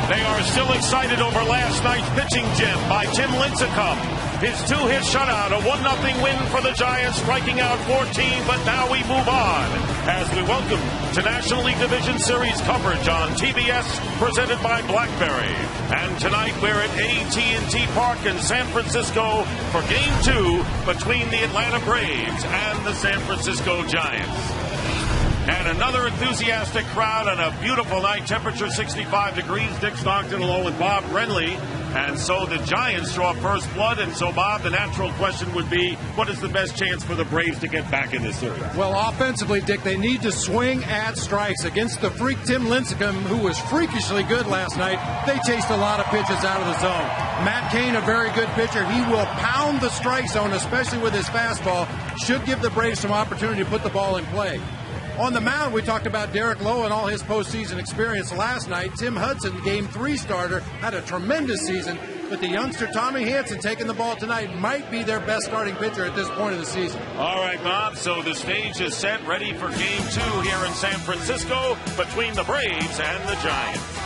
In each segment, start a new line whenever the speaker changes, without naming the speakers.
They are still excited over last night's pitching gem by Tim Lincecum. His two-hit shutout, a 1-0 win for the Giants, striking out 14, but now we move on as we welcome to National League Division Series coverage on TBS, presented by BlackBerry. And tonight we're at AT&T Park in San Francisco for Game 2 between the Atlanta Braves and the San Francisco Giants. And another enthusiastic crowd on a beautiful night, temperature 65 degrees. Dick Stockton along with Bob Renly. And so the Giants draw first blood. And so, Bob, the natural question would be, what is the best chance for the Braves to get back in this series?
Well, offensively, Dick, they need to swing at strikes against the freak Tim Lincecum, who was freakishly good last night. They chased a lot of pitches out of the zone. Matt Cain, a very good pitcher. He will pound the strike zone, especially with his fastball. Should give the Braves some opportunity to put the ball in play. On the mound, we talked about Derek Lowe and all his postseason experience last night. Tim Hudson, Game 3 starter, had a tremendous season, but the youngster Tommy Hanson taking the ball tonight might be their best starting pitcher at this point of the season.
All right, Bob, so the stage is set, ready for Game 2 here in San Francisco between the Braves and the Giants.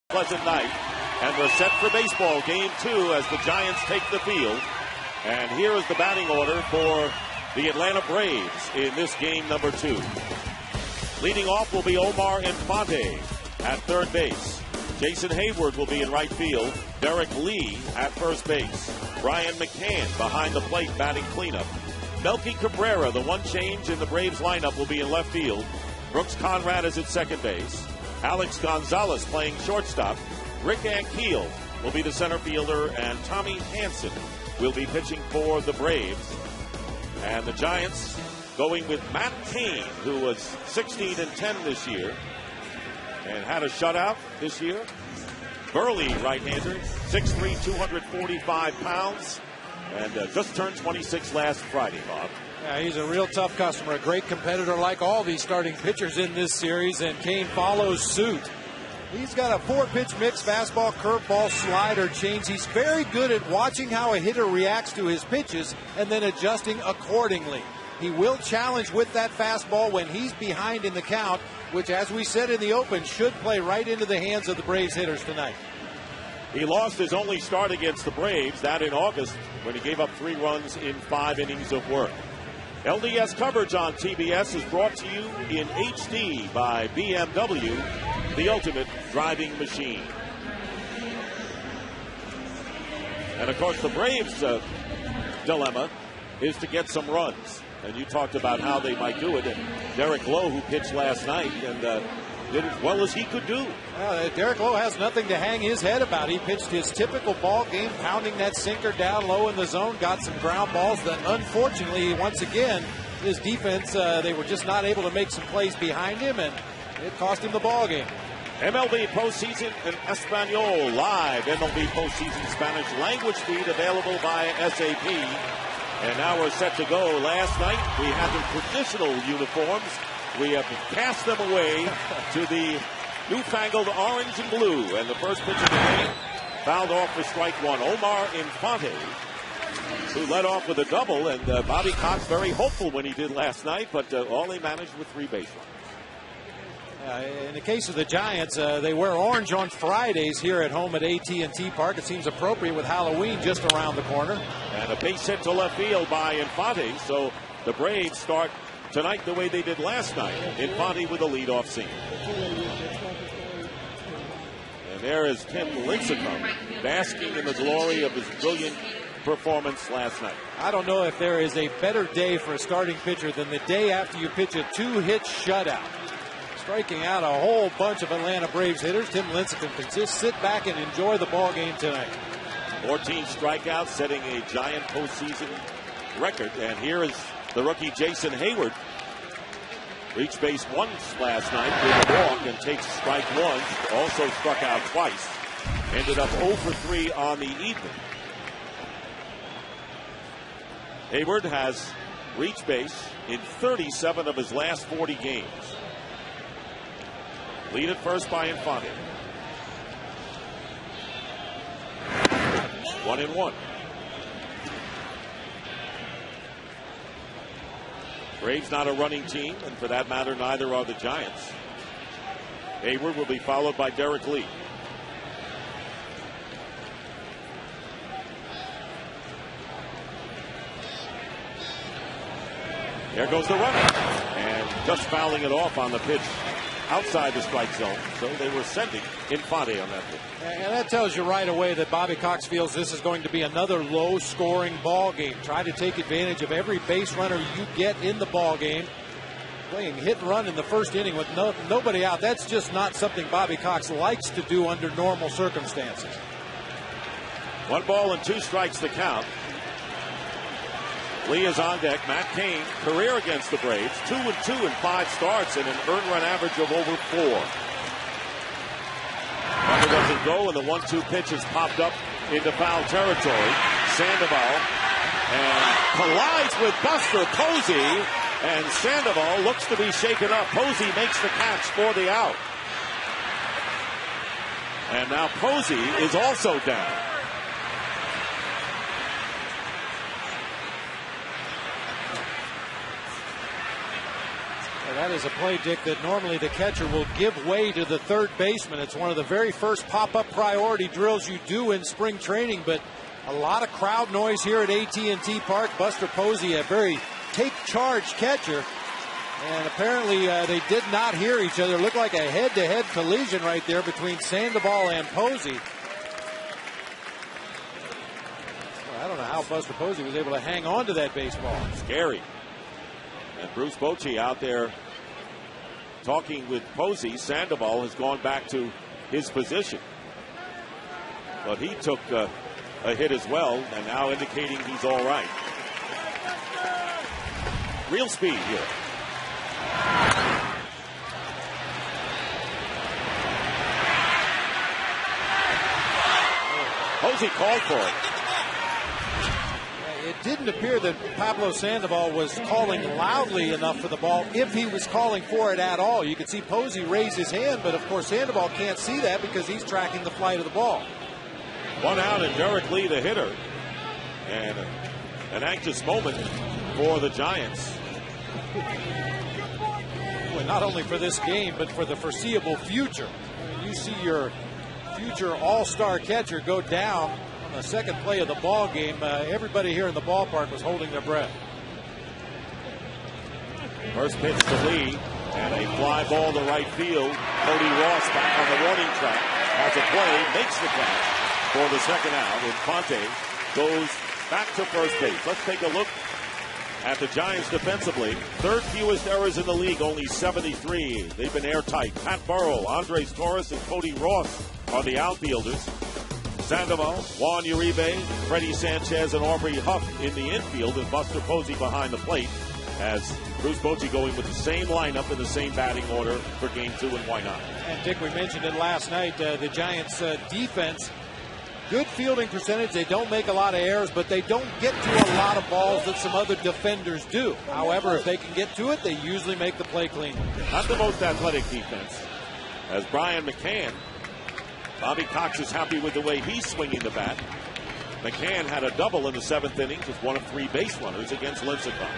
Pleasant night, and we're set for baseball Game 2 as the Giants take the field. And here is the batting order for the Atlanta Braves in this game number 2. Leading off will be Omar Infante at third base. Jason Hayward will be in right field. Derek Lee at first base. Brian McCann behind the plate batting cleanup. Melky Cabrera, the one change in the Braves lineup, will be in left field. Brooks Conrad is at second base. Alex Gonzalez playing shortstop. Rick Ankiel will be the center fielder, and Tommy Hanson will be pitching for the Braves. And the Giants going with Matt Cain, who was 16-10 this year and had a shutout this year. Burly right-hander, 6'3", 245 pounds, and just turned 26 last Friday, Bob.
Yeah, he's a real tough customer, a great competitor like all these starting pitchers in this series, and Cain follows suit. He's got a 4-pitch mix, fastball, curveball, slider, change. He's very good at watching how a hitter reacts to his pitches and then adjusting accordingly. He will challenge with that fastball when he's behind in the count, which, as we said in the open, should play right into the hands of the Braves hitters tonight.
He lost his only start against the Braves, that in August, when he gave up 3 runs in 5 innings of work. LDS coverage on TBS is brought to you in HD by BMW, the ultimate driving machine. And, of course, the Braves' dilemma is to get some runs. And you talked about how they might do it. And Derek Lowe, who pitched last night, and did as well as he could do.
Derek Lowe has nothing to hang his head about. He pitched his typical ball game, pounding that sinker down low in the zone, got some ground balls that, unfortunately, once again, his defense, they were just not able to make some plays behind him, and it cost him the ball game.
MLB postseason in Espanol, live MLB postseason Spanish language feed available by SAP. And now we're set to go. Last night we had the traditional uniforms. We have cast them away to the newfangled orange and blue. And the first pitch of the game fouled off for strike 1. Omar Infante, who led off with a double. And Bobby Cox very hopeful when he did last night, but all they managed with 3 base runners.
In the case of the Giants, they wear orange on Fridays here at home at AT&T Park. It seems appropriate with Halloween just around the corner.
And a base hit to left field by Infante. So the Braves start tonight the way they did last night. Infante with a leadoff single. And there is Tim Lincecum basking in the glory of his brilliant performance last night.
I don't know if there is a better day for a starting pitcher than the day after you pitch a 2-hit shutout. Striking out a whole bunch of Atlanta Braves hitters. Tim Lincecum can just sit back and enjoy the ball game tonight. 14
strikeouts, setting a Giant postseason record. And here is the rookie Jason Hayward. Reached base once last night with a walk and takes strike 1. Also struck out twice. Ended up 0 for 3 on the evening. Hayward has reached base in 37 of his last 40 games. Lead at first by Infante. 1-1. Braves not a running team, and for that matter, neither are the Giants. Hayward will be followed by Derek Lee. There goes the runner. And just fouling it off on the pitch outside the strike zone. So they were sending Infante on that pitch.
And that tells you right away that Bobby Cox feels this is going to be another low-scoring ball game. Try to take advantage of every base runner you get in the ball game. Playing hit and run in the first inning with nobody out, that's just not something Bobby Cox likes to do under normal circumstances.
1 ball and 2 strikes to count. Lee is on deck. Matt Cain, career against the Braves. 2-2 in 5 starts and an earned run average of over 4. Runner doesn't go, and the 1-2 pitch has popped up into foul territory. Sandoval and collides with Buster Posey, and Sandoval looks to be shaken up. Posey makes the catch for the out. And now Posey is also down.
That is a play, Dick, that normally the catcher will give way to the third baseman. It's one of the very first pop-up priority drills you do in spring training, but a lot of crowd noise here at AT&T Park. Buster Posey, a very take-charge catcher, and apparently they did not hear each other. It looked like a head-to-head collision right there between Sandoval and Posey. Well, I don't know how Buster Posey was able to hang on to that baseball.
Scary. And Bruce Bochy out there talking with Posey. Sandoval has gone back to his position. But he took a hit as well, and now indicating he's all right. real speed here. Posey called for it.
It didn't appear that Pablo Sandoval was calling loudly enough for the ball, if he was calling for it at all. You could see Posey raise his hand, but of course Sandoval can't see that because he's tracking the flight of the ball.
One out, and Derek Lee, the hitter. And an anxious moment for the Giants.
Well, not only for this game, but for the foreseeable future. You see your future all-star catcher go down on the second play of the ball game. Everybody here in the ballpark was holding their breath.
First pitch to Lee, and a fly ball to right field. Cody Ross back on the warning track. Has a play, makes the catch for the second out. Infante goes back to first base. Let's take a look at the Giants defensively. Third fewest errors in the league, only 73. They've been airtight. Pat Burrow, Andres Torres, and Cody Ross are the outfielders. Sandoval, Juan Uribe, Freddie Sanchez, and Aubrey Huff in the infield, and Buster Posey behind the plate, as Bruce Bochy going with the same lineup in the same batting order for Game 2, and why not?
And Dick, we mentioned it last night, the Giants' defense, good fielding percentage. They don't make a lot of errors, but they don't get to a lot of balls that some other defenders do. However, if they can get to it, they usually make the play clean.
Not the most athletic defense, as Brian McCann. Bobby Cox is happy with the way he's swinging the bat. McCann had a double in the 7th inning, just one of 3 base runners against Lincecum.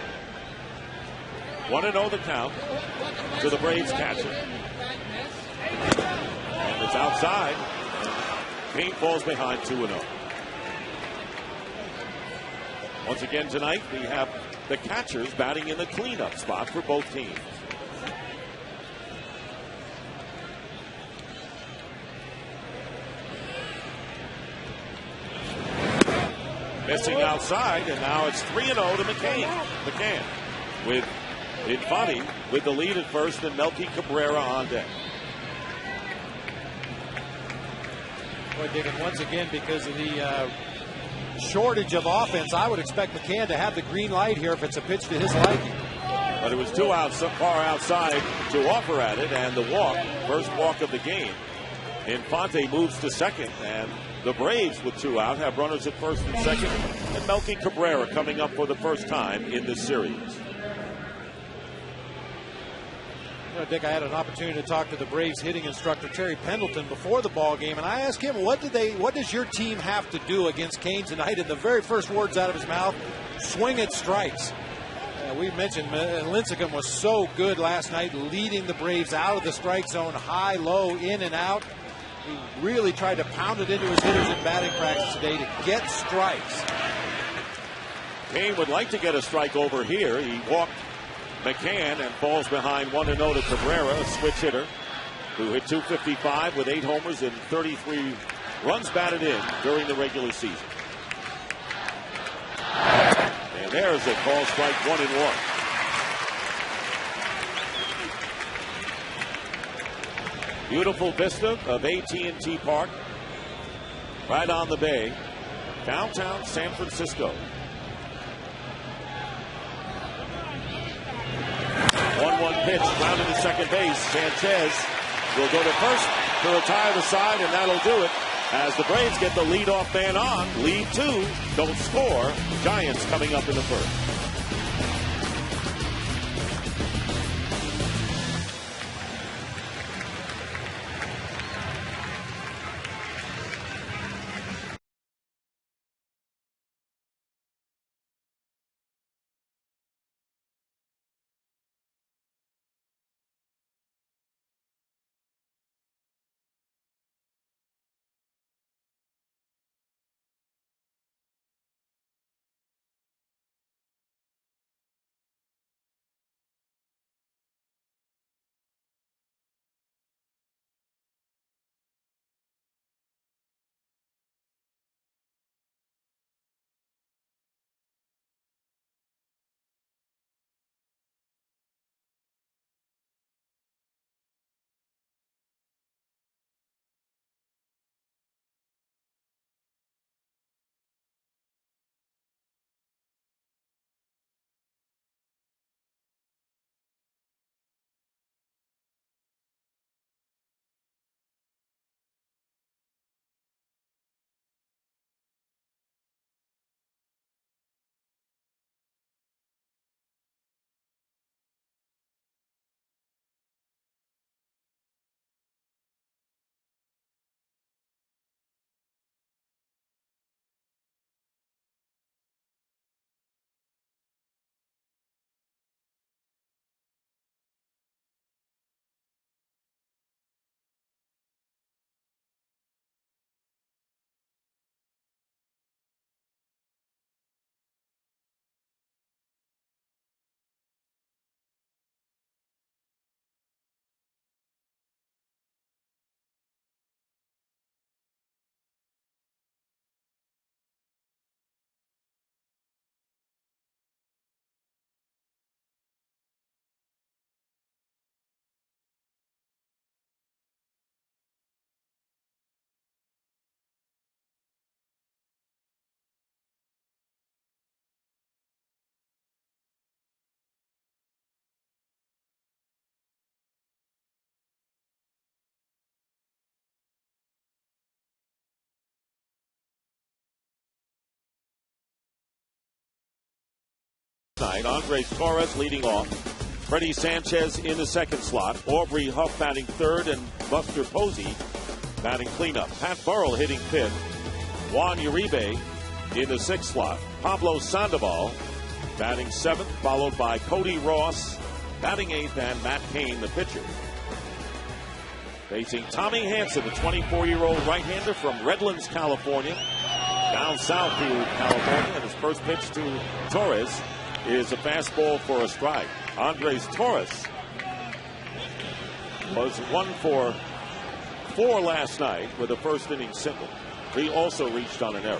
1-0 the count to the Braves catcher. And it's outside. Cain falls behind 2-0. Once again tonight, we have the catchers batting in the cleanup spot for both teams. Missing outside, and now it's 3-0 to McCann with Infante with the lead at first, and Melky Cabrera on deck.
Boy, Dick, and once again, because of the shortage of offense, I would expect McCann to have the green light here if it's a pitch to his liking.
But it was too far outside to offer at it, and the walk, first walk of the game. Infante moves to second, and the Braves, with 2 out, have runners at first and second, and Melky Cabrera coming up for the first time in this series.
You know, Dick, I had an opportunity to talk to the Braves hitting instructor Terry Pendleton before the ball game, and I asked him, what does your team have to do against Cain tonight? And the very first words out of his mouth, swing at strikes. We mentioned Lincecum was so good last night, leading the Braves out of the strike zone, high, low, in and out. He really tried to pound it into his hitters in batting practice today to get strikes.
Cain would like to get a strike over here. He walked McCann and falls behind 1-0 to Cabrera, a switch hitter who hit .255 with 8 homers and 33 runs batted in during the regular season. And there's a call strike, 1-1. Beautiful vista of AT&T Park, right on the bay, downtown San Francisco. 1-1 pitch, grounded to second base. Sanchez will go to first to retire the side, and that'll do it. As the Braves get the leadoff man on, lead 2, don't score. Giants coming up in the first. night. Andres Torres leading off. Freddie Sanchez in the second slot. Aubrey Huff batting third, and Buster Posey batting cleanup. Pat Burrell hitting fifth. Juan Uribe in the sixth slot. Pablo Sandoval batting seventh, followed by Cody Ross batting eighth, and Matt Cain, the pitcher. Facing Tommy Hanson, the 24-year-old right-hander from Redlands, California, down Southfield, California, and his first pitch to Torres is a fastball for a strike. Andres Torres was 1 for 4 last night with a first inning single. He also reached on an error.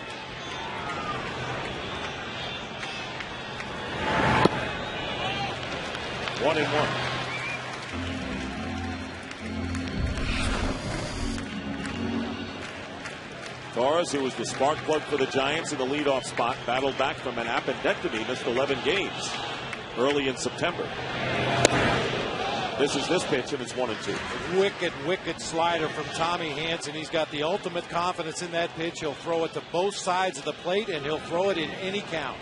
One and one. Torres, who was the spark plug for the Giants in the leadoff spot, battled back from an appendectomy, missed 11 games early in September. This is this pitch, and it's 1-2.
Wicked slider from Tommy Hanson. He's got the ultimate confidence in that pitch. He'll throw it to both sides of the plate, and he'll throw it in any count.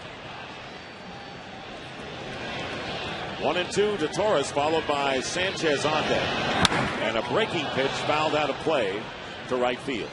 1-2 to Torres, followed by Sanchez on deck. And a breaking pitch fouled out of play to right field.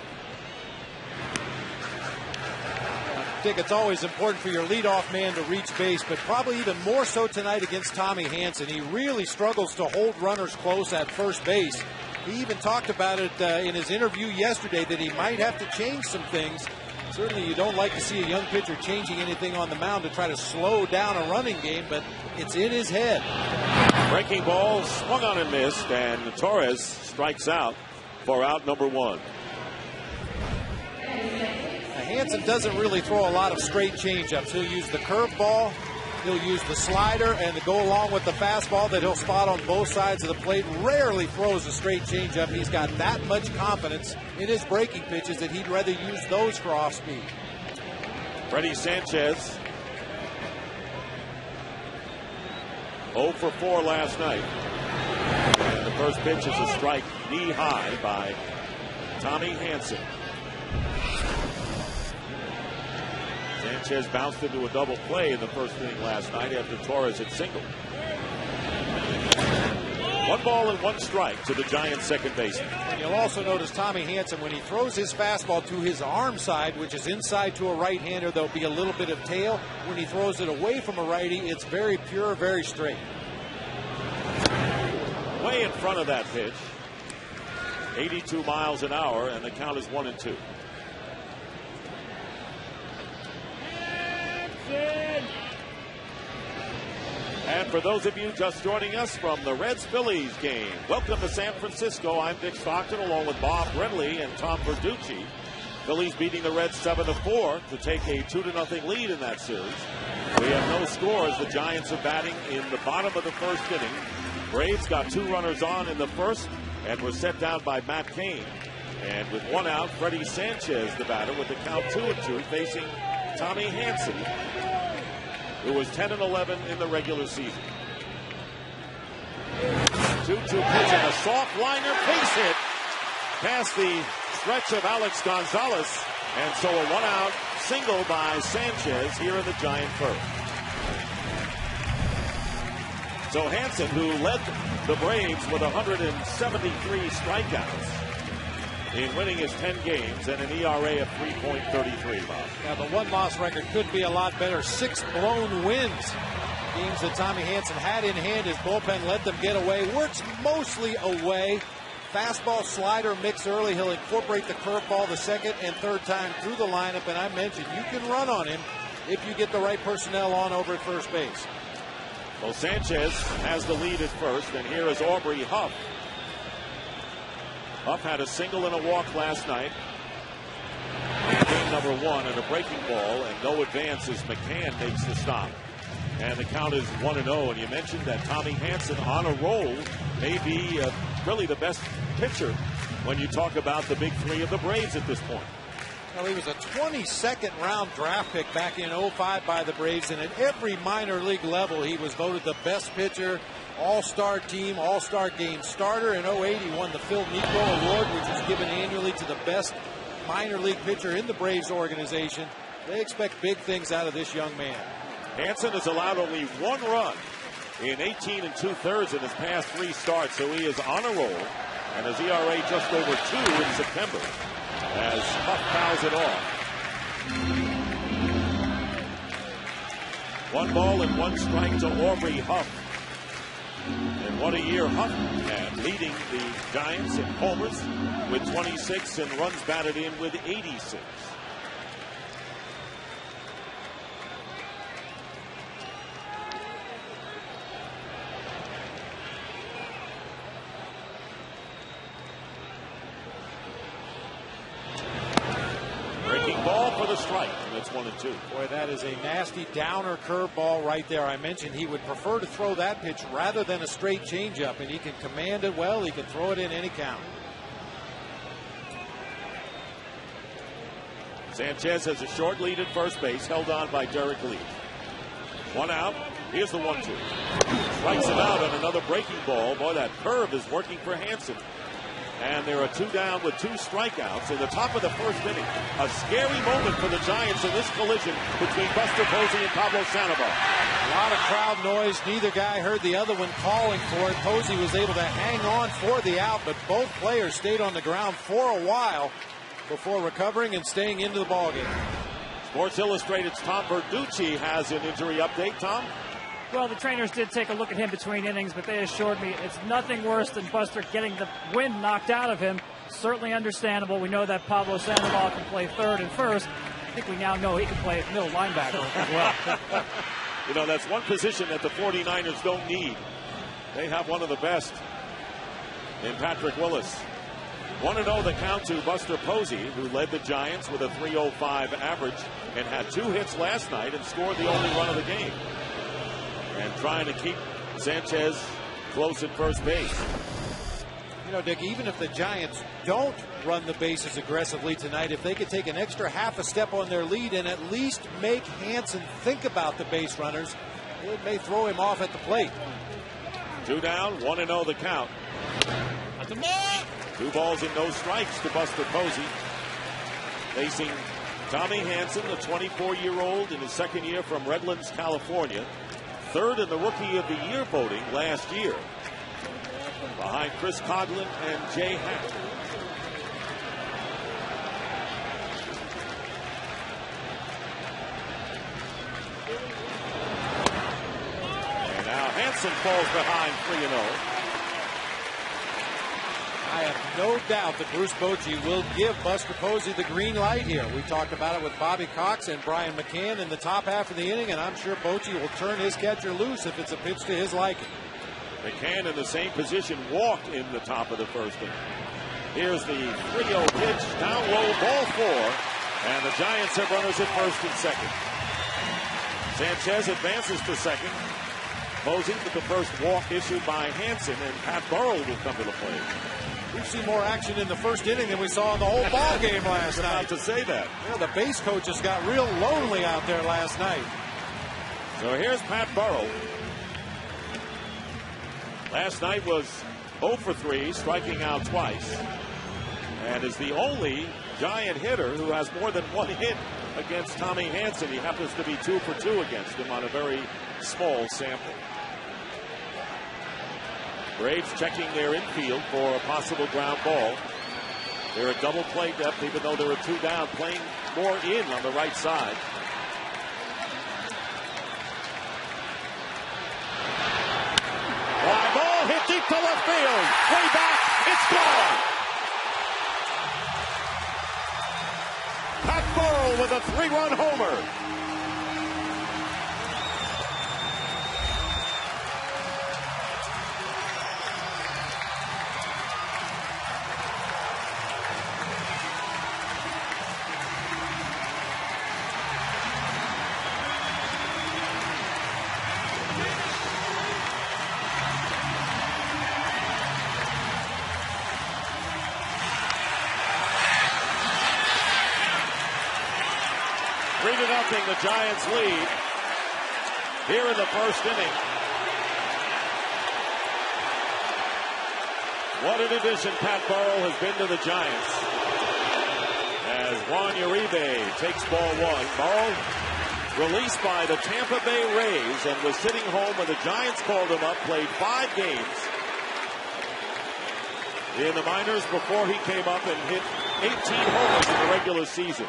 Dick, it's always important for your leadoff man to reach base, but probably even more so tonight against Tommy Hanson. He really struggles to hold runners close at first base. He even talked about it in his interview yesterday that he might have to change some things. Certainly you don't like to see a young pitcher changing anything on the mound to try to slow down a running game, but it's in his head.
Breaking ball swung on and missed, and Torres strikes out for out number 1.
Hanson doesn't really throw a lot of straight changeups. He'll use the curveball, he'll use the slider, and to go along with the fastball that he'll spot on both sides of the plate. Rarely throws a straight changeup. He's got that much confidence in his breaking pitches that he'd rather use those for off speed.
Freddie Sanchez 0 for 4 last night. And the first pitch is a strike knee high by Tommy Hanson. Sanchez bounced into a double play in the first inning last night after Torres had singled. 1 ball and 1 strike to the Giants' second baseman.
And you'll also notice Tommy Hanson, when he throws his fastball to his arm side, which is inside to a right-hander, there'll be a little bit of tail. When he throws it away from a righty, it's very pure, very straight.
Way in front of that pitch. 82 miles an hour, and the count is 1-2. And for those of you just joining us from the Reds-Phillies game, welcome to San Francisco. I'm Dick Stockton along with Bob Brentley and Tom Verducci. Phillies beating the Reds 7-4 to take a 2-0 lead in that series. We have no scores. The Giants are batting in the bottom of the first inning. Braves got 2 runners on in the first and were set down by Matt Cain. And with 1 out, Freddie Sanchez, the batter, with the count 2-2, facing Tommy Hanson, who was 10-11 in the regular season. 2-2 pitch and a soft liner base hit past the stretch of Alex Gonzalez, and so a 1-out single by Sanchez here in the Giant first. So Hanson, who led the Braves with 173 strikeouts in winning his 10 games and an ERA of 3.33, Bob.
Now, the 1-loss record could be a lot better. 6 blown wins. Games that Tommy Hanson had in hand. His bullpen let them get away. Works mostly away. Fastball slider mix early. He'll incorporate the curveball the second and third time through the lineup. And I mentioned you can run on him if you get the right personnel on over at first base.
Well, Sanchez has the lead at first, and here is Aubrey Huff. Huff had a single and a walk last night. Game number 1 and a breaking ball, and no advance as McCann makes the stop. And the count is 1-0. And you mentioned that Tommy Hanson on a roll may be really the best pitcher when you talk about the big 3 of the Braves at this point.
Well, he was a 22nd round draft pick back in 2005 by the Braves, and at every minor league level he was voted the best pitcher, all-star team, all-star game starter. In 2008 he won the Phil Niekro Award, which is given annually to the best minor league pitcher in the Braves organization. They expect big things out of this young man.
Hansen has allowed only 1 run in 18 2/3 in his past 3 starts, so he is on a roll. And his ERA just over 2 in September as Huff fouls it off. 1 ball and 1 strike to Aubrey Huff. And what a year Huff had, leading the Giants in homers with 26 and runs batted in with 86. Ball for the strike, and it's 1-2.
Boy, that is a nasty downer curveball right there. I mentioned he would prefer to throw that pitch rather than a straight changeup, and he can command it well. He can throw it in any count.
Sanchez has a short lead at first base, held on by Derek Lee. 1 out. Here's the 1-2. Strikes him out on another breaking ball. Boy, that curve is working for Hansen. And there are 2 down with 2 strikeouts in the top of the first inning. A scary moment for the Giants in this collision between Buster Posey and Pablo Sandoval.
A lot of crowd noise. Neither guy heard the other one calling for it. Posey was able to hang on for the out, but both players stayed on the ground for a while before recovering and staying into the ballgame.
Sports Illustrated's Tom Verducci has an injury update. Tom?
Well, the trainers did take a look at him between innings, but they assured me it's nothing worse than Buster getting the wind knocked out of him. Certainly understandable. We know that Pablo Sandoval can play third and first. I think we now know he can play middle linebacker as well.
You know, that's one position that the 49ers don't need. They have one of the best in Patrick Willis. 1-0 the count to Buster Posey, who led the Giants with a .305 average and had 2 hits last night and scored the only run of the game. And trying to keep Sanchez close at first base.
You know, Dick, even if the Giants don't run the bases aggressively tonight, if they could take an extra half a step on their lead and at least make Hansen think about the base runners, it may throw him off at the plate.
2 down, 1-0 the count. 2 balls and no strikes to Buster Posey. Facing Tommy Hansen, the 24-year-old in his second year from Redlands, California. 3rd in the Rookie of the Year voting last year, behind Chris Coughlin and Jay Hack. And now Hansen falls behind 3-0.
I have no doubt that Bruce Bochy will give Buster Posey the green light here. We talked about it with Bobby Cox and Brian McCann in the top half of the inning, and I'm sure Bochy will turn his catcher loose if it's a pitch to his liking.
McCann in the same position walked in the top of the first inning. Here's the 3-0 pitch, down low, ball 4, and the Giants have runners at first and second. Sanchez advances to second. Posey with the first walk issued by Hansen, and Pat Burrell will come to the plate.
We've seen more action in the first inning than we saw in the whole ball game last night.
About to say that.
Yeah, the base coaches got real lonely out there last night.
So here's Pat Burrell. Last night was 0 for 3, striking out twice, and is the only Giant hitter who has more than 1 hit against Tommy Hansen. He happens to be 2 for 2 against him on a very small sample. Braves checking their infield for a possible ground ball. They're at double play depth, even though there are 2 down, playing more in on the right side. Fly ball hit deep to left field. Way back, it's gone. Pat Burrell with a 3-run homer. The Giants lead here in the first inning. What an addition Pat Burrell has been to the Giants. As Juan Uribe takes ball 1. Burrell released by the Tampa Bay Rays and was sitting home when the Giants called him up, played 5 games in the minors before he came up and hit 18 homers in the regular season.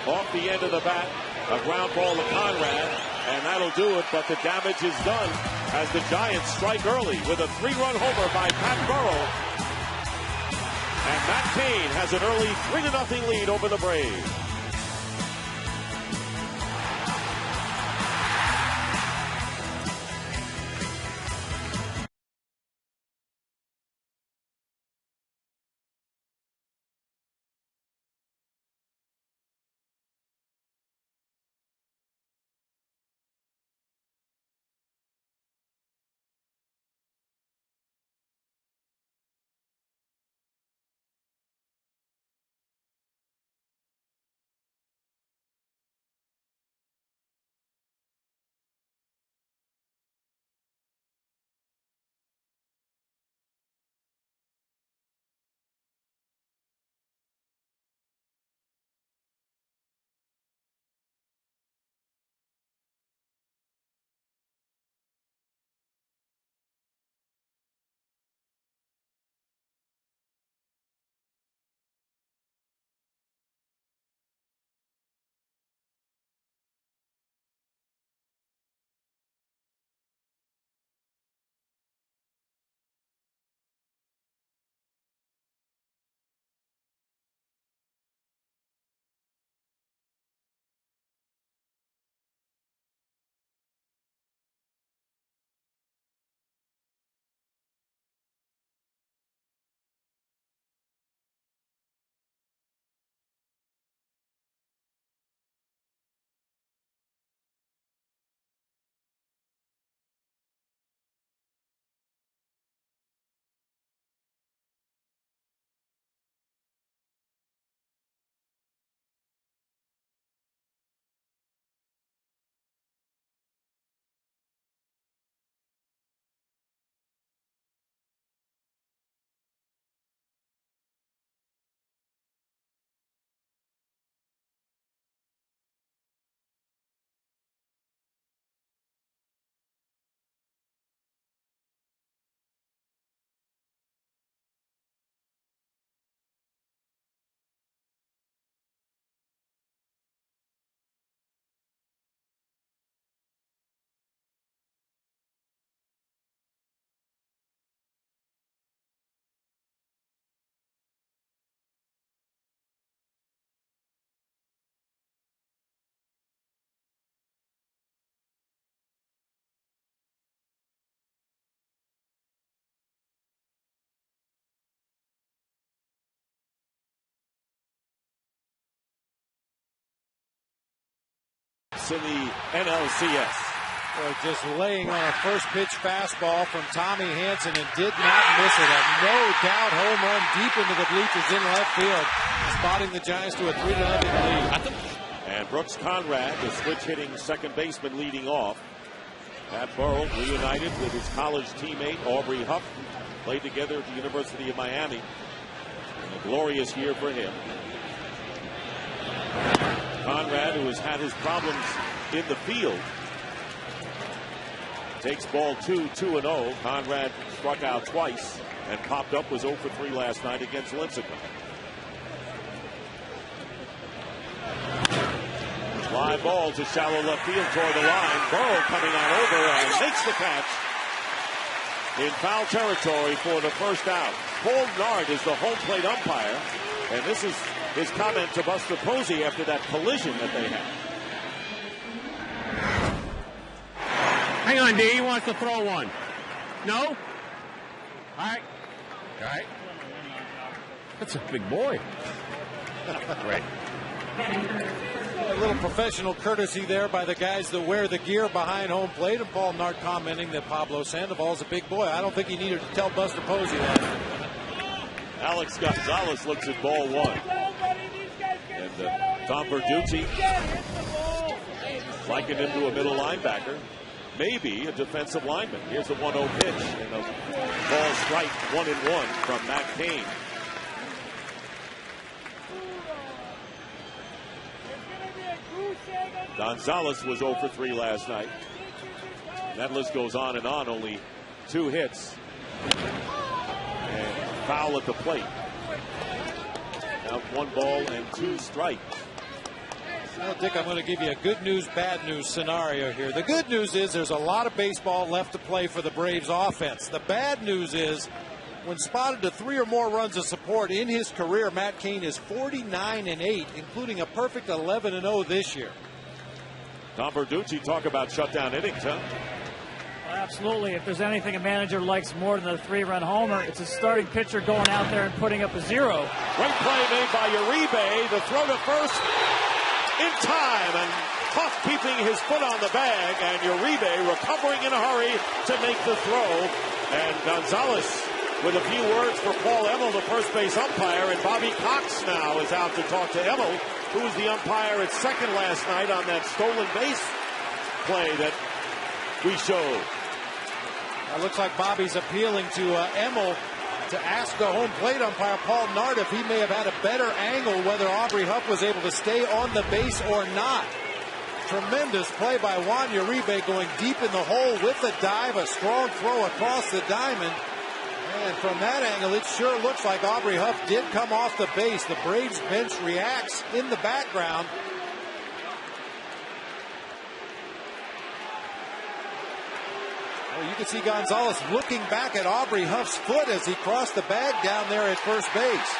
Off the end of the bat, a ground ball to Conrad, and that'll do it, but the damage is done as the Giants strike early with a 3-run homer by Pat Burrell. And Matt Cain has an early 3-0 lead over the Braves. In the NLCS.
Just laying on a first pitch fastball from Tommy Hanson and did not miss it. A no doubt home run deep into the bleachers in left field, spotting the Giants to a 3-0 lead.
And Brooks Conrad, the switch hitting second baseman, leading off. Pat Burrell reunited with his college teammate Aubrey Huff, played together at the University of Miami. A glorious year for him. Conrad, who has had his problems in the field, takes ball 2-0. Conrad struck out twice and popped up, was 0 for 3 last night against Lincecum. Fly ball to shallow left field toward the line. Burrow coming on over and makes the catch in foul territory for the first out. Paul Nard is the home plate umpire, and this is his comment to Buster Posey after that collision that they had.
Hang on, D. He wants to throw one. No? All right. All right. That's a big boy. Great.
A little professional courtesy there by the guys that wear the gear behind home plate. And Paul Nard commenting that Pablo Sandoval's a big boy. I don't think he needed to tell Buster Posey that.
Alex Gonzalez looks at ball 1. And Tom Verducci likened him to a middle linebacker. Maybe a defensive lineman. Here's the 1-0 pitch. And a ball strike 1-1 from Matt Cain. Gonzalez was 0 for 3 last night. That list goes on and on. Only 2 hits. And foul at the plate. Now 1 ball and 2 strikes.
Well, Dick, I'm going to give you a good news, bad news scenario here. The good news is there's a lot of baseball left to play for the Braves offense. The bad news is when spotted to 3 or more runs of support in his career, Matt Cain is 49-8, including a perfect 11-0 this year.
Tom Verducci, talk about shutdown innings, huh?
Absolutely. If there's anything a manager likes more than a 3-run homer, it's a starting pitcher going out there and putting up a 0.
Great play made by Uribe. The throw to first in time, and Huff keeping his foot on the bag, and Uribe recovering in a hurry to make the throw. And Gonzalez with a few words for Paul Emmel, the first base umpire, and Bobby Cox now is out to talk to Emmel, who was the umpire at second last night on that stolen base play that we showed.
It looks like Bobby's appealing to Emmel to ask the home plate umpire, Paul Nard, if he may have had a better angle, whether Aubrey Huff was able to stay on the base or not. Tremendous play by Juan Uribe, going deep in the hole with the dive, a strong throw across the diamond. And from that angle, it sure looks like Aubrey Huff did come off the base. The Braves bench reacts in the background. Well, you can see Gonzalez looking back at Aubrey Huff's foot as he crossed the bag down there at first base.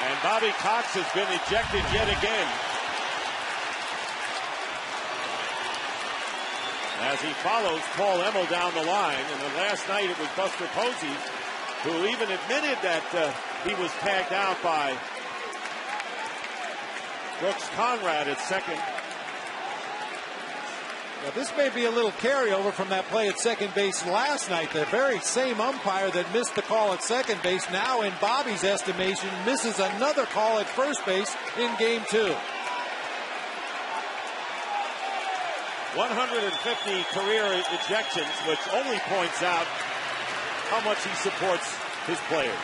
And Bobby Cox has been ejected yet again, as he follows Paul Emmel down the line. And then last night it was Buster Posey who even admitted that he was tagged out by Brooks Conrad at second.
Now, this may be a little carryover from that play at second base last night. The very same umpire that missed the call at second base now, in Bobby's estimation, misses another call at first base in game 2.
150 career ejections, which only points out how much he supports his players.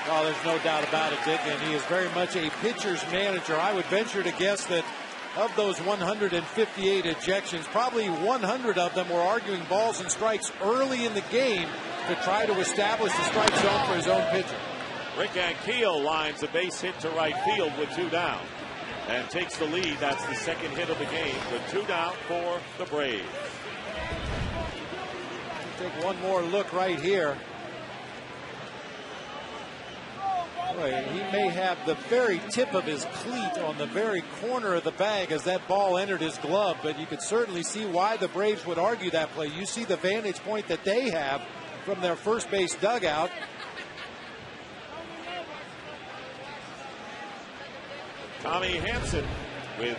Well, there's no doubt about it, Dick, and he is very much a pitcher's manager. I would venture to guess that of those 158 ejections, probably 100 of them were arguing balls and strikes early in the game to try to establish the strike zone for his own pitcher.
Rick Ankiel lines a base hit to right field with 2 down and takes the lead. That's the second hit of the game with 2 down for the Braves.
Take one more look right here. Boy, he may have the very tip of his cleat on the very corner of the bag as that ball entered his glove, but you could certainly see why the Braves would argue that play. You see the vantage point that they have from their first base dugout.
Tommy Hanson with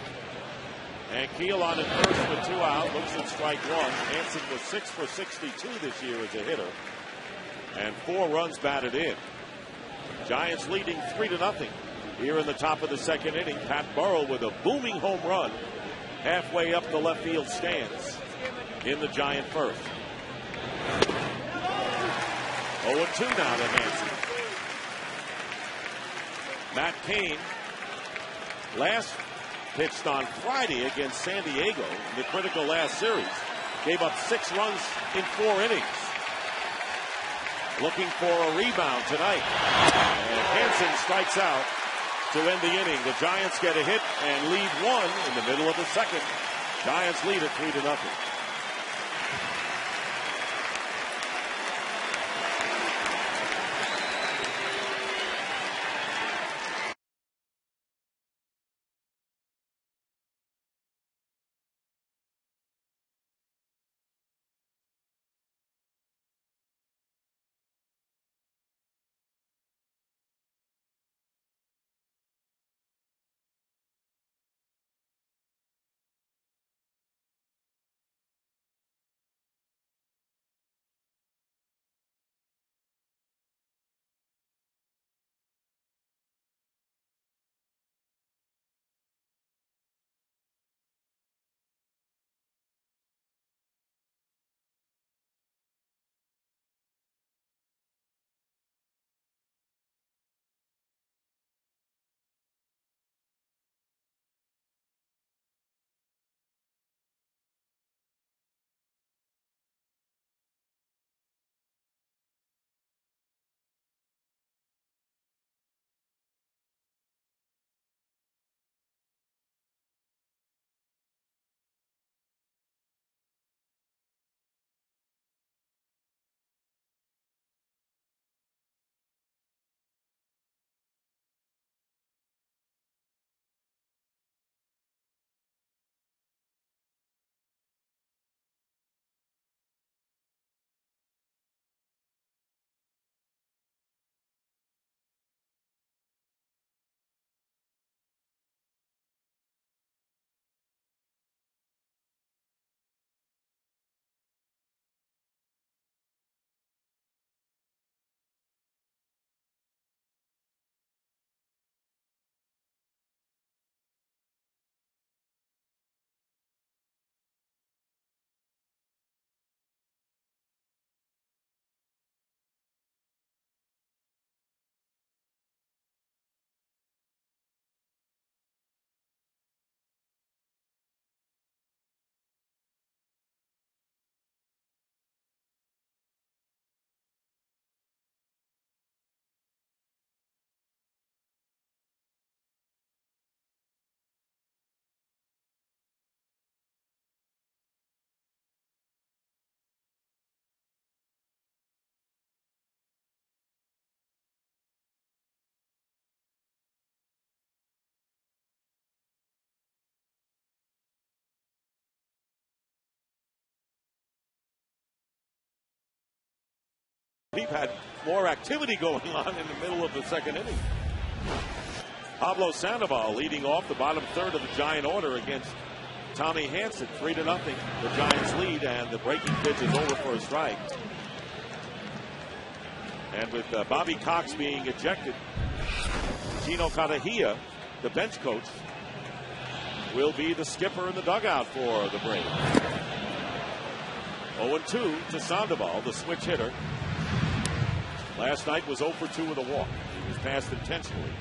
Ankiel on at first with 2 out. Looks at strike 1. Hanson was 6 for 62 this year as a hitter, and 4 runs batted in. Giants leading 3-0 here in the top of the second inning. Pat Burrell with a booming home run halfway up the left field stands in the Giant first. 0-2 now to Hanson. Matt Cain last pitched on Friday against San Diego in the critical last series. Gave up 6 runs in 4 innings. Looking for a rebound tonight. And Hanson strikes out to end the inning. The Giants get a hit and lead 1 in the middle of the second. Giants lead at 3-0. we've had more activity going on in the middle of the second inning. Pablo Sandoval leading off the bottom third of the Giant order against Tommy Hanson. 3-0. The Giants lead, and the breaking pitch is over for a strike. And with Bobby Cox being ejected, Gino Cadejia, the bench coach, will be the skipper in the dugout for the Braves. 0-2 to Sandoval, the switch hitter. Last night was 0 for 2 with a walk. He was passed intentionally.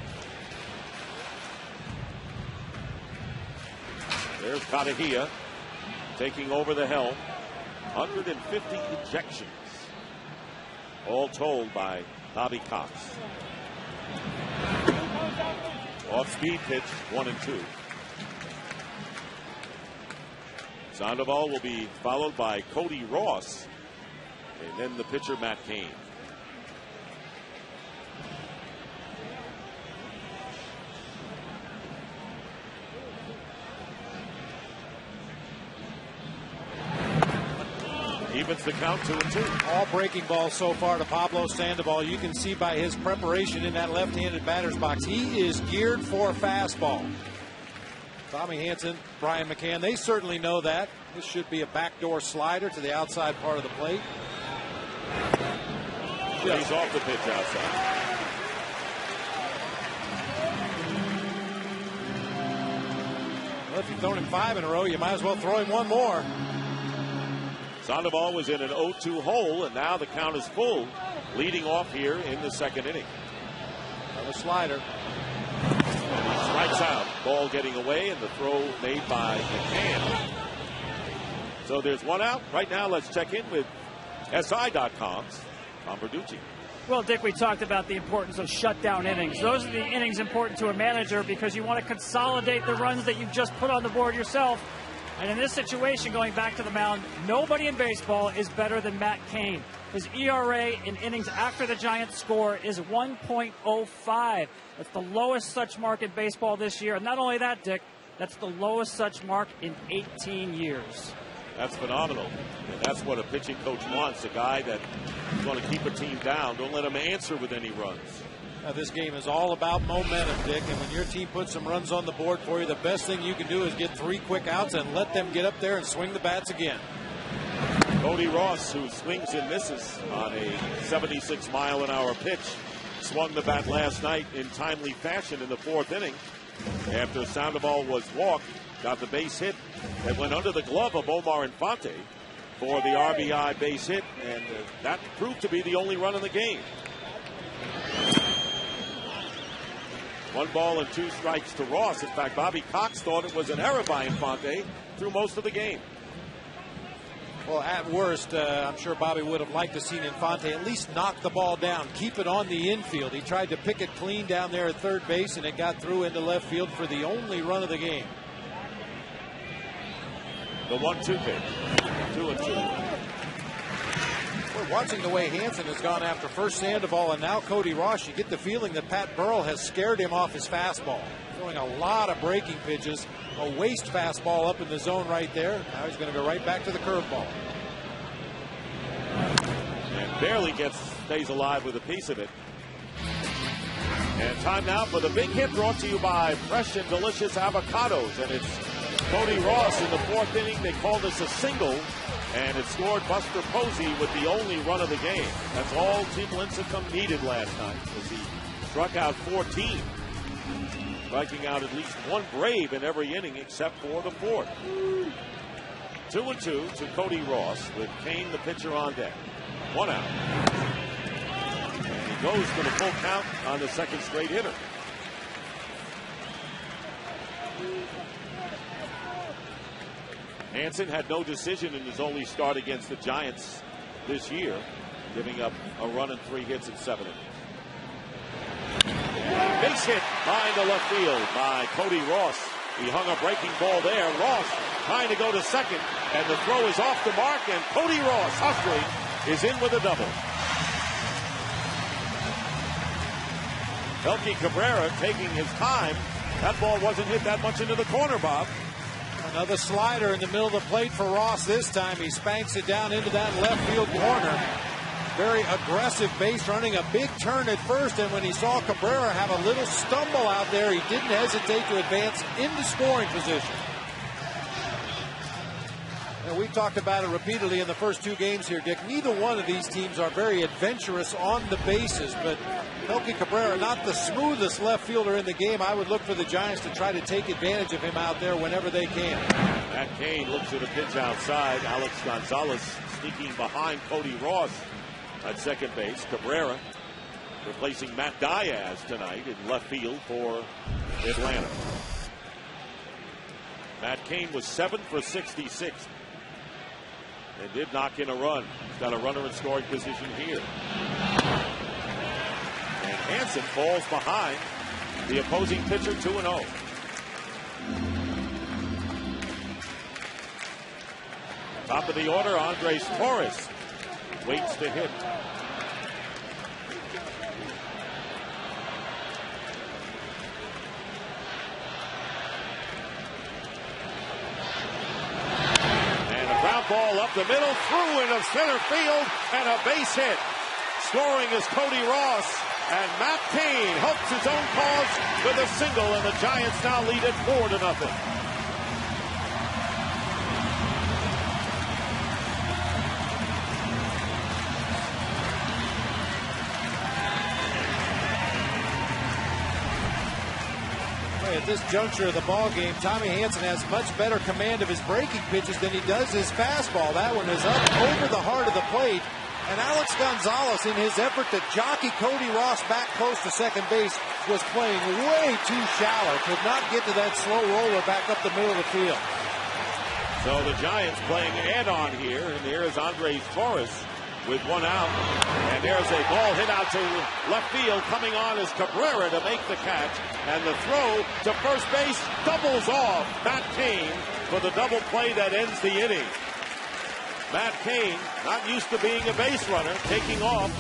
There's Cadejia taking over the helm. 150 ejections, all told by Bobby Cox. Off-speed pitch, 1-2. Sandoval will be followed by Cody Ross, and then the pitcher, Matt Cain. Evens the count, 2-2.
All breaking balls so far to Pablo Sandoval. You can see by his preparation in that left-handed batter's box, he is geared for fastball. Tommy Hanson, Brian McCann, they certainly know that. This should be a backdoor slider to the outside part of the plate.
He's off the pitch outside.
Well, if you've thrown him 5 in a row, you might as well throw him one more.
Sandoval was in an 0-2 hole, and now the count is full, leading off here in the second inning.
Another slider.
Strikes out. Ball getting away, and the throw made by McCann. So there's one out. Right now, let's check in with SI.com's Tom Verducci.
Well, Dick, we talked about the importance of shutdown innings. Those are the innings important to a manager because you want to consolidate the runs that you've just put on the board yourself. And in this situation, going back to the mound, nobody in baseball is better than Matt Cain. His ERA in innings after the Giants score is 1.05. That's the lowest such mark in baseball this year. And not only that, Dick, that's the lowest such mark in 18 years.
That's phenomenal. And that's what a pitching coach wants, a guy that is going to keep a team down. Don't let him answer with any runs.
Now, this game is all about momentum, Dick, and when your team puts some runs on the board for you, the best thing you can do is get 3 quick outs and let them get up there and swing the bats again.
Cody Ross, who swings and misses on a 76-mile-an-hour pitch, swung the bat last night in timely fashion in the 4th inning. After Sandoval was walked, got the base hit that went under the glove of Omar Infante for the RBI base hit, and that proved to be the only run in the game. 1 ball and 2 strikes to Ross. In fact, Bobby Cox thought it was an error by Infante through most of the game.
Well, at worst, I'm sure Bobby would have liked to see Infante at least knock the ball down, keep it on the infield. He tried to pick it clean down there at third base, and it got through into left field for the only run of the game.
The 1-2 pitch. 2-2.
We're watching the way Hanson has gone after first Sandoval and now Cody Ross. You get the feeling that Pat Burrell has scared him off his fastball. Throwing a lot of breaking pitches. A waste fastball up in the zone right there. Now he's going to go right back to the curveball.
And barely stays alive with a piece of it. And time now for the big hit, brought to you by Fresh and Delicious Avocados. And it's Cody Ross in the 4th inning. They call this a single. And it scored Buster Posey with the only run of the game. That's all Tim Lincecum needed last night, as he struck out 14. Striking out at least 1 Brave in every inning except for the 4th. 2-2 to Cody Ross with Cain, the pitcher, on deck. 1 out. And he goes for the full count on the second straight hitter. Hanson had no decision in his only start against the Giants this year, giving up a run and 3 hits in 7 innings. Base hit behind the left field by Cody Ross. He hung a breaking ball there. Ross trying to go to second, and the throw is off the mark, and Cody Ross, hustling, is in with a double. Elkie Cabrera taking his time. That ball wasn't hit that much into the corner, Bob.
Another slider in the middle of the plate for Ross this time. He spanks it down into that left field corner. Very aggressive base running, a big turn at first, and when he saw Cabrera have a little stumble out there, he didn't hesitate to advance into scoring position. And we've talked about it repeatedly in the first two games here, Dick. Neither one of these teams are very adventurous on the bases, but Melky Cabrera, not the smoothest left fielder in the game. I would look for the Giants to try to take advantage of him out there whenever they can.
Matt Cain looks at a pitch outside. Alex Gonzalez sneaking behind Cody Ross at second base. Cabrera replacing Matt Diaz tonight in left field for Atlanta. Matt Cain was 7 for 66 and did knock in a run. He's got a runner in scoring position here. And Hansen falls behind the opposing pitcher 2-0. Top of the order, Andres Torres waits to hit. And a ground ball up the middle, through into center field, and a base hit. Scoring is Cody Ross, and Matt Cain helps his own cause with a single, and the Giants now lead it 4-0.
At this juncture of the ball game, Tommy Hansen has much better command of his breaking pitches than he does his fastball. That one is up over the heart of the plate. And Alex Gonzalez, in his effort to jockey Cody Ross back close to second base, was playing way too shallow. Could not get to that slow roller back up the middle of the field.
So the Giants playing add-on here, and here is Andres Torres with one out. And there's a ball hit out to left field. Coming on is Cabrera to make the catch. And the throw to first base doubles off Matt Cain for the double play that ends the inning. Matt Cain, not used to being a base runner, taking off.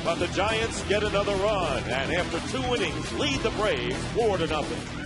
But the Giants get another run. And after 2 innings, lead the Braves 4-0.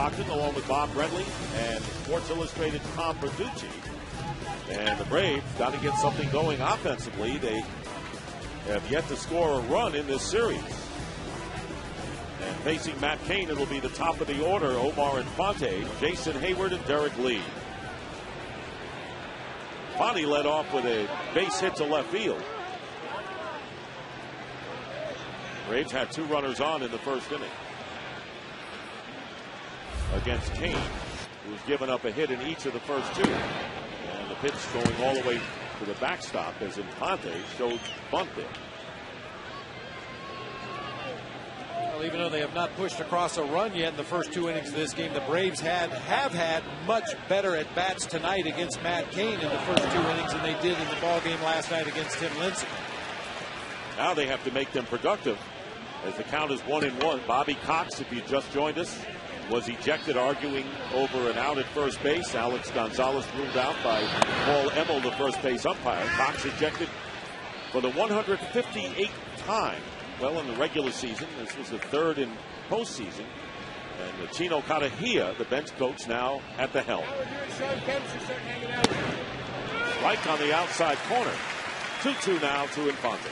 along with Bob Brentley and Sports Illustrated Tom Verducci. And the Braves got to get something going offensively. They have yet to score a run in this series. And facing Matt Cain, it'll be the top of the order: Omar Infante, Jason Hayward, and Derek Lee. Infante led off with a base hit to left field. Braves had 2 runners on in the first inning against Cain, who was given up a hit in each of the first 2. And the pitch going all the way to the backstop as Infante showed bunt there.
Well, even though they have not pushed across a run yet in the first 2 innings of this game, the Braves have had much better at bats tonight against Matt Cain in the first 2 innings than they did in the ball game last night against Tim Lincecum.
Now they have to make them productive as the count is 1-1. Bobby Cox, if you just joined us, was ejected arguing over an out at first base. Alex Gonzalez ruled out by Paul Emmel, the first base umpire. Cox ejected for the 158th time. Well, in the regular season, this was the 3rd in postseason. And Chino Katahia, the bench coach, now at the helm. Strike on the outside corner. 2-2 now to Infante.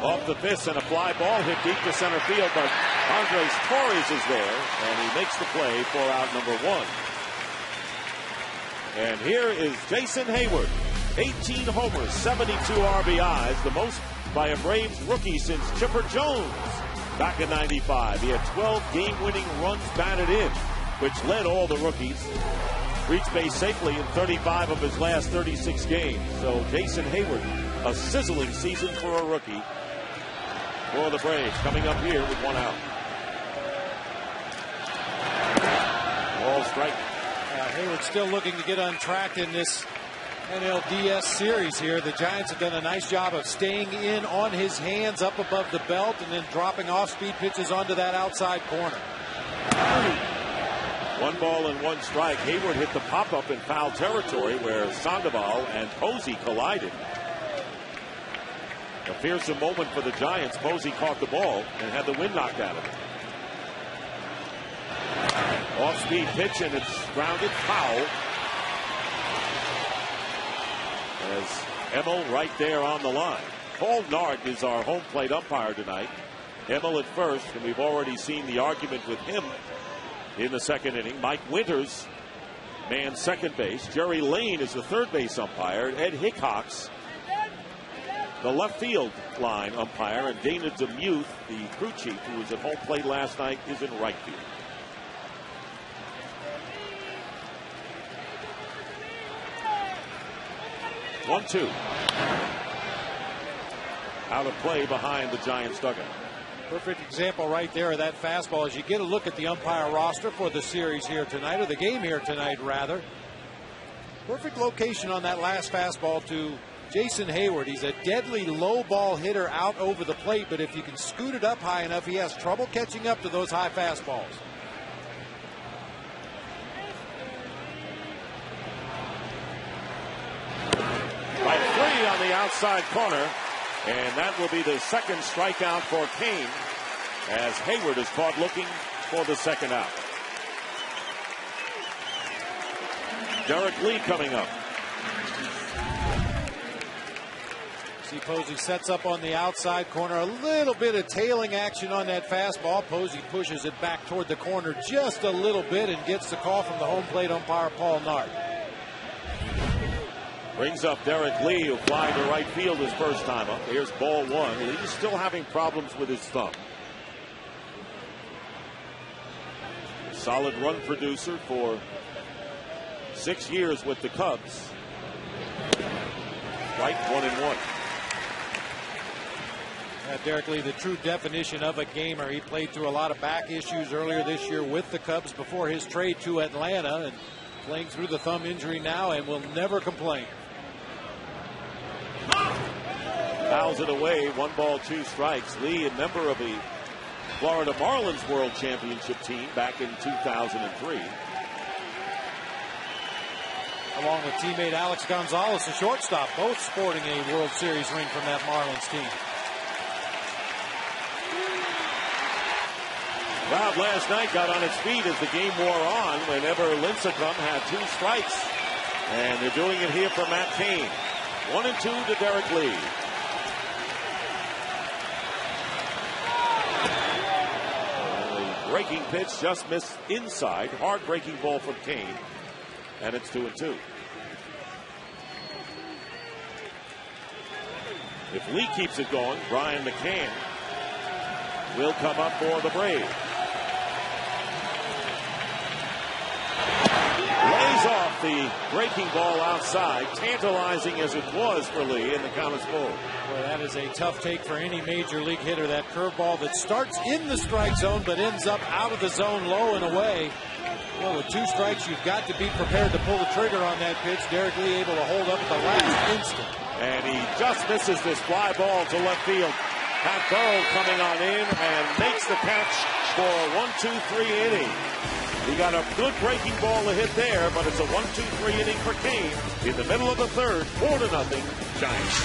Off the fist and a fly ball hit deep to center field, but Andres Torres is there, and he makes the play for out number 1. And here is Jason Hayward. 18 homers, 72 RBIs, the most by a Braves rookie since Chipper Jones back in '95. He had 12 game-winning runs batted in, which led all the rookies. Reached base safely in 35 of his last 36 games. So Jason Hayward, a sizzling season for a rookie for the Braves, coming up here with 1 out. Ball strike.
Hayward still looking to get on track in this NLDS series here. The Giants have done a nice job of staying in on his hands up above the belt and then dropping off-speed pitches onto that outside corner.
1 ball and 1 strike. Hayward hit the pop-up in foul territory where Sandoval and Posey collided. A fearsome moment for the Giants. Posey caught the ball and had the wind knocked out of it. Off-speed pitch, and it's grounded foul. As Emmel right there on the line. Paul Nart is our home plate umpire tonight. Emmel at first, and we've already seen the argument with him in the second inning. Mike Winters mans second base. Jerry Lane is the third base umpire. Ed Hickox, the left field line umpire, and Dana DeMuth, the crew chief who was at home plate last night, is in right field. One, 2. Out of play behind the Giants dugout.
Perfect example right there of that fastball as you get a look at the umpire roster for the series here tonight, or the game here tonight rather. Perfect location on that last fastball to Jason Hayward. He's a deadly low ball hitter out over the plate, but if you can scoot it up high enough, he has trouble catching up to those high fastballs.
By 3 on the outside corner, and that will be the second strikeout for Cain as Hayward is caught looking for the second out. Derek Lee coming up.
See Posey sets up on the outside corner. A little bit of tailing action on that fastball. Posey pushes it back toward the corner just a little bit and gets the call from the home plate umpire, Paul Nart.
Brings up Derek Lee, who flying to right field his first time up. Here's ball 1. Lee's still having problems with his thumb. Solid run producer for 6 years with the Cubs. Right, 1-1.
Derek Lee, the true definition of a gamer. He played through a lot of back issues earlier this year with the Cubs before his trade to Atlanta, and playing through the thumb injury now and will never complain.
Fouls it away. 1 ball, 2 strikes. Lee, a member of the Florida Marlins World Championship team back in 2003.
along with teammate Alex Gonzalez, the shortstop, both sporting a World Series ring from that Marlins team.
Crowd last night got on its feet as the game wore on whenever Lincecum had 2 strikes. And they're doing it here for Matt Cain. 1-2 to Derek Lee. Breaking pitch just missed inside. Hard breaking ball from Cain. And it's 2-2. If Lee keeps it going, Brian McCann will come up for the Braves. Lays off the breaking ball outside, tantalizing as it was for Lee, and the count is full.
Boy, that is a tough take for any major league hitter. That curveball that starts in the strike zone but ends up out of the zone low and away. Well, with 2 strikes, you've got to be prepared to pull the trigger on that pitch. Derek Lee able to hold up at the last instant.
And he just misses this fly ball to left field. Pat Burrow coming on in and makes the catch for a 1-2-3 inning. He got a good breaking ball to hit there, but it's a 1-2-3 inning for Cain. In the middle of the third, 4-0 Giants.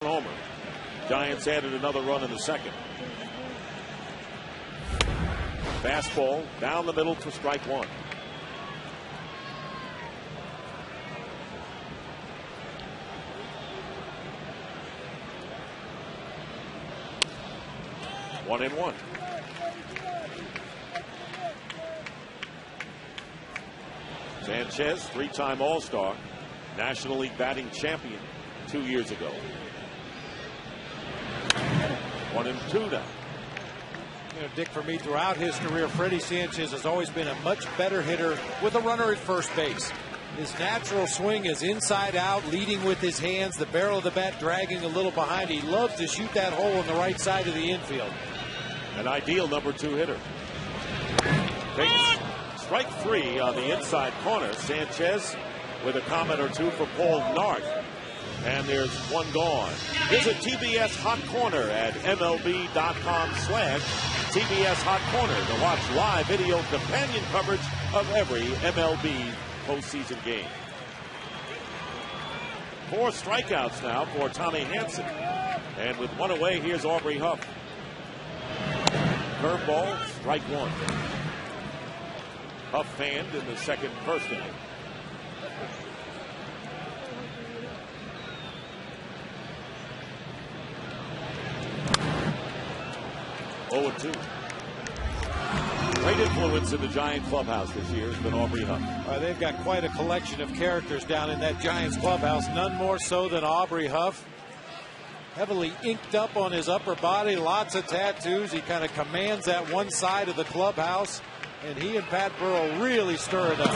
Homer. Giants added another run in the second. Fastball down the middle to strike 1. One and one. Sanchez, 3-time All-Star, National League batting champion 2 years ago. 1-2 now.
You know, Dick, for me, throughout his career, Freddie Sanchez has always been a much better hitter with a runner at first base. His natural swing is inside out, leading with his hands, the barrel of the bat dragging a little behind. He loves to shoot that hole on the right side of the infield.
An ideal number 2 hitter. Takes strike 3 on the inside corner. Sanchez with a comment or two for Paul Nark. And there's one gone. Visit TBS Hot Corner at MLB.com/TBS Hot Corner to watch live video companion coverage of every MLB postseason game. 4 strikeouts now for Tommy Hanson. And with one away, here's Aubrey Huff. Curveball, strike 1. Huff fanned in the first inning. Oh, 2. Great influence in the Giant clubhouse this year has been Aubrey Huff.
They've got quite a collection of characters down in that Giants clubhouse, none more so than Aubrey Huff. Heavily inked up on his upper body, lots of tattoos. He kind of commands that one side of the clubhouse, and he and Pat Burrell really stir it up.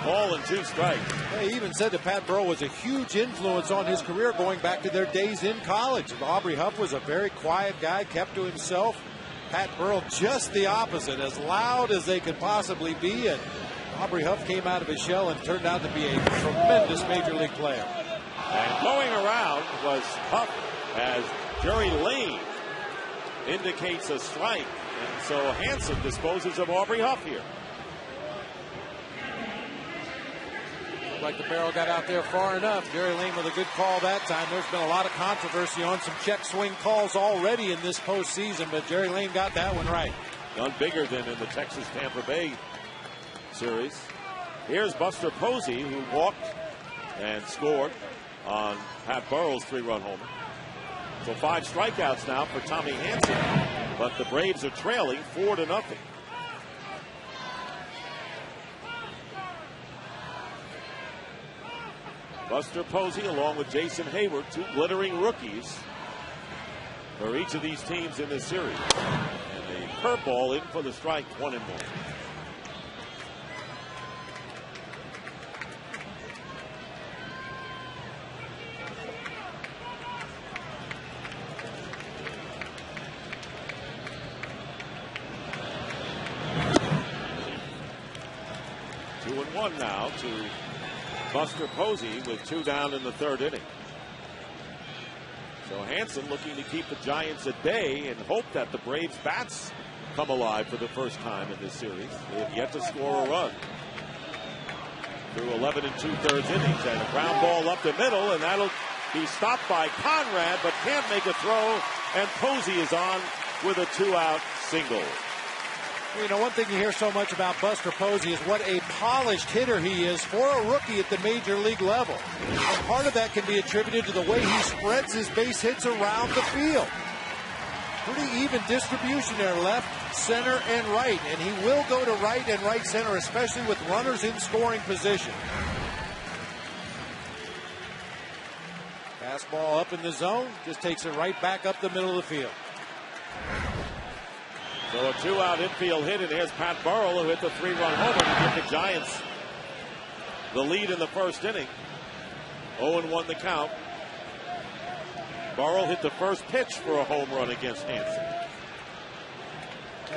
Ball and 2 strikes.
He even said that Pat Burrell was a huge influence on his career going back to their days in college. Aubrey Huff was a very quiet guy, kept to himself. Pat Burrell just the opposite, as loud as they could possibly be. And Aubrey Huff came out of his shell and turned out to be a tremendous major league player.
And going around was Huff as Jerry Lane indicates a strike. And so Hanson disposes of Aubrey Huff here.
Like the barrel got out there far enough. Jerry Lane with a good call that time. There's been a lot of controversy on some check swing calls already in this postseason, but Jerry Lane got that one right.
None bigger than in the Texas-Tampa Bay series. Here's Buster Posey, who walked and scored on Pat Burrell's 3-run homer. So 5 strikeouts now for Tommy Hanson, but the Braves are trailing 4-0. Buster Posey along with Jason Hayward, 2 glittering rookies for each of these teams in this series. And the curveball in for the strike, 1-1. Two and one now to Buster Posey with 2 down in the 3rd inning. So Hanson looking to keep the Giants at bay and hope that the Braves bats come alive for the first time in this series. They have yet to score a run through 11 2/3 innings, and a ground ball up the middle, and that'll be stopped by Conrad, but can't make a throw, and Posey is on with a 2-out single.
You know, one thing you hear so much about Buster Posey is what a polished hitter he is for a rookie at the major league level. And part of that can be attributed to the way he spreads his base hits around the field. Pretty even distribution there, left, center, and right. And he will go to right and right center, especially with runners in scoring position. Fastball up in the zone, just takes it right back up the middle of the field.
So a 2-out infield hit, and here's Pat Burrell, who hit the 3-run homer to give the Giants the lead in the 1st inning. 0-1 the count. Burrell hit the first pitch for a home run against Hanson.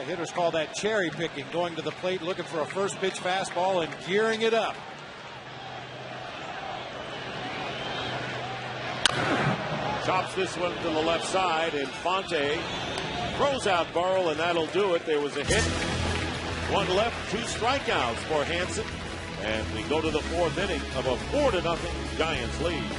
Hitters call that cherry picking, going to the plate looking for a first pitch fastball and gearing it up.
Chops this one to the left side, and Fonte throws out Burrell, and that'll do it. There was a hit, 1 left, 2 strikeouts for Hanson, and we go to the 4th inning of a 4-0 Giants lead.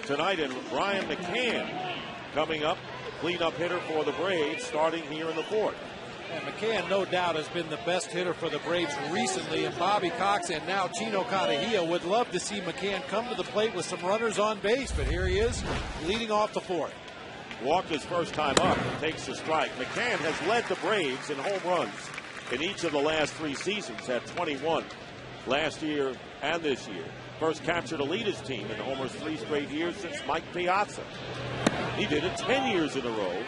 tonight, and Brian McCann coming up, cleanup hitter for the Braves, starting here in the fourth.
And McCann, no doubt, has been the best hitter for the Braves recently, and Bobby Cox and now Chino Canajilla would love to see McCann come to the plate with some runners on base, but here he is, leading off the fourth.
Walked his first time up, takes the strike. McCann has led the Braves in home runs in each of the last 3 seasons, at 21 last year and this year. First catcher to lead his team in homers 3 straight years since Mike Piazza. He did it 10 years in a row.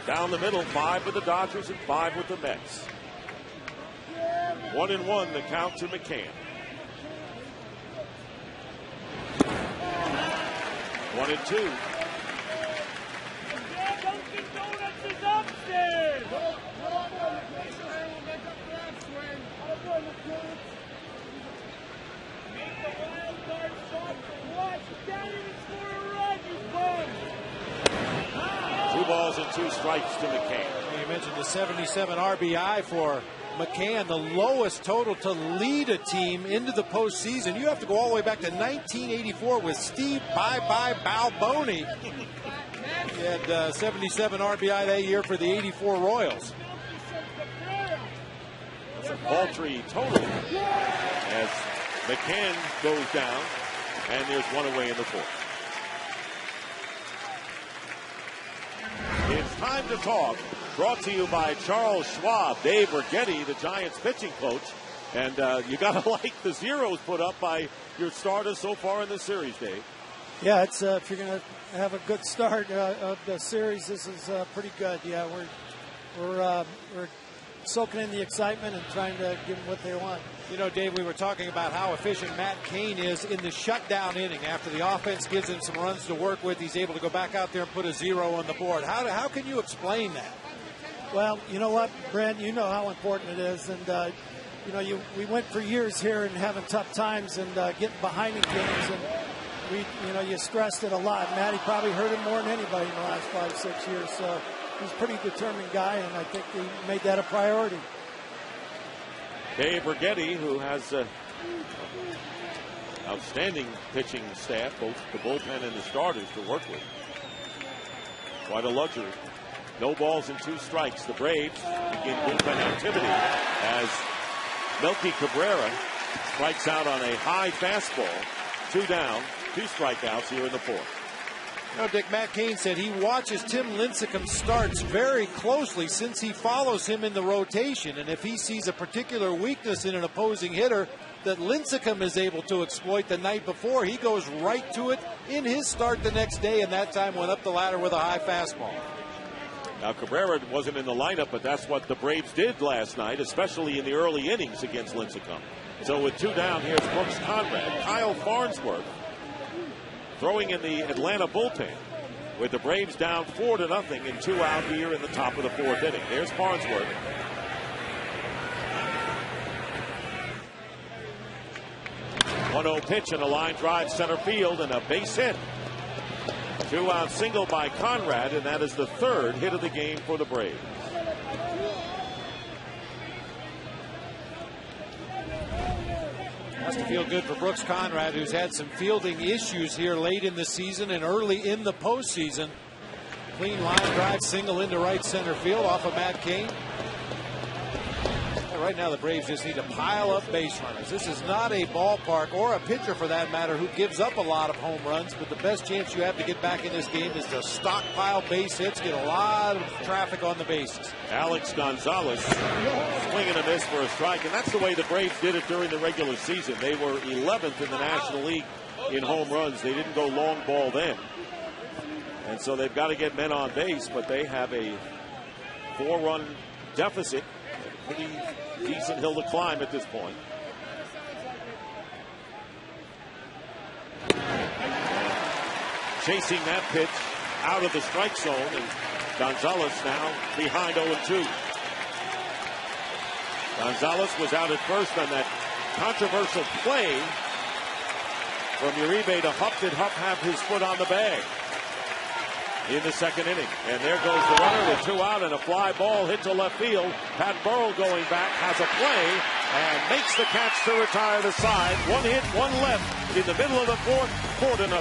Down the middle, 5 with the Dodgers and 5 with the Mets. 1-1 the count to McCann. 1-2. Balls and 2 strikes to McCann.
You mentioned the 77 RBI for McCann, the lowest total to lead a team into the postseason. You have to go all the way back to 1984 with Steve Bye-Bye Balboni. He had 77 RBI that year for the 84 Royals.
That's a paltry total as McCann goes down, and there's 1 away in the fourth. It's time to talk. Brought to you by Charles Schwab. Dave Righetti, the Giants pitching coach. And you got to like the zeros put up by your starters so far in the series, Dave.
Yeah, it's if you're going to have a good start of the series, this is pretty good. Yeah, we're soaking in the excitement and trying to give them what they want.
You know, Dave, we were talking about how efficient Matt Cain is in the shutdown inning. After the offense gives him some runs to work with, he's able to go back out there and put a 0 on the board. How can you explain that?
Well, you know what, Brent, you know how important it is. And, we went for years here and having tough times and getting behind in games. And, you stressed it a lot. Matty probably hurt him more than anybody in the last 5-6 years. So he's a pretty determined guy, and I think he made that a priority.
Dave Righetti, who has outstanding pitching staff, both the bullpen and the starters to work with. Quite a luxury. No balls and 2 strikes. The Braves begin bullpen activity as Melky Cabrera strikes out on a high fastball. 2 down, 2 strikeouts here in the fourth.
You know, Dick, Matt Cain said he watches Tim Lincecum starts very closely since he follows him in the rotation. And if he sees a particular weakness in an opposing hitter that Lincecum is able to exploit the night before, he goes right to it in his start the next day, and that time went up the ladder with a high fastball.
Now, Cabrera wasn't in the lineup, but that's what the Braves did last night, especially in the early innings against Lincecum. So with 2 down, here's Brooks Conrad. Kyle Farnsworth throwing in the Atlanta bullpen with the Braves down 4-0 and 2 out here in the top of the fourth inning. There's Farnsworth. One-0 pitch and a line drive center field and a base hit. 2-out single by Conrad, and that is the 3rd hit of the game for the Braves.
Has to feel good for Brooks Conrad, who's had some fielding issues here late in the season and early in the postseason. Clean line drive single into right center field off of Matt Cain. Right now the Braves just need to pile up base runners. This is not a ballpark, or a pitcher for that matter, who gives up a lot of home runs, but the best chance you have to get back in this game is to stockpile base hits, get a lot of traffic on the bases.
Alex Gonzalez swing and a miss for a strike, and that's the way the Braves did it during the regular season. They were 11th in the National League in home runs. They didn't go long ball then. And so they've got to get men on base, but they have a 4-run deficit. Pretty decent hill to climb at this point. Chasing that pitch out of the strike zone, and Gonzalez now behind 0-2. Gonzalez was out at first on that controversial play from Uribe to Huff. Did Huff have his foot on the bag in the second inning? And there goes the runner with 2 out and a fly ball hit to left field. Pat Burrell going back has a play and makes the catch to retire the side. 1 hit, 1 left in the middle of the fourth, 4-0.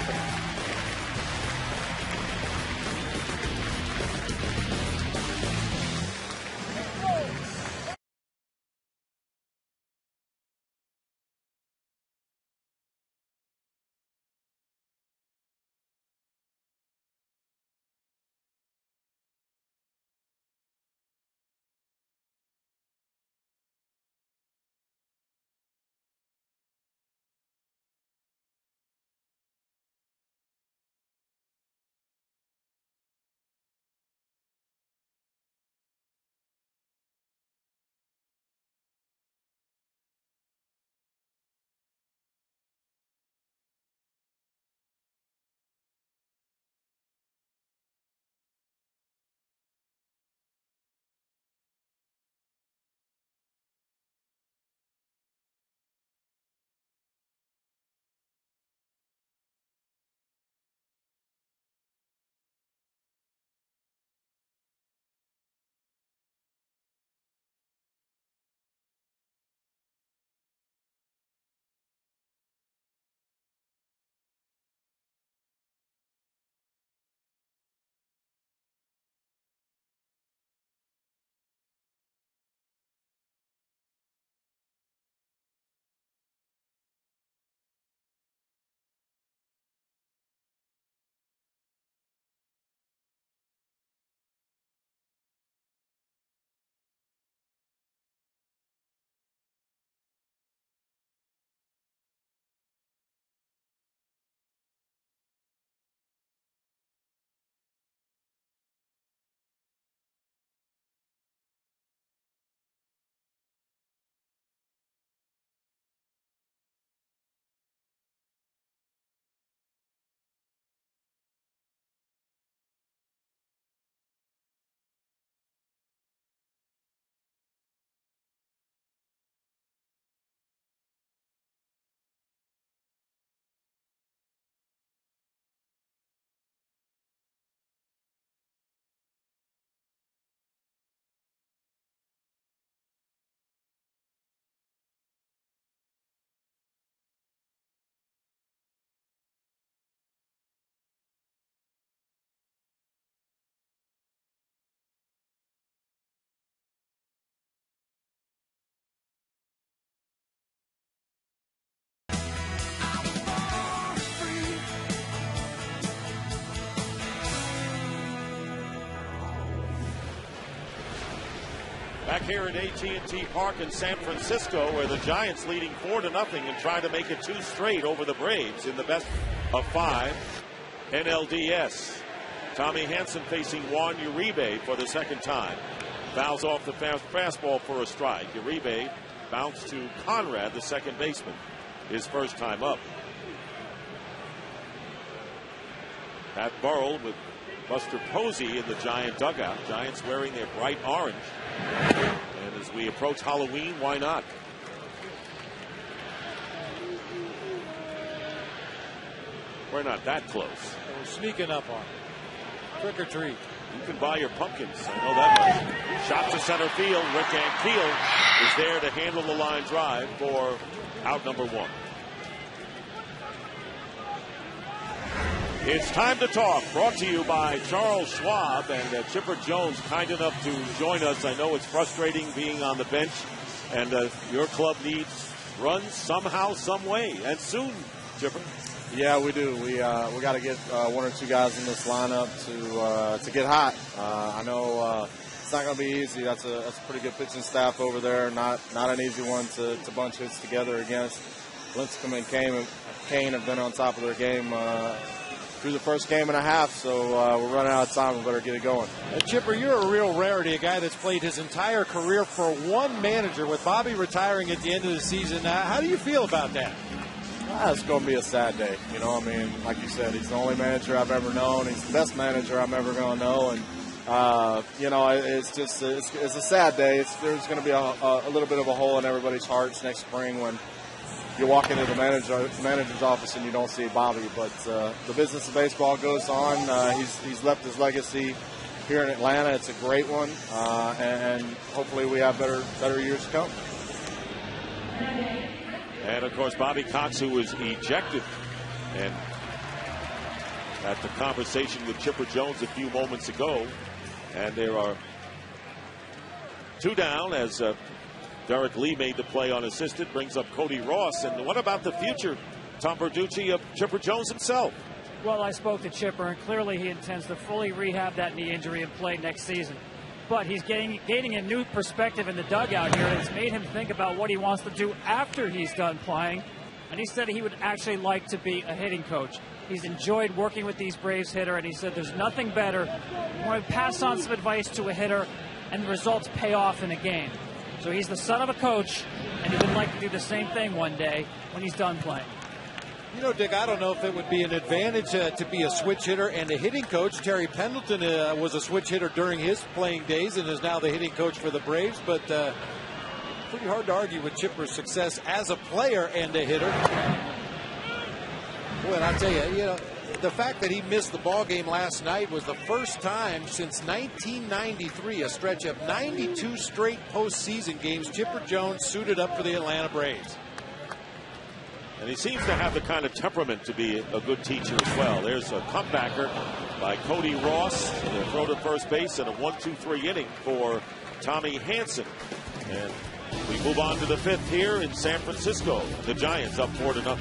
Back here at AT&T Park in San Francisco, where the Giants leading 4-0 and trying to make it 2 straight over the Braves in the best of 5 NLDS. Tommy Hanson facing Juan Uribe for the second time. Fouls off the fastball for a strike. Uribe bounced to Conrad, the second baseman, his first time up. Pat Burrell with Buster Posey in the Giant dugout. Giants wearing their bright orange. And as we approach Halloween, why not? We're not that close.
We're sneaking up on it. Trick or treat.
You can buy your pumpkins. I know that much. Shot to center field. Rick Ankiel is there to handle the line drive for out number 1. It's time to talk. Brought to you by Charles Schwab and Chipper Jones, kind enough to join us. I know it's frustrating being on the bench, and your club needs runs somehow, some way, and soon, Chipper.
Yeah, we do. We got to get 1 or 2 guys in this lineup to get hot. I know it's not going to be easy. That's a pretty good pitching staff over there. Not an easy one to bunch hits together against. Lincecum and Cain have been on top of their game through the first game and a half, so we're running out of time. We better get it going.
Chipper, you're a real rarity, a guy that's played his entire career for one manager, with Bobby retiring at the end of the season. How do you feel about that?
It's going to be a sad day. You know, I mean, like you said, he's the only manager I've ever known. He's the best manager I'm ever going to know. And, you know, it's just it's a sad day. There's going to be a little bit of a hole in everybody's hearts next spring when you walk into the manager's office and you don't see Bobby. But the business of baseball goes on. He's left his legacy here in Atlanta. It's a great one. And hopefully we have better years to come.
And, of course, Bobby Cox, who was ejected and at the conversation with Chipper Jones a few moments ago. And there are 2 down as Derek Lee made the play unassisted, brings up Cody Ross. And what about the future, Tom Verducci, of Chipper Jones himself?
Well, I spoke to Chipper, and clearly he intends to fully rehab that knee injury and play next season. But he's gaining a new perspective in the dugout here. It's made him think about what he wants to do after he's done playing. And he said he would actually like to be a hitting coach. He's enjoyed working with these Braves hitter, and he said there's nothing better when we pass on some advice to a hitter and the results pay off in a game. So he's the son of a coach, and he would like to do the same thing one day when he's done playing.
You know, Dick, I don't know if it would be an advantage to be a switch hitter and a hitting coach. Terry Pendleton was a switch hitter during his playing days and is now the hitting coach for the Braves. But pretty hard to argue with Chipper's success as a player and a hitter. Boy, and I'll tell you, the fact that he missed the ball game last night was the first time since 1993, a stretch of 92 straight postseason games, Chipper Jones suited up for the Atlanta Braves.
And he seems to have the kind of temperament to be a good teacher as well. There's a comebacker by Cody Ross, a throw to first base, and a 1-2-3 inning for Tommy Hanson. And we move on to the 5th here in San Francisco. The Giants up 4-0.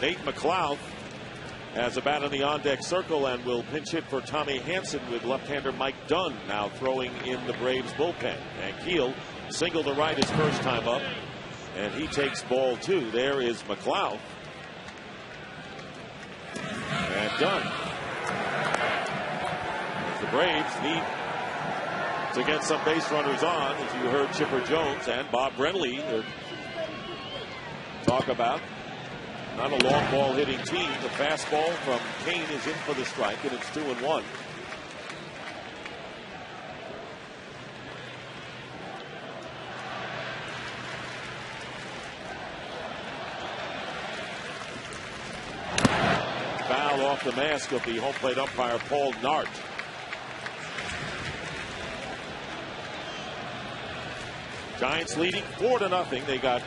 Nate McLeod has a bat in the on-deck circle and will pinch hit for Tommy Hanson with left-hander Mike Dunn now throwing in the Braves bullpen. And Keel single to right his first time up, and he takes ball 2. There is McLeod. And Dunn. The Braves need to get some base runners on, as you heard Chipper Jones and Bob Brenly talk about. Not a long ball hitting team. The fastball from Cain is in for the strike, and it's 2-1. Foul off the mask of the home plate umpire, Paul Nart. Giants leading 4-0. They got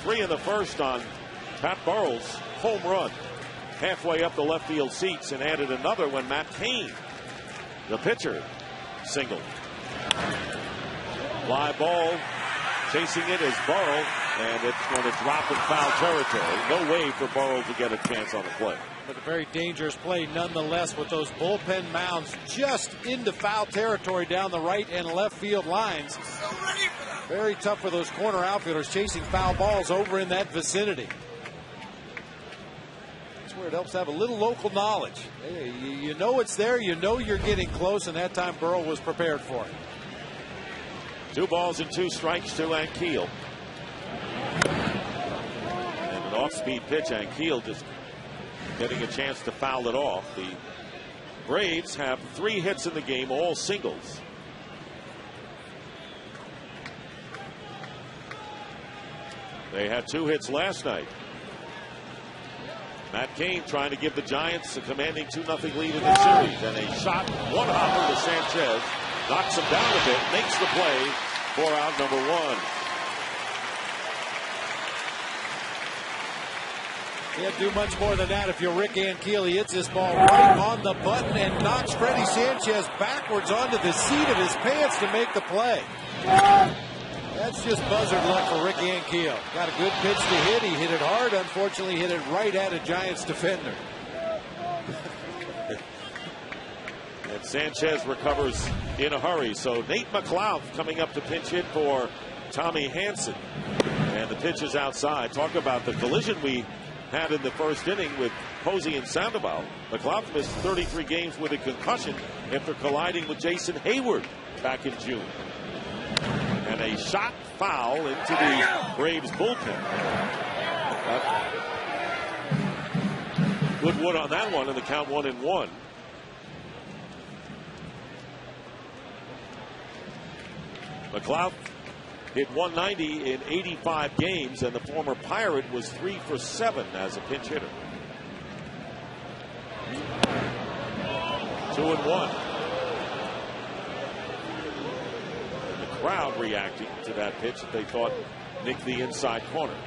3 in the first on Pat Burrell's home run halfway up the left field seats, and added another when Matt Cain, the pitcher, singled. Fly ball, chasing it is Burrell, and it's going to drop in foul territory. No way for Burrell to get a chance on the play.
But a very dangerous play nonetheless, with those bullpen mounds just into foul territory down the right and left field lines. Very tough for those corner outfielders chasing foul balls over in that vicinity. That's where it helps to have a little local knowledge. Hey, you know it's there, you know you're getting close, and that time Burrell was prepared for it.
2 balls and 2 strikes to Ankiel. And an off-speed pitch, Ankiel just getting a chance to foul it off. The Braves have 3 hits in the game, all singles. They had 2 hits last night. Matt Cain trying to give the Giants a commanding 2-0 lead in the series. And a shot, one hopper to Sanchez. Knocks him down a bit, makes the play for out number 1.
You can't do much more than that if you're Rick Ankiel. He hits this ball right on the button and knocks Freddie Sanchez backwards onto the seat of his pants to make the play. That's just buzzard luck for Rick Ankiel. Got a good pitch to hit. He hit it hard. Unfortunately, hit it right at a Giants defender.
And Sanchez recovers in a hurry. So Nate McLeod coming up to pinch hit for Tommy Hanson. And the pitch is outside. Talk about the collision we had in the first inning with Posey and Sandoval. McLeod missed 33 games with a concussion after colliding with Jason Hayward back in June. And a shot foul into the Braves bullpen. Good wood on that one, and the count 1-1. McLeod hit 190 in 85 games, and the former Pirate was 3 for 7 as a pinch hitter. 2-1. And the crowd reacting to that pitch that they thought nicked the inside corner.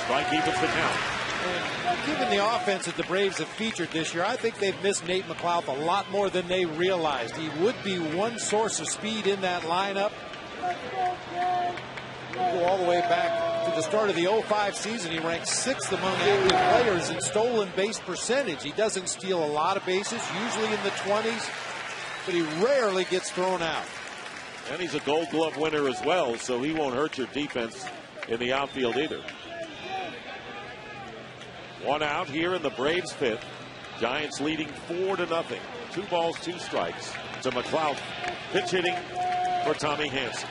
Strike evens the count.
And given the offense that the Braves have featured this year, I think they've missed Nate McLeod a lot more than they realized. He would be one source of speed in that lineup. Go all the way back to the start of the 05 season. He ranked 6th among active players in stolen base percentage. He doesn't steal a lot of bases, usually in the 20s, but he rarely gets thrown out.
And he's a Gold Glove winner as well, so he won't hurt your defense in the outfield either. 1 out here in the Braves 5th. Giants leading 4-0. 2 balls, 2 strikes to McLeod. Pitch hitting for Tommy Hanson.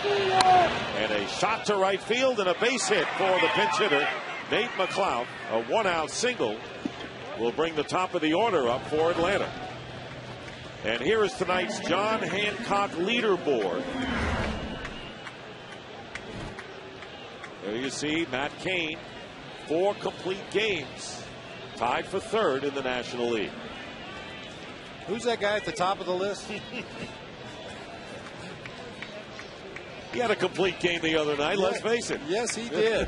And a shot to right field and a base hit for the pinch hitter, Nate McLeod. A 1-out single will bring the top of the order up for Atlanta. And here is tonight's John Hancock leaderboard. There you see Matt Cain, 4 complete games, tied for 3rd in the National League.
Who's that guy at the top of the list?
He had a complete game the other night, let's face it.
Yes, he did.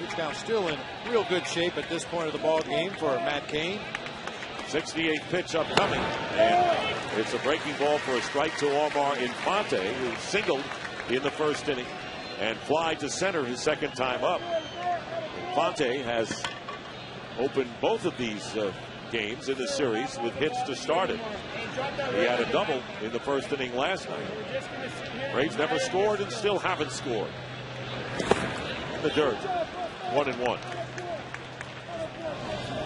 Pitch count still in real good shape at this point of the ball game for Matt Cain.
68th pitch upcoming, and it's a breaking ball for a strike to Omar Infante, who singled in the first inning and fly to center his second time up. Infante has opened both of these games in the series with hits to start it. He had a double in the first inning last night. Braves never scored and still haven't scored. In the dirt, 1-1.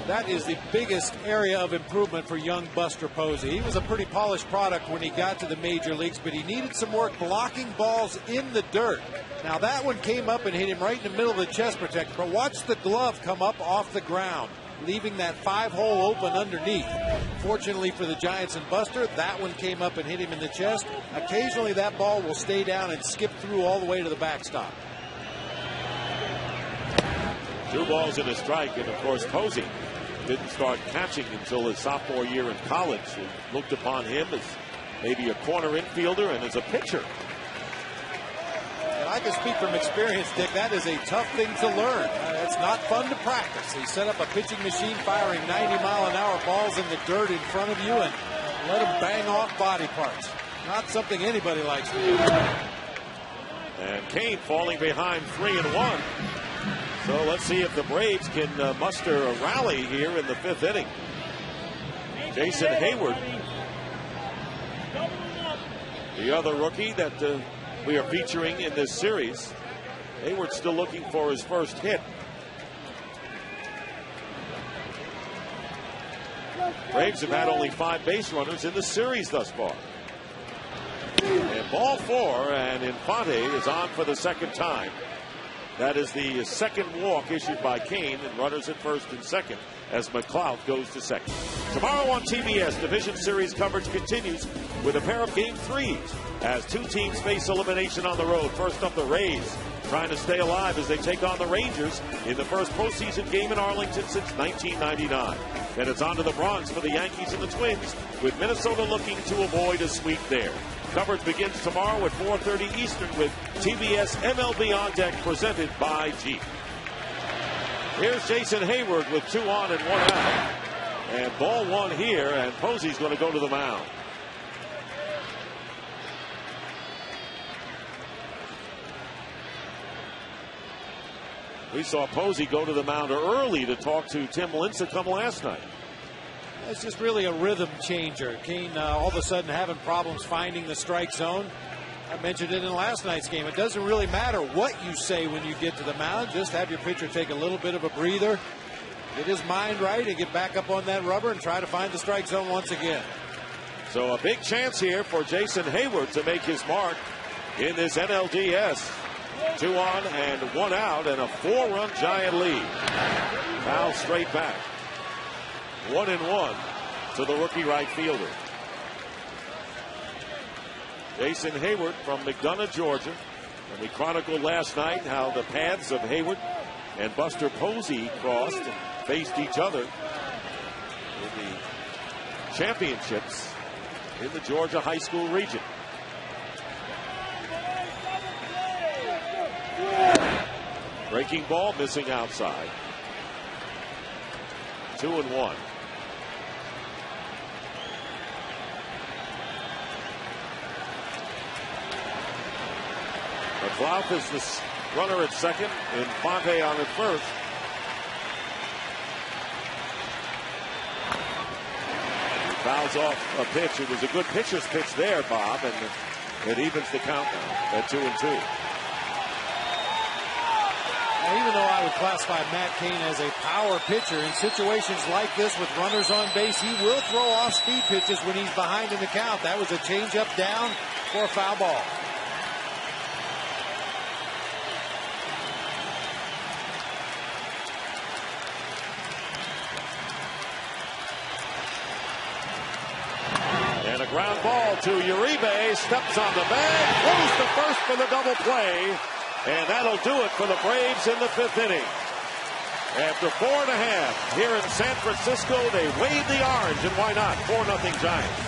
That is the biggest area of improvement for young Buster Posey. He was a pretty polished product when he got to the major leagues, but he needed some work blocking balls in the dirt. Now that one came up and hit him right in the middle of the chest protector, but watch the glove come up off the ground, leaving that 5-hole open underneath. Fortunately for the Giants and Buster, that one came up and hit him in the chest. Occasionally that ball will stay down and skip through all the way to the backstop.
2 balls and a strike, and of course Posey didn't start catching until his sophomore year in college. We looked upon him as maybe a corner infielder and as a pitcher.
And I can speak from experience, Dick, that is a tough thing to learn. It's not fun to practice. He set up a pitching machine firing 90-mile-an-hour balls in the dirt in front of you and let them bang off body parts. Not something anybody likes to do.
And Cain falling behind 3-1. So let's see if the Braves can muster a rally here in the 5th inning. Jason Hayward, the other rookie that we are featuring in this series. Hayward still looking for his first hit. Braves have had only 5 base runners in the series thus far. And ball 4, and Infante is on for the second time. That is the second walk issued by Cain, and runners at first and second as McLeod goes to second. Tomorrow on TBS, Division Series coverage continues with a pair of Game 3s as 2 teams face elimination on the road. First up, the Rays trying to stay alive as they take on the Rangers in the first postseason game in Arlington since 1999. Then it's on to the Bronx for the Yankees and the Twins, with Minnesota looking to avoid a sweep there. Coverage begins tomorrow at 4:30 Eastern with TBS MLB On Deck presented by Jeep. Here's Jason Hayward with 2 on and 1 out. And ball 1 here, and Posey's going to go to the mound. We saw Posey go to the mound early to talk to Tim Lincecum last night.
It's just really a rhythm changer. Cain all of a sudden having problems finding the strike zone. I mentioned it in last night's game. It doesn't really matter what you say when you get to the mound. Just have your pitcher take a little bit of a breather, get his mind right, and get back up on that rubber and try to find the strike zone once again.
So a big chance here for Jason Hayward to make his mark in this NLDS. 2 on and 1 out, and a 4-run Giant lead. Foul straight back. 1-1 to the rookie right fielder. Jason Hayward from McDonough, Georgia. And we chronicled last night how the paths of Hayward and Buster Posey crossed and faced each other in the championships in the Georgia high school region. Breaking ball missing outside. 2-1. McLeod is the runner at second. Infante on at first. He fouls off a pitch. It was a good pitcher's pitch there, Bob, and it evens the count now at 2-2.
Now, even though I would classify Matt Cain as a power pitcher, in situations like this with runners on base, he will throw off speed pitches when he's behind in the count. That was a changeup down for a foul ball.
And a ground ball to Uribe, steps on the bag, throws to first for the double play. And that'll do it for the Braves in the 5th inning. After 4.5 here in San Francisco, they wave the orange, and why not? 4-0 Giants.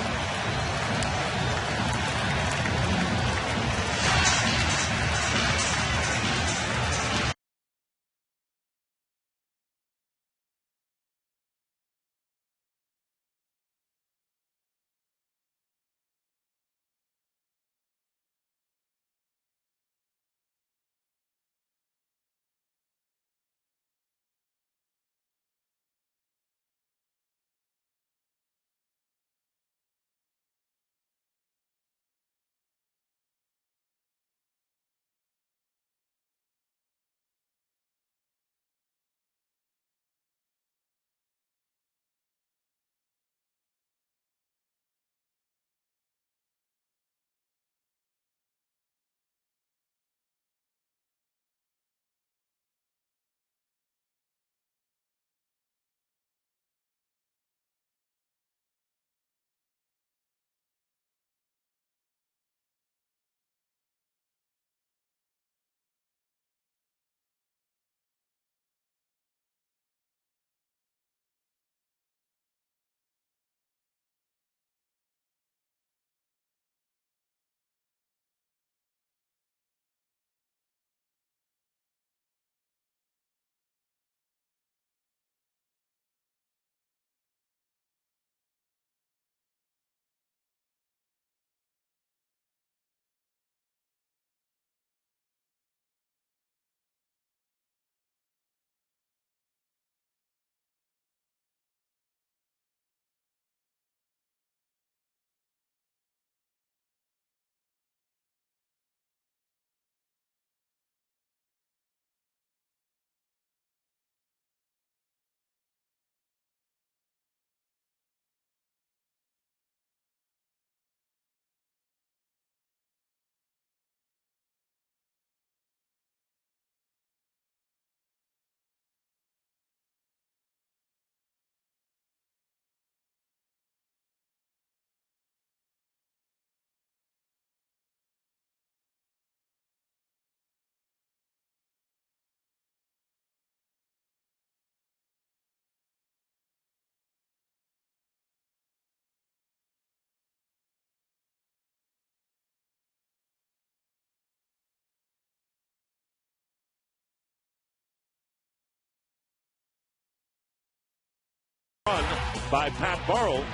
run by Pat Burrell,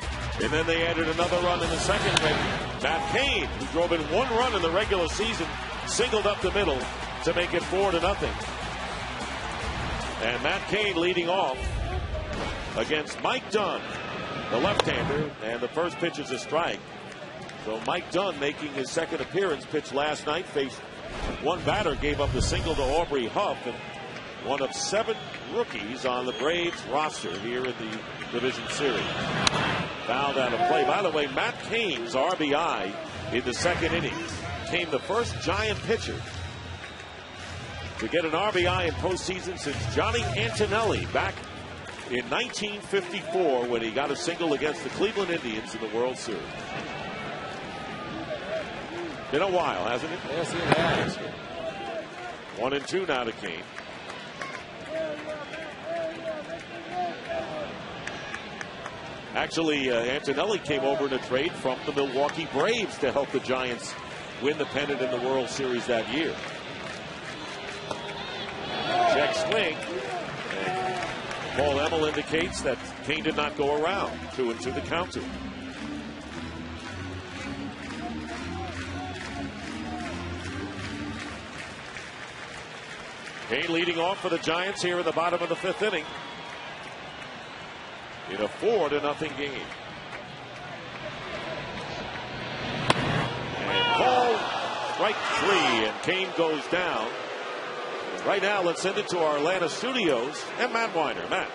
and then they added another run in the second when Matt Cain, who drove in 1 run in the regular season, singled up the middle to make it 4-0. And Matt Cain leading off against Mike Dunn, the left-hander, and the first pitch is a strike. So Mike Dunn, making his second appearance, pitched last night, faced one batter, gave up the single to Aubrey Huff, and one of 7 rookies on the Braves roster here in the division series. Fouled out of play. By the way, Matt Cain's RBI in the second inning became the first Giant pitcher to get an RBI in postseason since Johnny Antonelli back in 1954 when he got a single against the Cleveland Indians in the World Series. Been a while, hasn't it?
Yes, it has.
1-2 now to Cain. Actually, Antonelli came over in a trade from the Milwaukee Braves to help the Giants win the pennant in the World Series that year. Check swing. And Paul Emmel indicates that Cain did not go around. 2-2 the counter. Cain leading off for the Giants here in the bottom of the 5th inning in a 4-0 game. And call strike 3, and Cain goes down. Right now, let's send it to our Atlanta studios and Matt Weiner. Matt.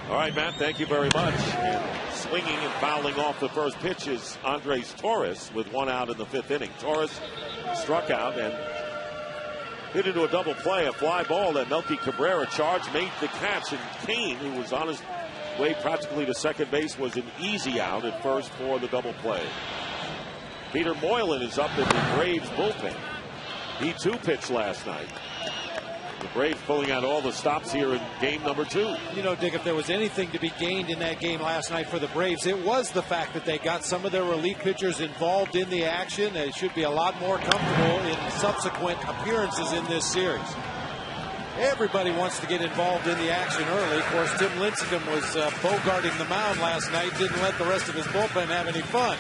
All right, Matt, thank you very much. And swinging and fouling off the first pitch is Andres Torres with 1 out in the 5th inning. Torres struck out and hit into a double play, a fly ball that Melky Cabrera charged, made the catch, and Cain, who was on his way practically to second base, was an easy out at first for the double play. Peter Moylan is up in the Braves bullpen. He too pitched last night. The Braves pulling out all the stops here in game number 2.
You know, Dick, if there was anything to be gained in that game last night for the Braves, it was the fact that they got some of their relief pitchers involved in the action. They should be a lot more comfortable in subsequent appearances in this series. Everybody wants to get involved in the action early. Of course, Tim Lincecum was bogarting the mound last night, didn't let the rest of his bullpen have any fun.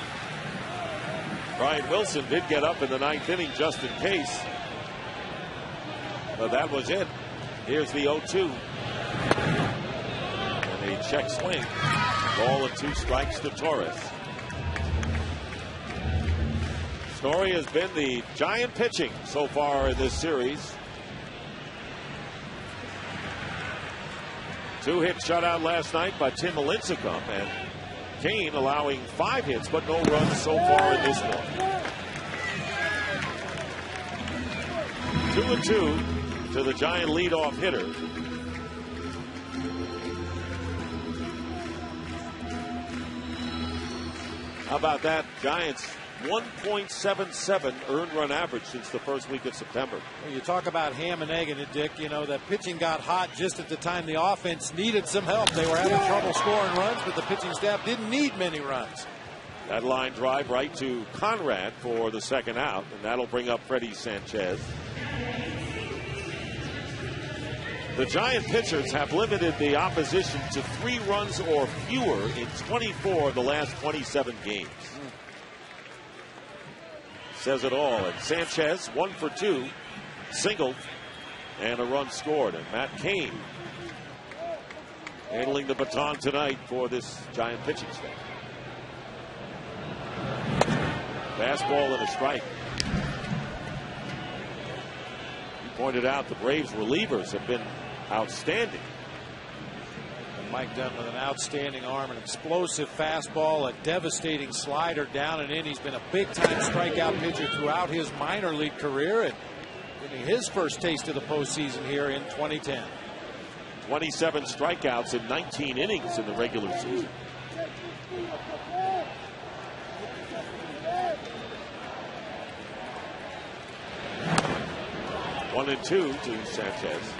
Brian Wilson did get up in the 9th inning just in case. But that was it. Here's the 0-2. And a check swing. Ball and 2 strikes to Torres. Story has been the Giant pitching so far in this series. 2-hit shutout last night by Tim Lincecum, and Cain allowing 5 hits but no runs so far in this one. 2-2 to the Giant leadoff hitter. How about that? Giants 1.77 earned run average since the first week of September.
Well, you talk about ham and egg in it, Dick. You know, that pitching got hot just at the time the offense needed some help. They were having trouble scoring runs, but the pitching staff didn't need many runs.
That line drive right to Conrad for the second out, and that'll bring up Freddie Sanchez. The Giant pitchers have limited the opposition to 3 runs or fewer in 24 of the last 27 games. Says it all. And Sanchez 1 for 2, singled, and a run scored. And Matt Cain handling the baton tonight for this Giant pitching staff. Fastball and a strike. You pointed out the Braves relievers have been outstanding.
And Mike Dunn with an outstanding arm, an explosive fastball, a devastating slider down and in. He's been a big-time strikeout pitcher throughout his minor league career, and getting his first taste of the postseason here in 2010.
27 strikeouts in 19 innings in the regular season. 1-2 to Sanchez.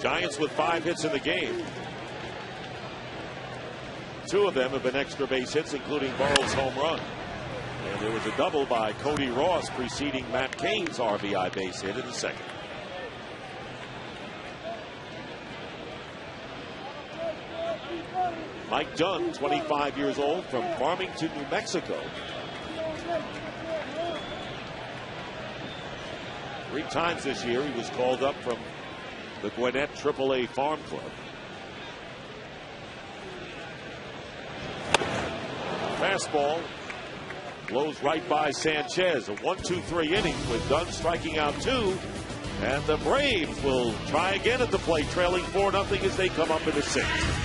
Giants with 5 hits in the game. 2 of them have been extra base hits, including Burrow's home run. And there was a double by Cody Ross preceding Matt Cain's RBI base hit in the second. Mike Dunn, 25 years old, from Farmington, New Mexico. 3 times this year he was called up from the Gwinnett AAA Farm Club. Fastball blows right by Sanchez. A 1-2-3 inning with Dunn striking out 2. And the Braves will try again at the plate, trailing 4-0 as they come up in the 6th.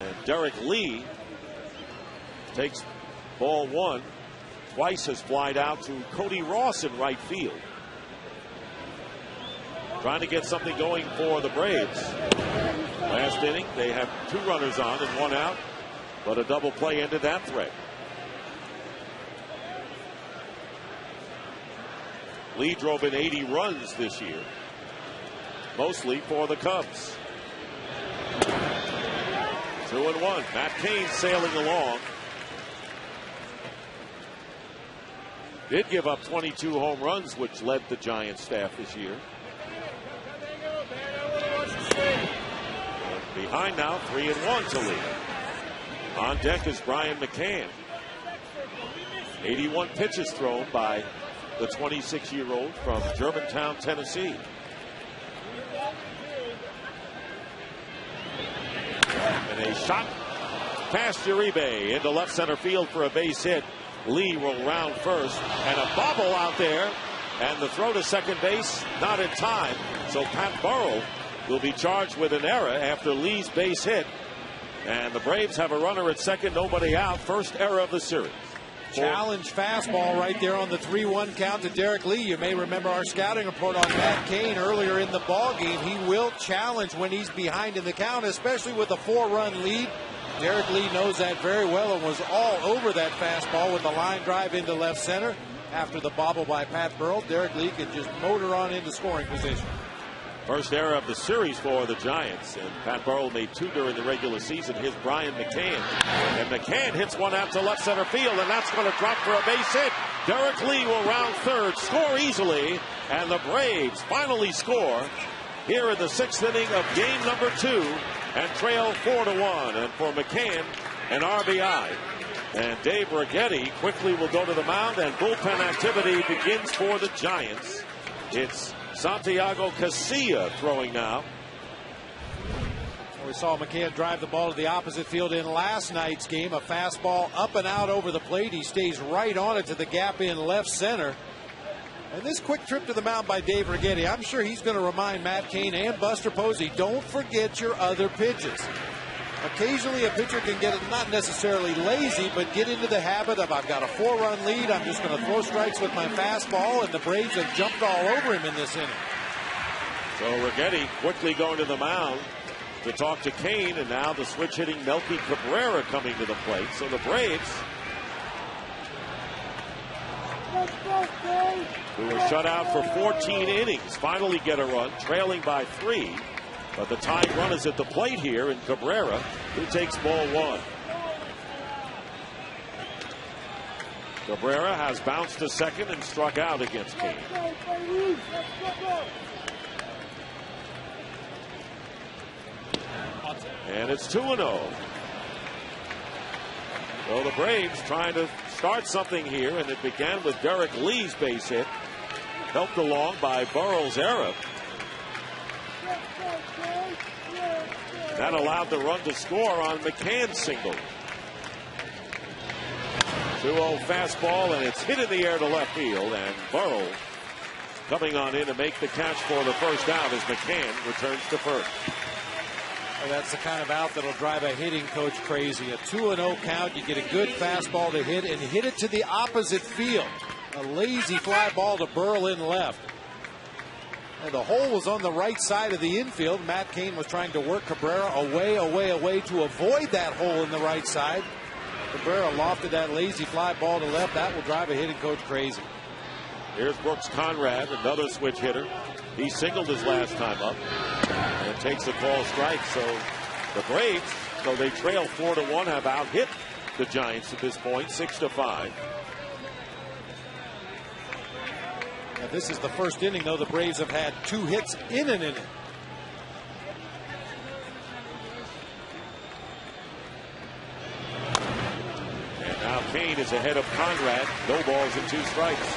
And Derek Lee takes ball 1. Twice has flied out to Cody Ross in right field. Trying to get something going for the Braves. Last inning, they have 2 runners on and 1 out, but a double play ended that threat. Lee drove in 80 runs this year, mostly for the Cubs. 2-1. Matt Cain sailing along. Did give up 22 home runs, which led the Giants staff this year. Behind now, 3-1 to Lee. On deck is Brian McCann. 81 pitches thrown by the 26-year-old from Germantown, Tennessee. And a shot past Uribe into left center field for a base hit. Lee will round first, and a bobble out there, and the throw to second base not in time. So Pat Burrell will be charged with an error after Lee's base hit, and the Braves have a runner at second, nobody out. First error of the series.
Challenge fastball right there on the 3-1 count to Derek Lee. You may remember our scouting report on Matt Cain earlier in the ball game. He will challenge when he's behind in the count, especially with a 4-run lead. Derek Lee knows that very well and was all over that fastball with the line drive into left center. After the bobble by Pat Burrell, Derek Lee can just motor on into scoring position.
First error of the series for the Giants, and Pat Burrell made 2 during the regular season. Here's Brian McCann, and McCann hits one out to left center field, and that's going to drop for a base hit. Derek Lee will round third, score easily, and the Braves finally score here in the 6th inning of game number 2 and trail 4-1. And for McCann, an RBI. And Dave Righetti quickly will go to the mound, and bullpen activity begins for the Giants. It's Santiago Casilla throwing now.
We saw McCann drive the ball to the opposite field in last night's game. A fastball up and out over the plate. He stays right on it to the gap in left center. And this quick trip to the mound by Dave Righetti, I'm sure he's going to remind Matt Cain and Buster Posey, don't forget your other pitches. Occasionally a pitcher can get not necessarily lazy, but get into the habit of, I've got a 4-run lead, I'm just going to throw strikes with my fastball, and the Braves have jumped all over him in this inning.
So Righetti quickly going to the mound to talk to Cain, and now the switch hitting Melky Cabrera coming to the plate. So the Braves, who were shut out for 14 innings, finally get a run, trailing by 3. But the tying run is at the plate here in Cabrera, who takes ball 1. Cabrera has bounced to second and struck out against Cain. And it's 2-0. So the Braves trying to start something here, and it began with Derek Lee's base hit, helped along by Burrell's error. That allowed the run to score on McCann's single. 2-0 fastball, and it's hit in the air to left field, and Burrell coming on in to make the catch for the first out as McCann returns to first.
Well, that's the kind of out that'll drive a hitting coach crazy. A 2-0 count, you get a good fastball to hit and hit it to the opposite field. A lazy fly ball to Burrell in left. And the hole was on the right side of the infield. Matt Cain was trying to work Cabrera away to avoid that hole in the right side. Cabrera lofted that lazy fly ball to left. That will drive a hitting coach crazy.
Here's Brooks Conrad, another switch hitter. He singled his last time up and takes a call strike. So the Braves, though they trail 4-1, have out-hit the Giants at this point, 6-5.
Now, this is the first inning, though. The Braves have had 2 hits in an inning.
And now Cain is ahead of Conrad. No balls and 2 strikes.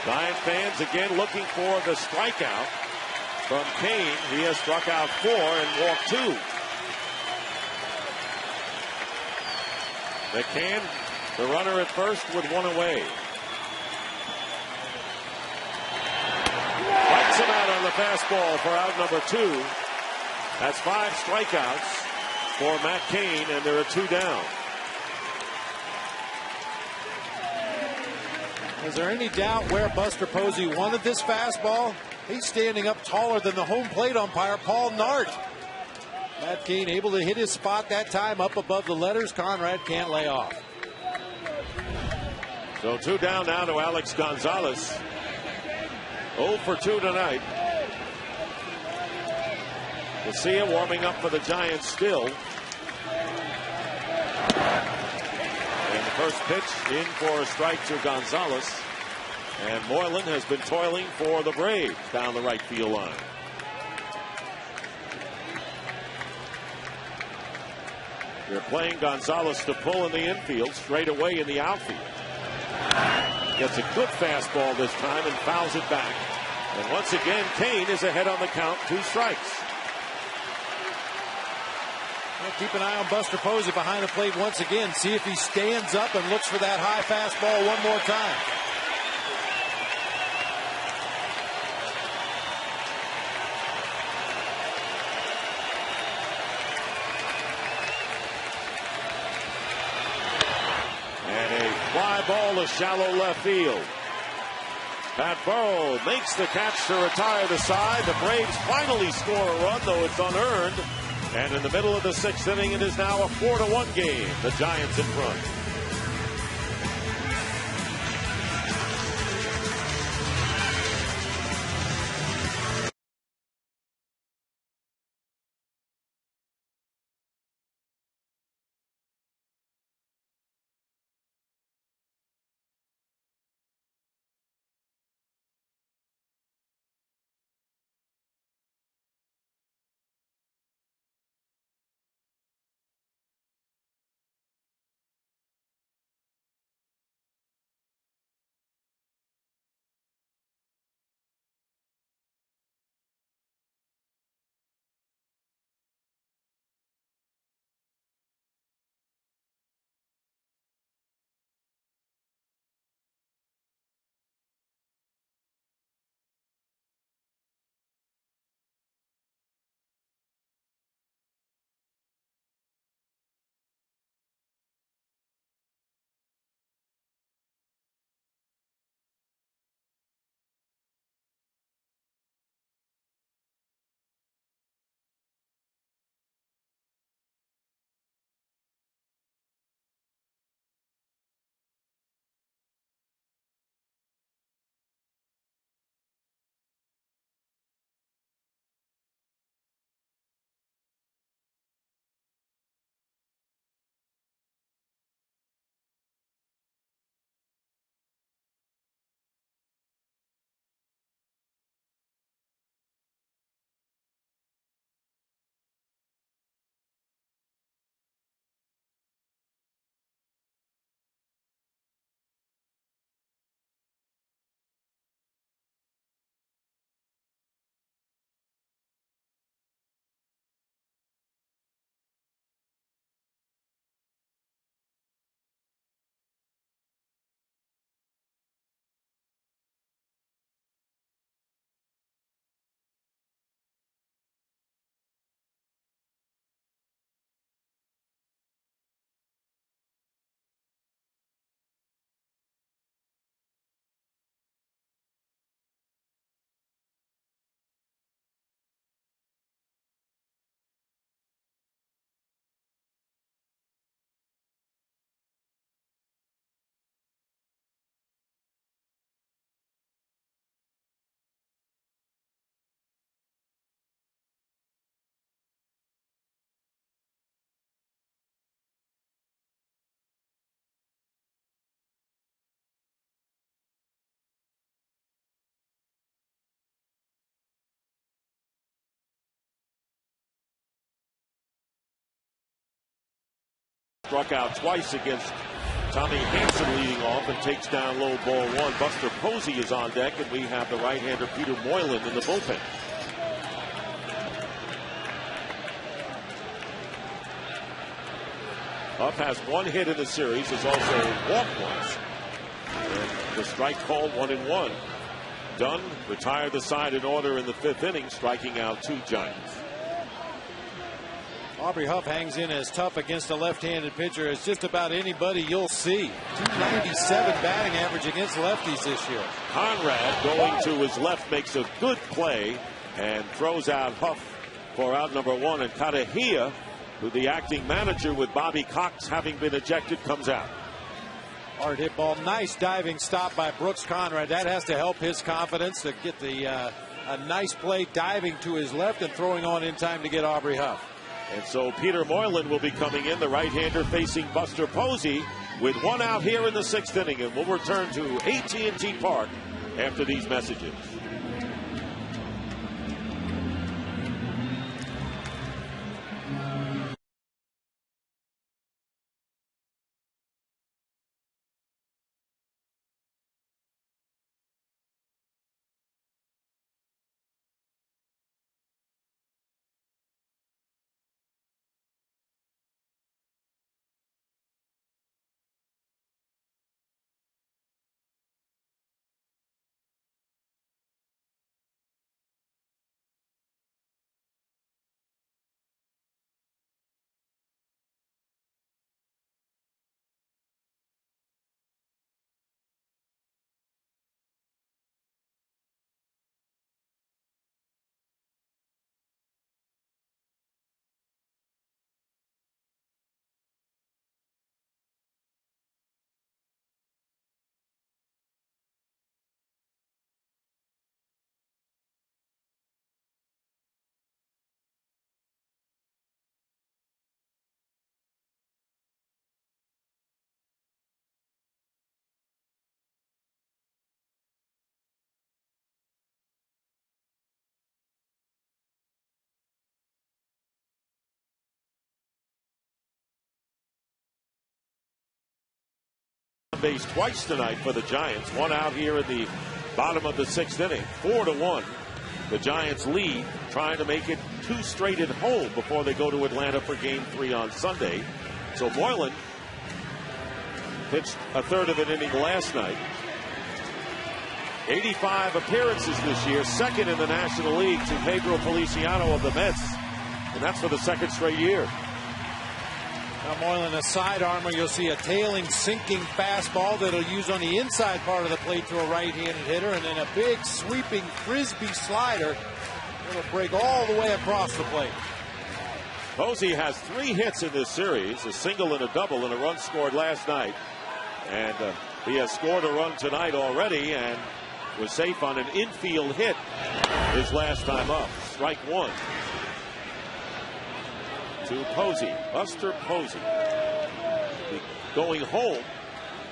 Giant fans again looking for the strikeout from Cain. He has struck out 4 and walked 2. McCann, the runner at first with 1 away. Bites him out on the fastball for out number 2. That's 5 strikeouts for Matt Cain, and there are 2 down.
Is there any doubt where Buster Posey wanted this fastball? He's standing up taller than the home plate umpire, Paul Nart. Matt Cain able to hit his spot that time up above the letters. Conrad can't lay off.
So 2 down now to Alex Gonzalez. 0 for 2 tonight. Casilla warming up for the Giants still. And the first pitch in for a strike to Gonzalez. And Moylan has been toiling for the Braves down the right field line. They're playing Gonzalez to pull in the infield, straight away in the outfield. Gets a good fastball this time and fouls it back. And once again, Cain is ahead on the count, 2 strikes.
Well, keep an eye on Buster Posey behind the plate once again. See if he stands up and looks for that high fastball one more time.
And a fly ball to shallow left field. Pat Burrow makes the catch to retire the side. The Braves finally score a run, though it's unearned. And in the middle of the 6th inning, it is now a 4-1 game. The Giants in front. Struck out twice against Tommy Hanson leading off and takes down low ball 1. Buster Posey is on deck, and we have the right-hander Peter Moylan in the bullpen. Huff has 1 hit in the series, has also walked once. And the strike called 1-1. Dunn retired the side in order in the 5th inning, striking out 2 Giants.
Aubrey Huff hangs in as tough against a left-handed pitcher as just about anybody you'll see. 297 batting average against lefties this year.
Conrad going to his left makes a good play and throws out Huff for out number 1. And Kadahia, who the acting manager with Bobby Cox having been ejected, comes out.
Hard hit ball. Nice diving stop by Brooks Conrad. That has to help his confidence to get the a nice play diving to his left and throwing on in time to get Aubrey Huff.
And so Peter Moylan will be coming in, the right-hander facing Buster Posey, with 1 out here in the 6th inning. And we'll return to AT&T Park after these messages. base twice tonight for the Giants. One out here in the bottom of the 6th inning. 4-1. The Giants lead, trying to make it 2 straight at home before they go to Atlanta for Game 3 on Sunday. So Moylan pitched a third of an inning last night. 85 appearances this year, second in the National League to Pedro Feliciano of the Mets. And that's for the 2nd straight year.
Now Moylan, a side armor. You'll see a tailing, sinking fastball that he'll use on the inside part of the plate to a right-handed hitter, and then a big sweeping frisbee slider that'll break all the way across the plate.
Posey has 3 hits in this series, a single and a double, and a run scored last night. And he has scored a run tonight already and was safe on an infield hit his last time up. Strike 1. To Posey, Buster Posey, going home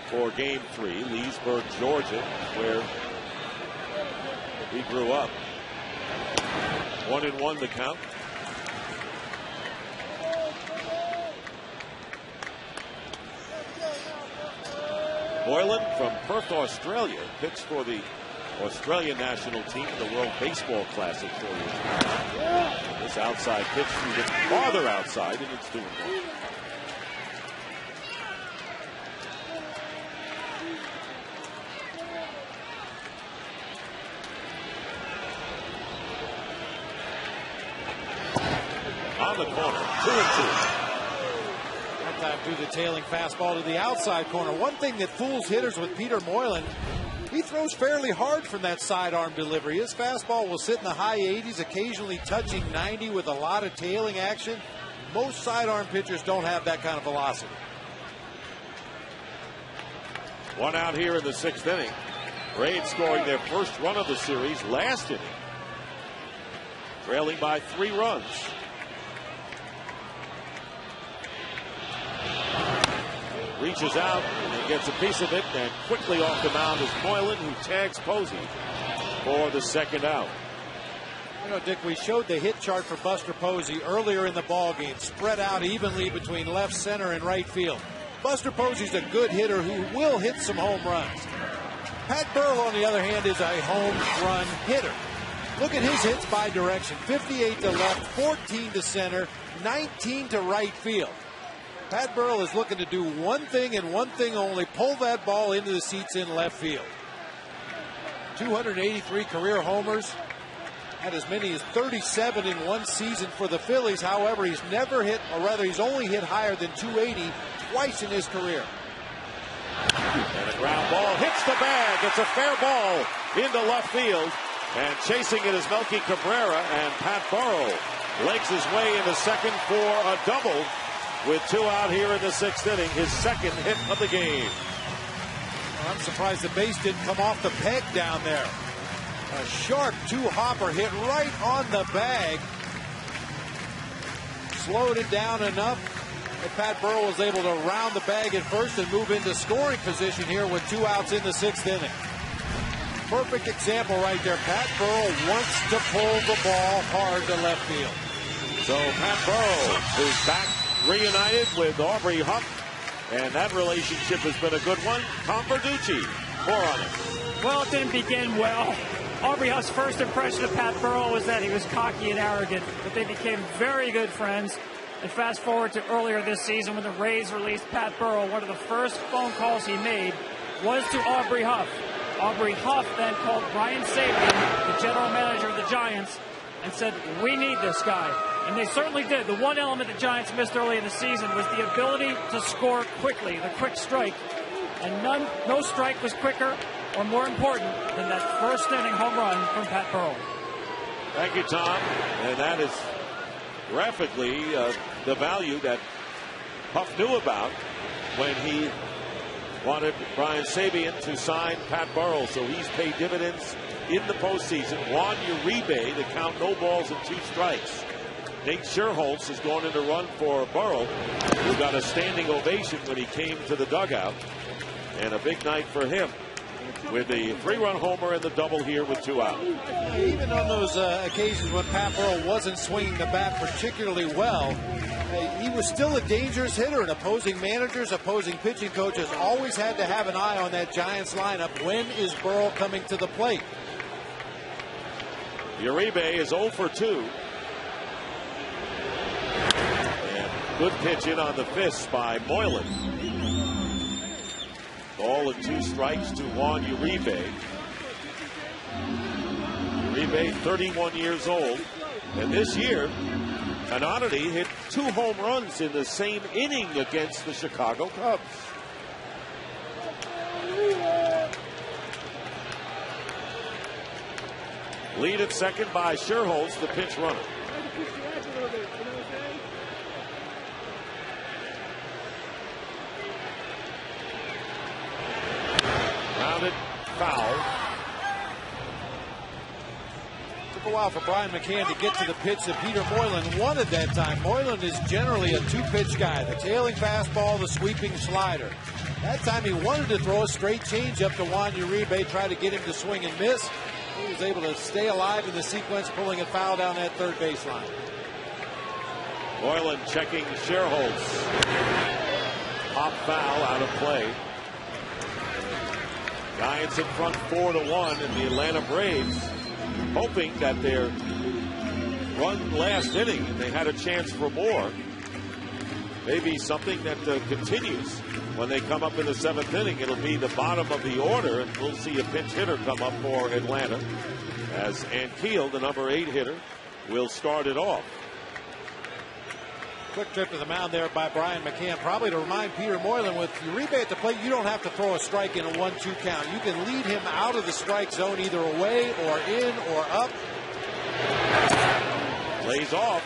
for Game 3, Leesburg, Georgia, where he grew up. 1-1 the count. Moylan from Perth, Australia, pitched for the Australian national team in the World Baseball Classic 4 years ago. This outside pitch even farther outside, and it's doing well. On the corner, 2-2.
That time threw the tailing fastball to the outside corner. One thing that fools hitters with Peter Moylan, he throws fairly hard from that sidearm delivery. His fastball will sit in the high 80s, occasionally touching 90 with a lot of tailing action. Most sidearm pitchers don't have that kind of velocity.
One out here in the 6th inning. Braves scoring their first run of the series last inning, trailing by 3 runs. Reaches out and gets a piece of it, and quickly off the mound is Moylan, who tags Posey for the 2nd out.
You know, Dick, we showed the hit chart for Buster Posey earlier in the ballgame, spread out evenly between left, center, and right field. Buster Posey's a good hitter who will hit some home runs. Pat Burrell, on the other hand, is a home run hitter. Look at his hits by direction: 58 to left, 14 to center, 19 to right field. Pat Burrell is looking to do one thing and one thing only: pull that ball into the seats in left field. 283 career homers, had as many as 37 in one season for the Phillies. However, he's never hit, or rather he's only hit higher than 280 twice in his career.
And a ground ball hits the bag. It's a fair ball into left field, and chasing it is Melky Cabrera, and Pat Burrell legs his way into second for a double. With 2 out here in the 6th inning, his 2nd hit of the game.
Well, I'm surprised the base didn't come off the peg down there. A sharp 2-hopper hit right on the bag. Slowed it down enough that Pat Burrell was able to round the bag at first and move into scoring position here with 2 outs in the 6th inning. Perfect example right there. Pat Burrell wants to pull the ball hard to left field.
So Pat Burrell is back, reunited with Aubrey Huff, and that relationship has been a good one. Tom Verducci, more on it.
Well, it didn't begin well. Aubrey Huff's first impression of Pat Burrell was that he was cocky and arrogant, but they became very good friends. And fast forward to earlier this season when the Rays released Pat Burrell, one of the first phone calls he made was to Aubrey Huff. Aubrey Huff then called Brian Sabian, the general manager of the Giants, and said, "We need this guy." And they certainly did. The one element the Giants missed early in the season was the ability to score quickly, the quick strike. And no strike was quicker or more important than that first inning home run from Pat Burrell.
Thank you, Tom. And that is graphically the value that Huff knew about when he wanted Brian Sabian to sign Pat Burrell. So he's paid dividends in the postseason. Juan Uribe to count no balls and 2 strikes. Nate Scherholtz has gone in to run for Burrell, who got a standing ovation when he came to the dugout. And a big night for him. with the 3-run homer and the double here with 2 out.
Even on those occasions when Pat Burrell wasn't swinging the bat particularly well, he was still a dangerous hitter, and opposing managers, opposing pitching coaches always had to have an eye on that Giants lineup. When is Burrell coming to the plate?
Uribe is 0 for 2. And good pitch in on the fist by Moylan. Ball and 2 strikes to Juan Uribe. Uribe, 31 years old. And this year, Anonity hit 2 home runs in the same inning against the Chicago Cubs. Lead at second by Sherholz, the pinch runner. Rounded foul.
Took a while for Brian McCann to get to the pitch that Peter Moylan wanted that time. Moylan is generally a 2-pitch guy, the tailing fastball, the sweeping slider. That time he wanted to throw a straight changeup to Juan Uribe, try to get him to swing and miss. He was able to stay alive in the sequence, pulling a foul down that third baseline.
Moylan checking Sherholz. Pop foul out of play. Giants in front 4-1, and the Atlanta Braves hoping that their run last inning, and they had a chance for more, maybe something that continues when they come up in the 7th inning. It'll be the bottom of the order, and we'll see a pinch hitter come up for Atlanta as Ankiel, the number 8 hitter, will start it off.
Quick trip to the mound there by Brian McCann, probably to remind Peter Moylan, with Uribe at the plate, you don't have to throw a strike in a 1-2 count. You can lead him out of the strike zone, either away or in or up.
Lays off.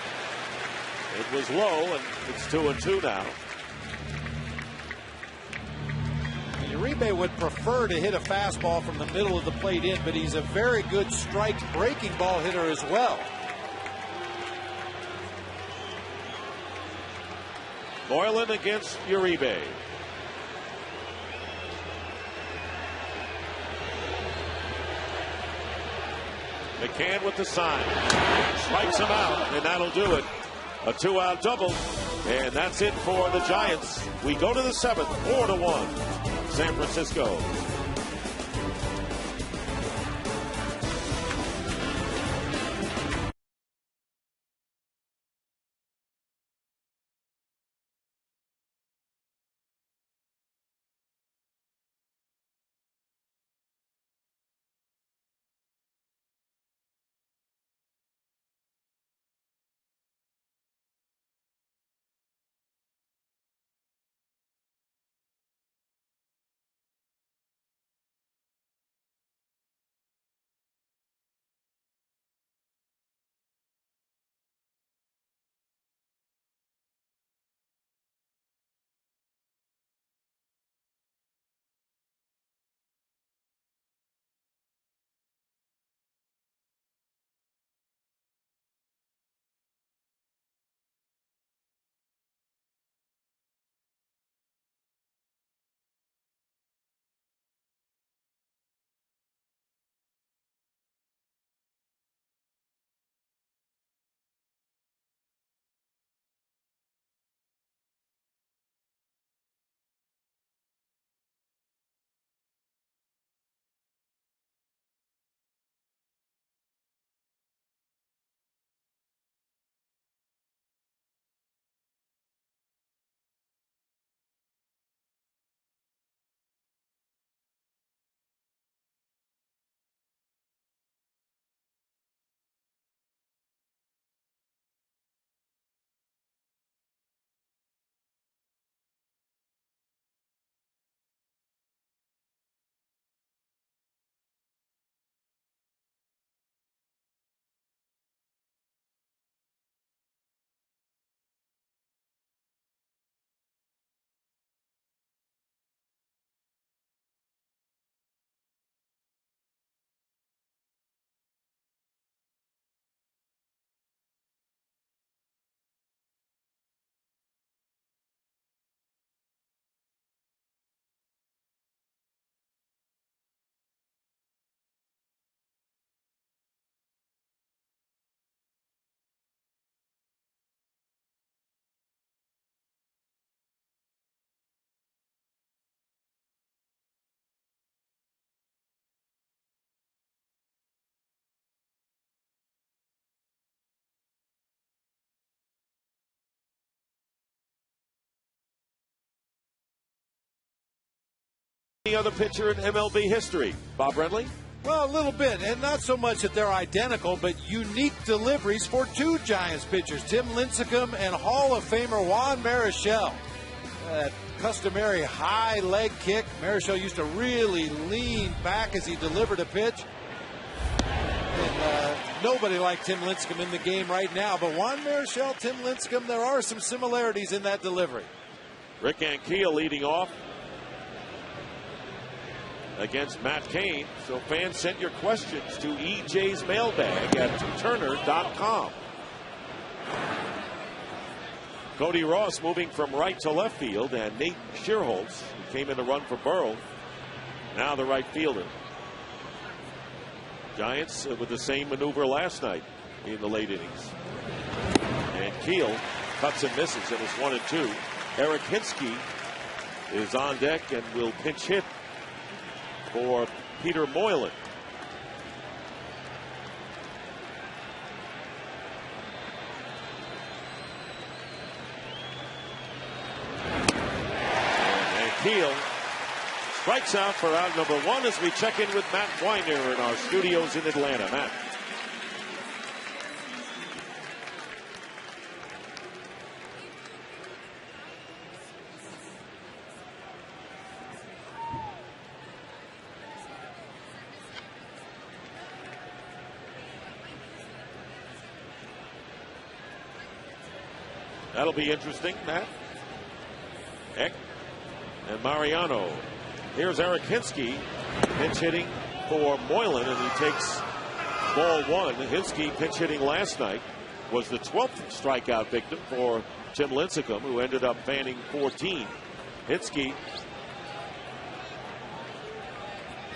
It was low, and it's 2-2 now.
Uribe would prefer to hit a fastball from the middle of the plate in, but he's a very good strike breaking ball hitter as well.
Moylan against Uribe. McCann with the sign. Strikes him out, and that'll do it. A 2-out double, and that's it for the Giants. We go to the 7th, 4-1, San Francisco. Any other pitcher in MLB history? Bob Brentley?
Well, a little bit, and not so much that they're identical, but unique deliveries for two Giants pitchers, Tim Lincecum and Hall of Famer Juan Marichal. That customary high leg kick. Marichal used to really lean back as he delivered a pitch. And nobody like Tim Lincecum in the game right now, but Juan Marichal, Tim Lincecum, there are some similarities in that delivery.
Rick Ankiel leading off against Matt Cain. So fans, send your questions to EJ's mailbag at Turner.com. Cody Ross moving from right to left field, and Nate Schierholtz, who came in to run for Burrow, now the right fielder. Giants with the same maneuver last night in the late innings. And Keel cuts and misses, and it's 1-2. Eric Hinsky is on deck and will pinch hit for Peter Moylan. And Keel strikes out for out number one as we check in with Matt Weiner in our studios in Atlanta. Matt. That'll be interesting, Matt. Eck and Mariano. Here's Eric Hinsky, pinch hitting for Moylan, and he takes ball one. Hinsky, pinch hitting last night, was the 12th strikeout victim for Tim Lincecum, who ended up fanning 14. Hinsky,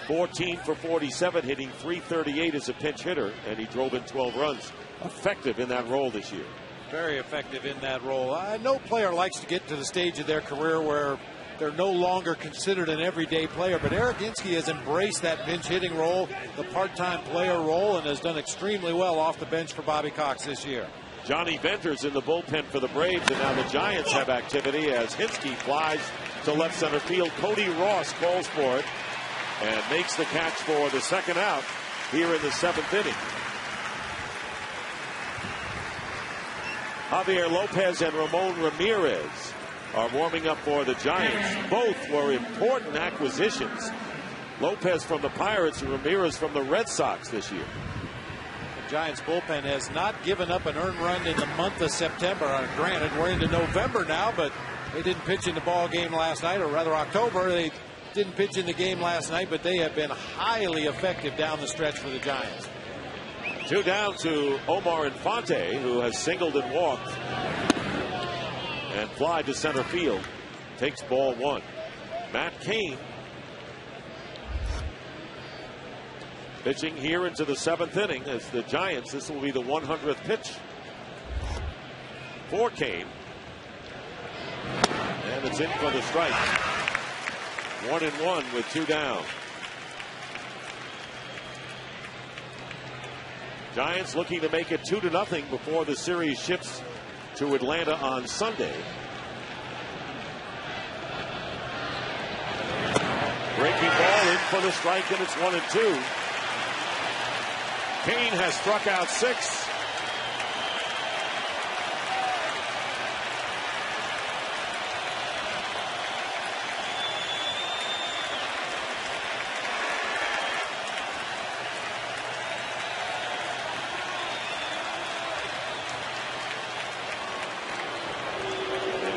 14 for 47, hitting .338 as a pinch hitter, and he drove in 12 runs. Effective in that role this year.
Very effective in that role. No player likes to get to the stage of their career where they're no longer considered an everyday player, but Eric Hinsky has embraced that pinch hitting role, the part-time player role, and has done extremely well off the bench for Bobby Cox this year.
Johnny Venter's in the bullpen for the Braves, and now the Giants have activity as Hinsky flies to left center field. Cody Ross calls for it and makes the catch for the second out here in the 7th inning. Javier Lopez and Ramon Ramirez are warming up for the Giants. Both were important acquisitions. Lopez from the Pirates and Ramirez from the Red Sox this year.
The Giants bullpen has not given up an earned run in the month of September. Granted, we're into November now, but they didn't pitch in the ball game last night, or rather October. They didn't pitch in the game last night, but they have been highly effective down the stretch for the Giants.
2 down to Omar Infante, who has singled and walked and fly to center field. Takes ball one. Matt Cain pitching here into the 7th inning as the Giants. This will be the 100th pitch for Cain. And it's in for the strike. 1-1 with 2 down. Giants looking to make it 2-0 before the series shifts to Atlanta on Sunday. Breaking ball in for the strike, and it's 1-2. Cain has struck out 6.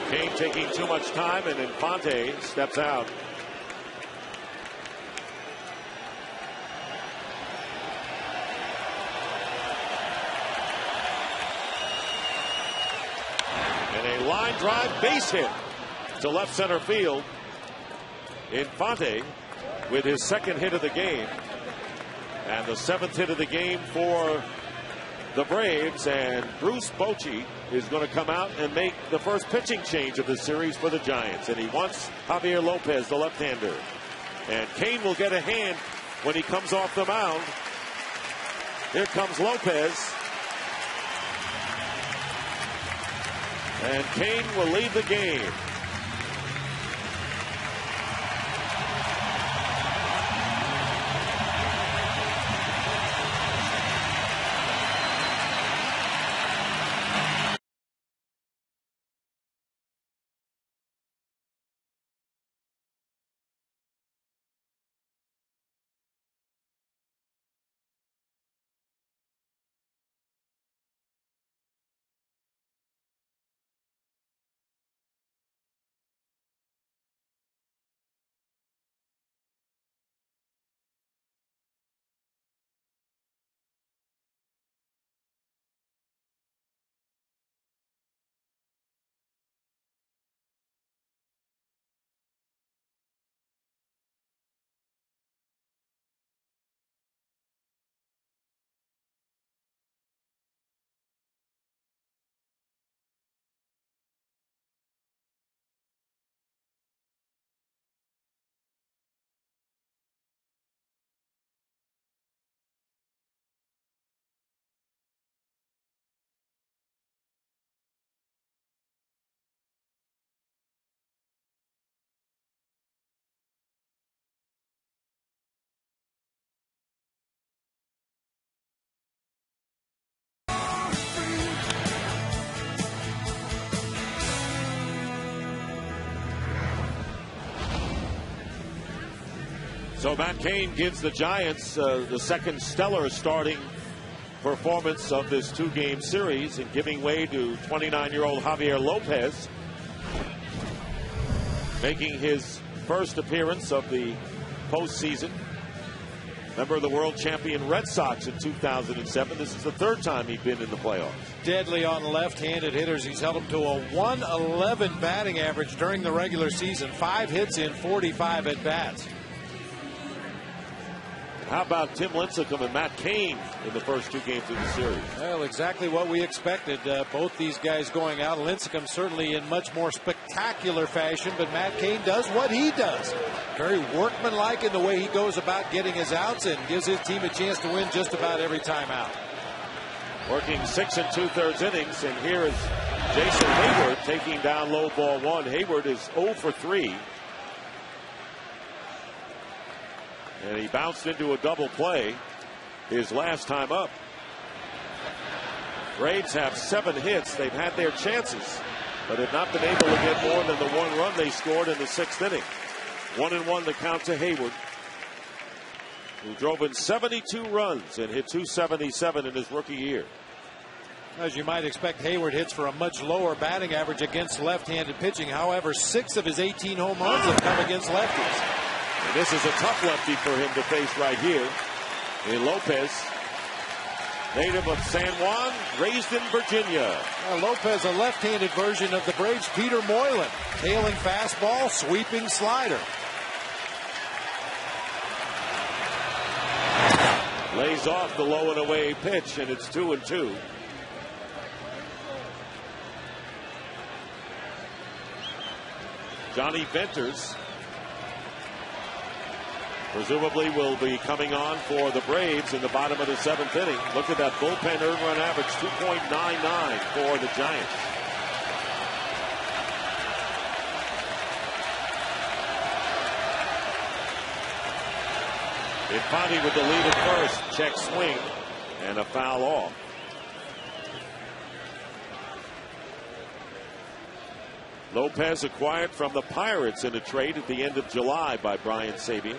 Cain taking too much time, and Infante steps out. And a line drive base hit to left center field. Infante with his 2nd hit of the game, and the 7th hit of the game for the Braves, and Bruce Bochy is going to come out and make the first pitching change of the series for the Giants, and he wants Javier Lopez, the left-hander. And Cain will get a hand when he comes off the mound. Here comes Lopez. And Cain will lead the game. So Matt Cain gives the Giants the second stellar starting performance of this two-game series and giving way to 29-year-old Javier Lopez, making his first appearance of the postseason. Member of the world champion Red Sox in 2007. This is the third time he'd been in the playoffs.
Deadly on left-handed hitters. He's held them to a 111 batting average during the regular season. 5 hits in 45 at-bats.
How about Tim Lincecum and Matt Cain in the first 2 games of the series?
Well, exactly what we expected. Both these guys going out. Lincecum certainly in much more spectacular fashion, but Matt Cain does what he does. Very workmanlike in the way he goes about getting his outs and gives his team a chance to win just about every time out.
Working 6 2/3 innings, and here is Jason Hayward taking down low ball 1. Hayward is 0 for 3. And he bounced into a double play his last time up. Braves have 7 hits. They've had their chances, but have not been able to get more than the 1 run they scored in the 6th inning. 1-1 the count to Hayward, who drove in 72 runs and hit .277 in his rookie year.
As you might expect, Hayward hits for a much lower batting average against left-handed pitching. However, 6 of his 18 home runs have come against lefties.
And this is a tough lefty for him to face right here in Lopez, native of San Juan, raised in Virginia.
Lopez, a left-handed version of the Braves' Peter Moylan. Tailing fastball, sweeping slider.
Lays off the low and away pitch, and it's 2-2. Johnny Venters presumably will be coming on for the Braves in the bottom of the 7th inning. Look at that bullpen earned run average, 2.99 for the Giants. Infante with the lead at first. Check swing and a foul off. Lopez acquired from the Pirates in a trade at the end of July by Brian Sabean.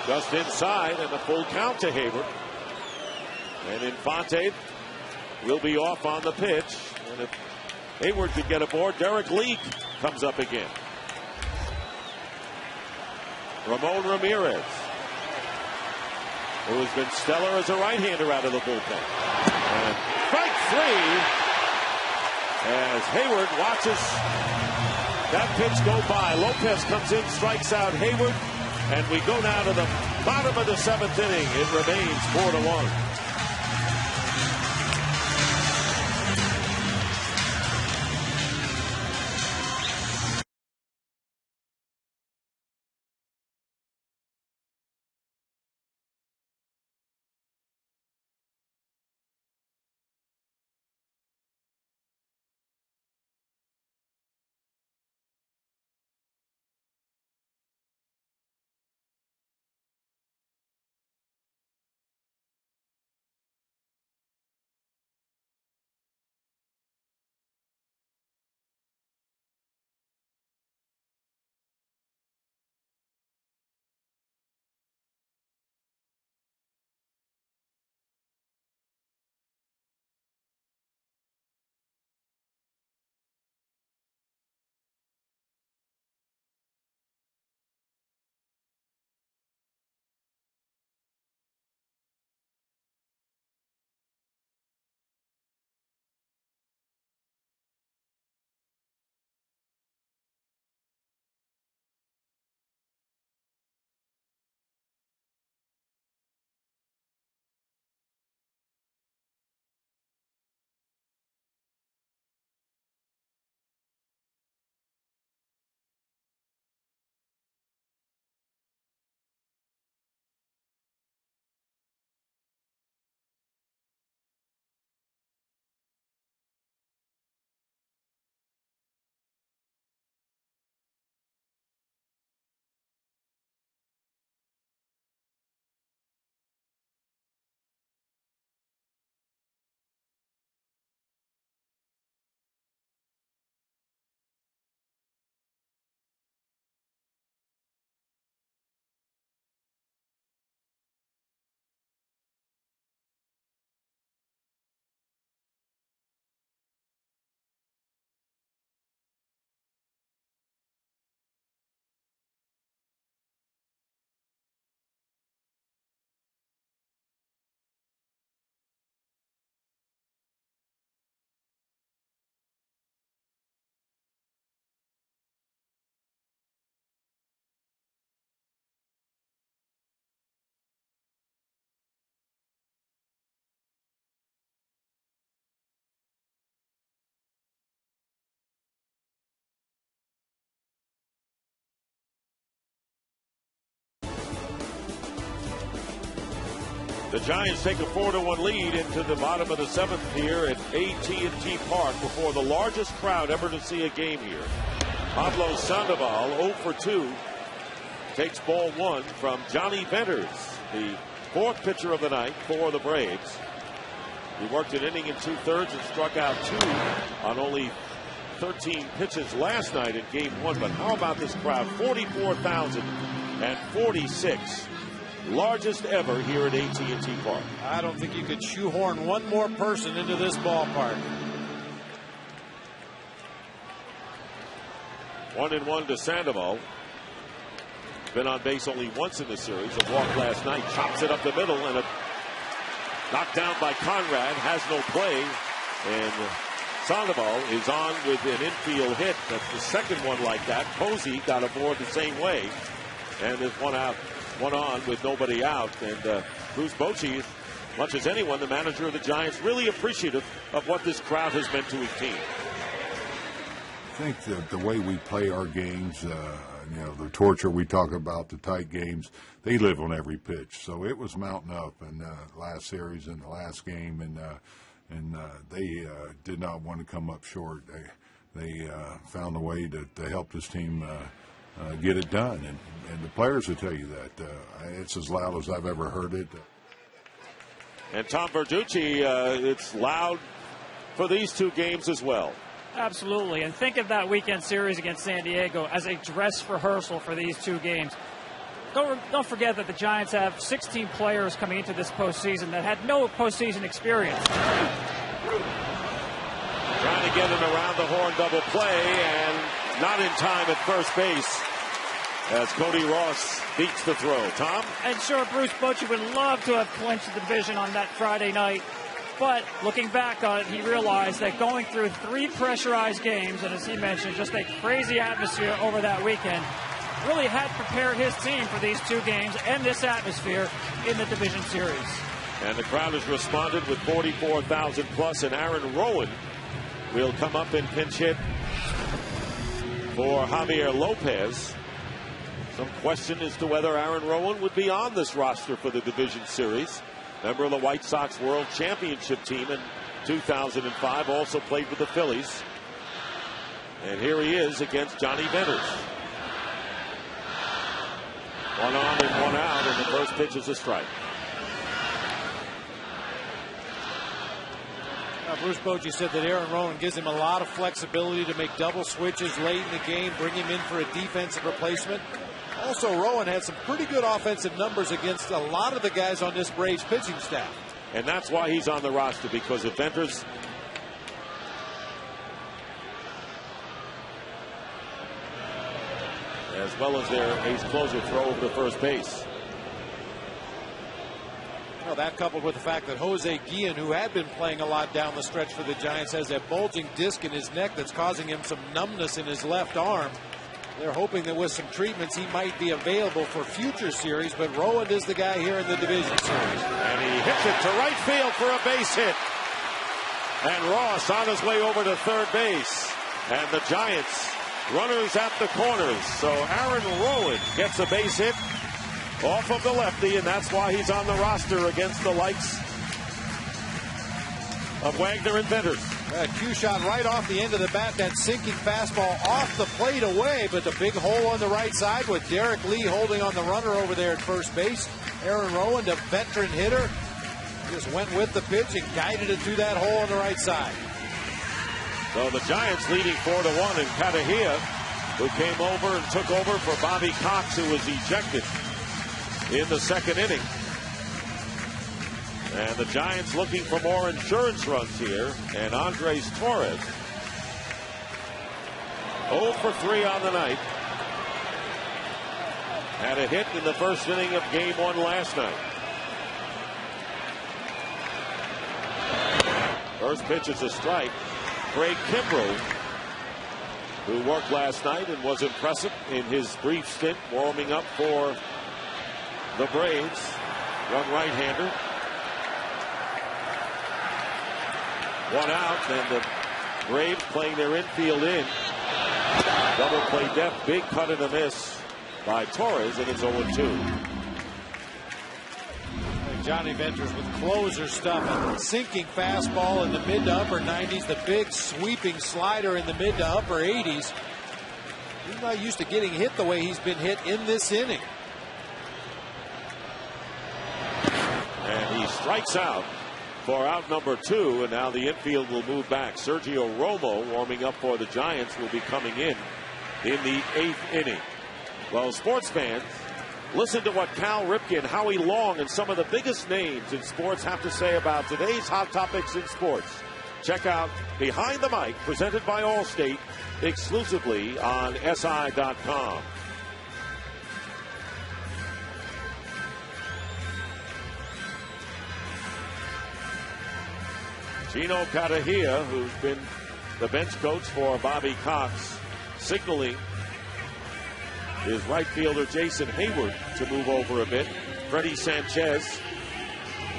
Just inside, and a full count to Hayward. And Infante will be off on the pitch. And if Hayward could get aboard, Derek Leake comes up again. Ramon Ramirez, who has been stellar as a right-hander out of the bullpen. And strike 3 as Hayward watches that pitch go by. Lopez comes in, strikes out Hayward. And we go now to the bottom of the 7th inning. It remains 4-1. The Giants take a 4-1 lead into the bottom of the 7th here at AT&T Park before the largest crowd ever to see a game here. Pablo Sandoval, 0 for 2, takes ball 1 from Johnny Venters, the 4th pitcher of the night for the Braves. He worked an inning and 2/3 and struck out 2 on only 13 pitches last night in Game 1. But how about this crowd? 44,046. Largest ever here at AT&T Park.
I don't think you could shoehorn one more person into this ballpark.
1-1 to Sandoval. Been on base only once in the series. A walk last night. Chops it up the middle and a knocked down by Conrad. Has no play. And Sandoval is on with an infield hit. That's the second one like that. Posey got aboard the same way. And there's one out. One on with nobody out, and Bruce Bochy, much as anyone, the manager of the Giants, really appreciative of what this crowd has meant to his team.
I think that the way we play our games, the torture we talk about, the tight games, they live on every pitch. So it was mounting up in the last series and the last game, and they did not want to come up short. They found a way to help this team get it done, and the players will tell you that. It's as loud as I've ever heard it.
And Tom Verducci, it's loud for these two games as well.
Absolutely, and think of that weekend series against San Diego as a dress rehearsal for these two games. Don't forget that the Giants have 16 players coming into this postseason that had no postseason experience.
Trying to get an around the horn double play, and not in time at first base as Cody Ross beats the throw. Tom?
And sure, Bruce Bochy would love to have clinched the division on that Friday night. But looking back on it, he realized that going through 3 pressurized games, and as he mentioned, just a crazy atmosphere over that weekend, really had prepared his team for these 2 games and this atmosphere in the division series.
And the crowd has responded with 44,000 plus, and Aaron Rowan will come up and pinch hit for Javier Lopez. Some question as to whether Aaron Rowan would be on this roster for the division series. Member of the White Sox World Championship team in 2005, also played with the Phillies. And here he is against Johnny Venters. 1 on and 1 out, and the first pitch is a strike.
Bruce Bochy said that Aaron Rowan gives him a lot of flexibility to make double switches late in the game, bring him in for a defensive replacement. Also, Rowan had some pretty good offensive numbers against a lot of the guys on this Braves pitching staff.
And that's why he's on the roster, because if Venters as well as their ace closer throw over to first base.
Well, that coupled with the fact that Jose Guillen, who had been playing a lot down the stretch for the Giants, has a bulging disc in his neck that's causing him some numbness in his left arm. They're hoping that with some treatments he might be available for future series, but Rowan is the guy here in the division series.
And he hits it to right field for a base hit. And Ross on his way over to third base. And the Giants runners at the corners. So Aaron Rowan gets a base hit off of the lefty, and that's why he's on the roster against the likes of Wagner and Venters.
A cue shot right off the end of the bat, that sinking fastball off the plate away, but the big hole on the right side with Derek Lee holding on the runner over there at first base. Aaron Rowan, the veteran hitter, just went with the pitch and guided it through that hole on the right side.
So the Giants leading 4-1, and Patahia, who came over and took over for Bobby Cox, who was ejected in the second inning. And the Giants looking for more insurance runs here. And Andres Torres, 0 for 3 on the night. Had a hit in the first inning of Game 1 last night. First pitch is a strike. Craig Kimbrell, who worked last night and was impressive in his brief stint warming up for the Braves. Young right-hander. 1 out, and the Braves playing their infield in. Double play depth, big cut and a miss by Torres, and it's 0-2.
Johnny Venters with closer stuff, a sinking fastball in the mid to upper 90s, the big sweeping slider in the mid to upper 80s. He's not used to getting hit the way he's been hit in this inning.
And he strikes out for out number 2, and now the infield will move back. Sergio Romo, warming up for the Giants, will be coming in the 8th inning. Well, sports fans, listen to what Cal Ripken, Howie Long, and some of the biggest names in sports have to say about today's hot topics in sports. Check out Behind the Mic, presented by Allstate, exclusively on SI.com. Gino Catahia, who's been the bench coach for Bobby Cox, signaling his right fielder Jason Hayward to move over a bit. Freddie Sanchez,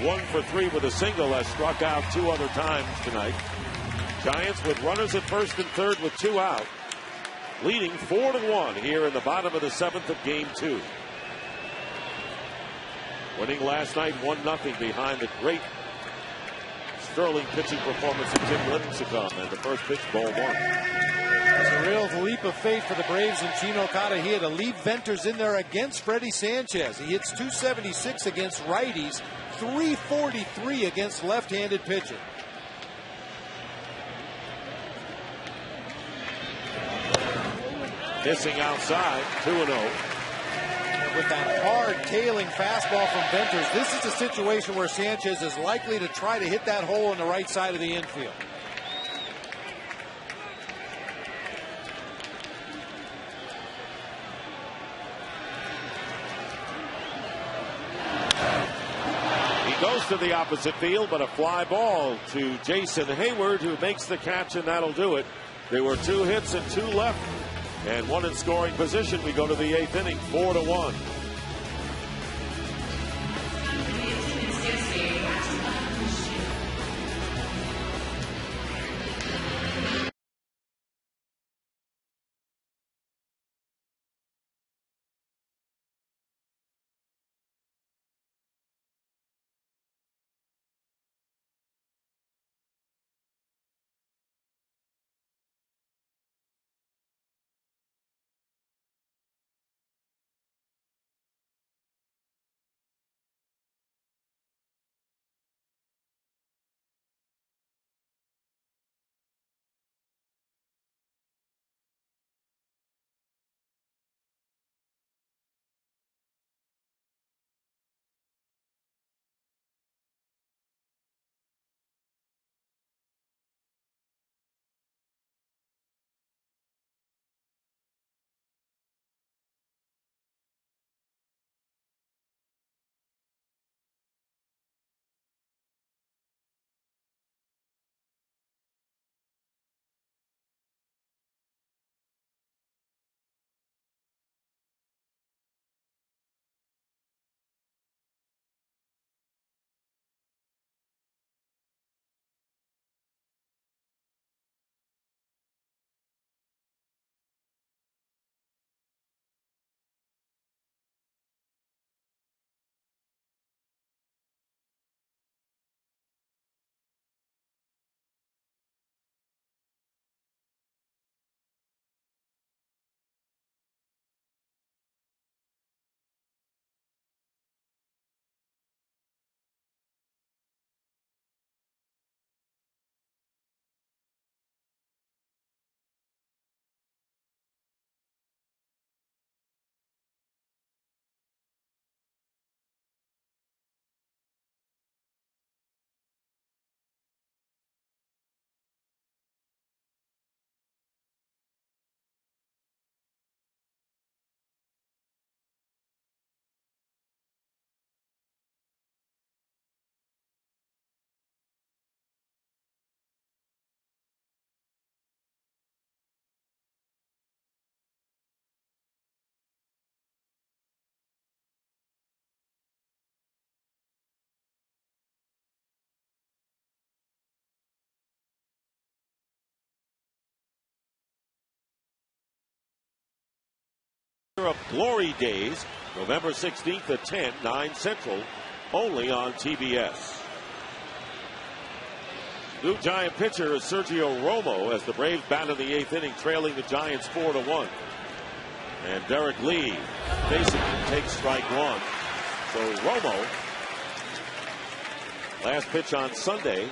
1 for 3 with a single, has struck out 2 other times tonight. Giants with runners at first and third with 2 out, leading 4-1 here in the bottom of the 7th of Game 2. Winning last night 1-0 behind the great sterling pitching performance of Tim Lincecum, and the first pitch, ball 1.
It's a real leap of faith for the Braves and Gino Catahia to leave Venters in there against Freddie Sanchez. He hits .276 against righties, .343 against left-handed pitcher.
Missing outside, 2-0.
With that hard tailing fastball from Venters, this is a situation where Sanchez is likely to try to hit that hole in the right side of the infield.
He goes to the opposite field, but a fly ball to Jason Hayward, who makes the catch, and that'll do it. There were 2 hits and 2 left, and 1 in scoring position. We go to the 8th inning, 4-1. Of Glory Days, November 16th at 10, 9 Central only on TBS. New Giant pitcher is Sergio Romo as the Braves bat in the 8th inning, trailing the Giants 4-1. And Derek Lee basically takes strike one. So Romo, last pitch on Sunday.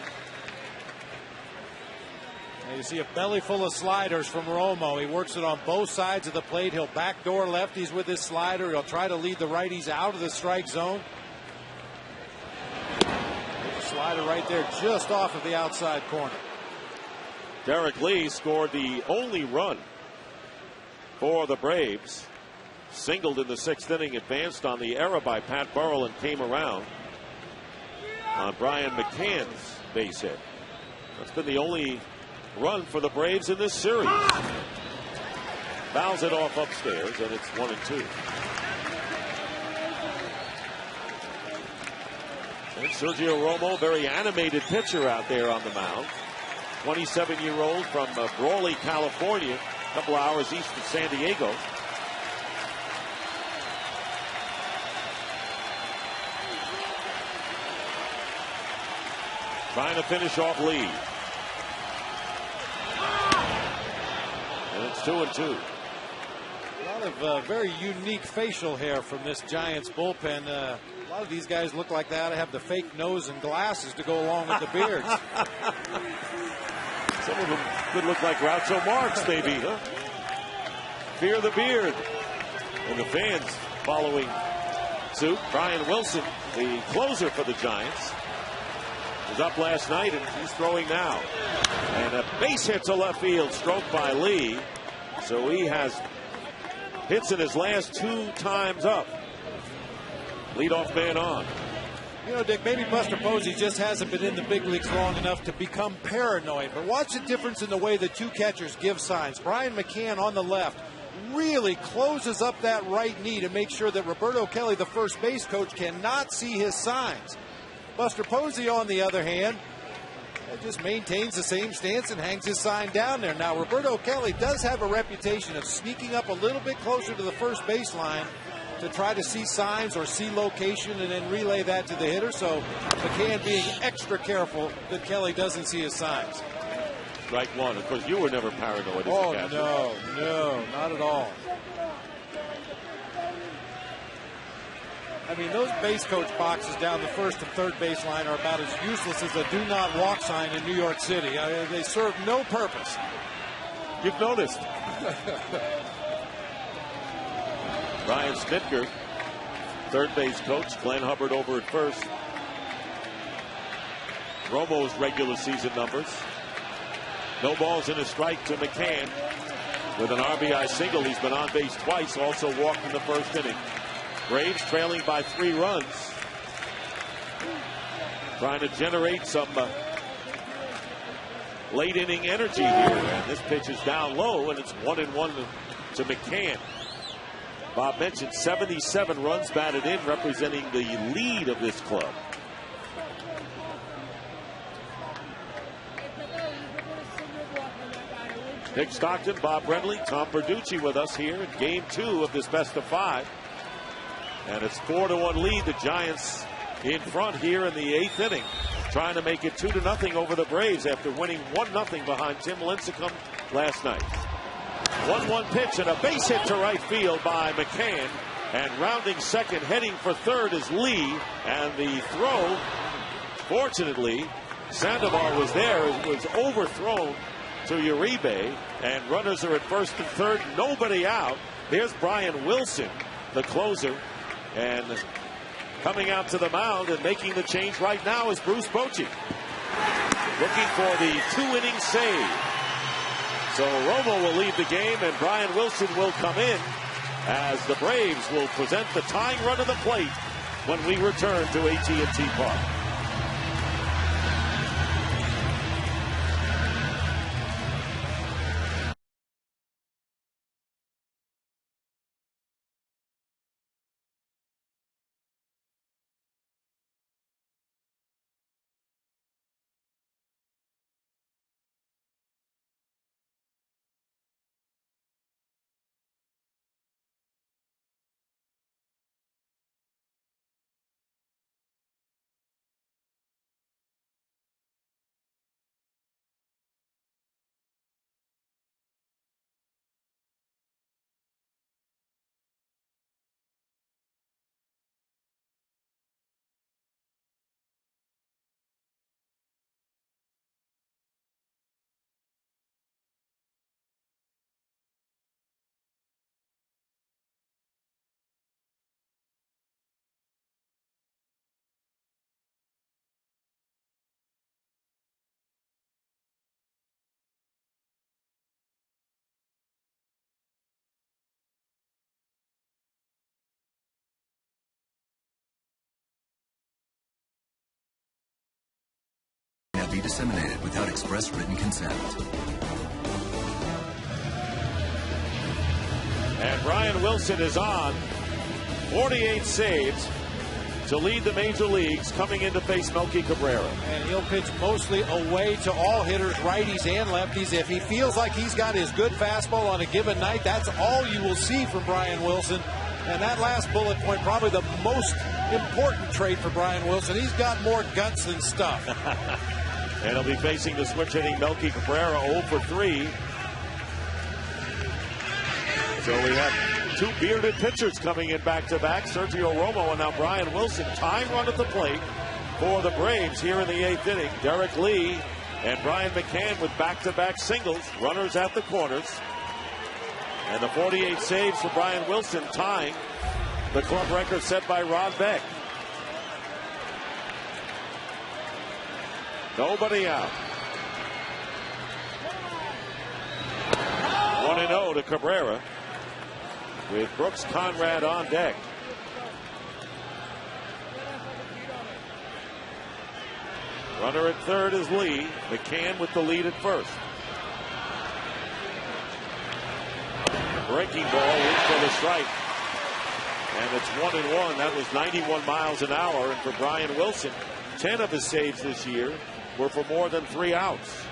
You see a belly full of sliders from Romo. He works it on both sides of the plate. He'll backdoor lefties with his slider. He'll try to lead the righties out of the strike zone. There's a slider right there just off of the outside corner.
Derek Lee scored the only run for the Braves. Singled in the 6th inning, advanced on the error by Pat Burrell and came around on Brian McCann's base hit. That's been the only run for the Braves in this series. Fouls it off upstairs, and it's 1-2. And Sergio Romo, very animated pitcher out there on the mound. 27-year-old from Brawley, California, a couple hours east of San Diego. Trying to finish off Lee. And it's 2-2.
A lot of very unique facial hair from this Giants bullpen. A lot of these guys look like that. I have the fake nose and glasses to go along with the beards.
Some of them could look like Groucho Marx, maybe, huh? Fear the beard. And the fans following suit. Brian Wilson, the closer for the Giants, was up last night, and he's throwing now. And a base hit to left field, stroked by Lee. So he has hits in his last 2 times up. Leadoff man on.
You know, Dick, maybe Buster Posey just hasn't been in the big leagues long enough to become paranoid. But watch the difference in the way the 2 catchers give signs. Brian McCann on the left really closes up that right knee to make sure that Roberto Kelly, the first base coach, cannot see his signs. Buster Posey, on the other hand, just maintains the same stance and hangs his sign down there. Now, Roberto Kelly does have a reputation of sneaking up a little bit closer to the first baseline to try to see signs or see location and then relay that to the hitter. So McCann being extra careful that Kelly doesn't see his signs.
Strike one. Of course, you were never paranoid as a catcher.
No, not at all. I mean, those base coach boxes down the first and third baseline are about as useless as a do not walk sign in New York City. They serve no purpose.
You've noticed. Ryan Snitker, third base coach. Glenn Hubbard over at first. Romo's regular season numbers. No balls and a strike to McCann. With an RBI single, he's been on base twice, also walked in the first inning. Braves trailing by 3 runs. Trying to generate some late inning energy here. And this pitch is down low, and it's 1-1 to McCann. Bob mentioned 77 runs batted in, representing the lead of this club. Dick Stockton, Bob Brentley, Tom Verducci with us here in Game 2 of this best of 5. And it's 4-1 lead. The Giants in front here in the 8th inning, trying to make it 2-0 over the Braves after winning 1-0 behind Tim Lincecum last night. 1-1 pitch and a base hit to right field by McCann. And rounding second, heading for third is Lee. And the throw, fortunately, Sandoval was there. It was overthrown to Uribe. And runners are at first and third. Nobody out. There's Brian Wilson, the closer. And coming out to the mound and making the change right now is Bruce Bochy. Looking for the 2-inning save. So Romo will leave the game and Brian Wilson will come in as the Braves will present the tying run of the plate when we return to AT&T Park.
eliminated without express written consent.
And Brian Wilson is on. 48 saves to lead the major leagues coming in to face Melky Cabrera.
And he'll pitch mostly away to all hitters, righties and lefties. If he feels like he's got his good fastball on a given night, that's all you will see from Brian Wilson. And that last bullet point, probably the most important trait for Brian Wilson. He's got more guts than stuff.
And he'll be facing the switch hitting Melky Cabrera 0 for 3. So we have two bearded pitchers coming in back-to-back. Sergio Romo and now Brian Wilson. Tying run at the plate for the Braves here in the 8th inning. Derek Lee and Brian McCann with back-to-back singles. Runners at the corners. And the 48 saves for Brian Wilson, tying the club record set by Rod Beck. Nobody out. 1-0 to Cabrera, with Brooks Conrad on deck. Runner at third is Lee. McCann with the lead at first. Breaking ball in for the strike. And it's 1-1. That was 91 miles an hour. And for Brian Wilson, 10 of his saves this year were for more than 3 outs.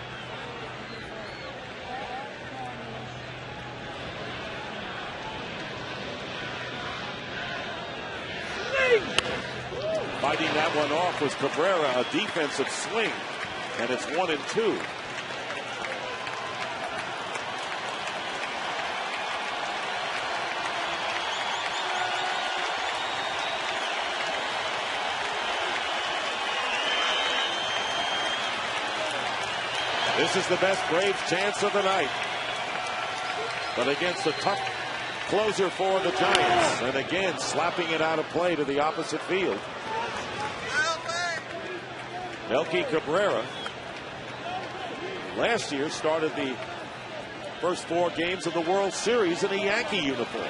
Fighting that one off was Cabrera, a defensive swing, and it's 1-2. This is the best Braves chance of the night, but against a tough closer for the Giants, and again slapping it out of play to the opposite field. Melky Cabrera last year started the first 4 games of the World Series in a Yankee uniform.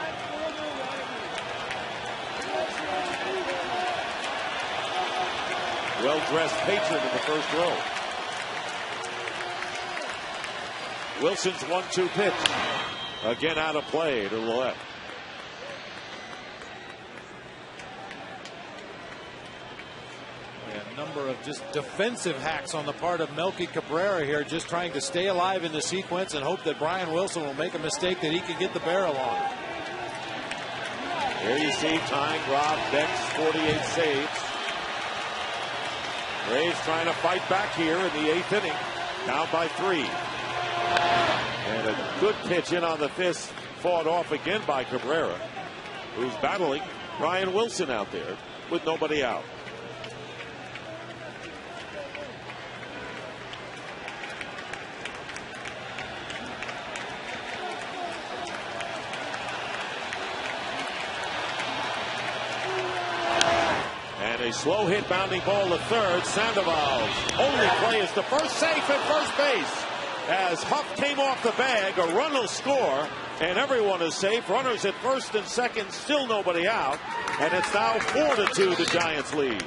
Well-dressed patron in the first row. Wilson's 1-2 pitch. Again out of play to the left.
A number of just defensive hacks on the part of Melky Cabrera here, just trying to stay alive in the sequence and hope that Brian Wilson will make a mistake that he can get the barrel on.
Here you see tying Rob Beck's 48 saves. Braves trying to fight back here in the 8th inning. Down by 3. And a good pitch in on the fist, fought off again by Cabrera, who's battling Brian Wilson out there with nobody out. And a slow hit bounding ball to third. Sandoval's only play is the first, safe at first base. As Huff came off the bag, a run will score, and everyone is safe. Runners at first and second, still nobody out. And it's now 4-2, the Giants lead.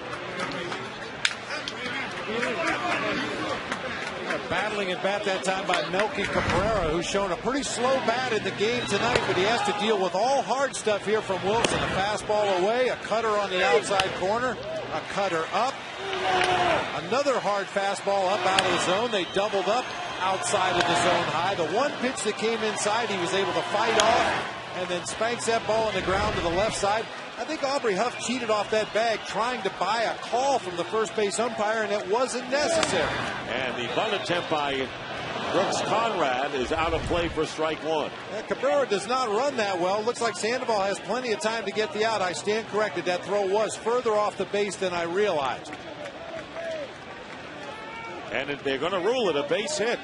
Battling at bat that time by Melky Cabrera, who's shown a pretty slow bat in the game tonight, but he has to deal with all hard stuff here from Wilson. A fastball away, a cutter on the outside corner, a cutter up, another hard fastball up out of the zone. They doubled up outside of the zone high. The one pitch that came inside, he was able to fight off and then spanks that ball on the ground to the left side. I think Aubrey Huff cheated off that bag trying to buy a call from the first base umpire, and it wasn't necessary.
And the bunt attempt by Brooks Conrad is out of play for strike 1.
Cabrera does not run that well. Looks like Sandoval has plenty of time to get the out. I stand corrected. That throw was further off the base than I realized.
And they're going to rule it a base hit.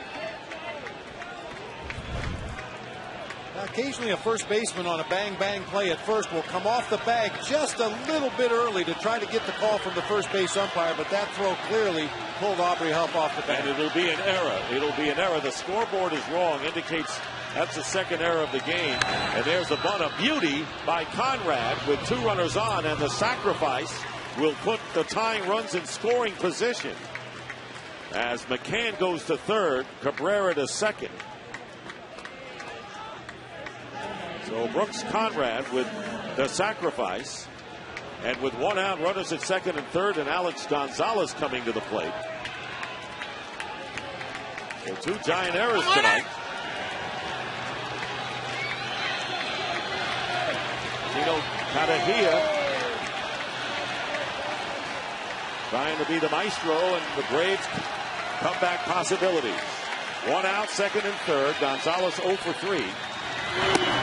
Now, occasionally a first baseman on a bang-bang play at first will come off the bag just a little bit early to try to get the call from the first base umpire, but that throw clearly pulled Aubrey Huff off the bag.
And it'll be an error. It'll be an error. The scoreboard is wrong. Indicates that's the second error of the game. And there's a bunt of beauty by Conrad with 2 runners on, and the sacrifice will put the tying runs in scoring position. as McCann goes to third, Cabrera to second. So Brooks Conrad with the sacrifice. And with one out, runners at second and third, and Alex Gonzalez coming to the plate. So 2 giant errors tonight. Tino Padilla trying to be the maestro, and the Braves comeback possibilities. 1 out, second and third. Gonzalez 0 for 3.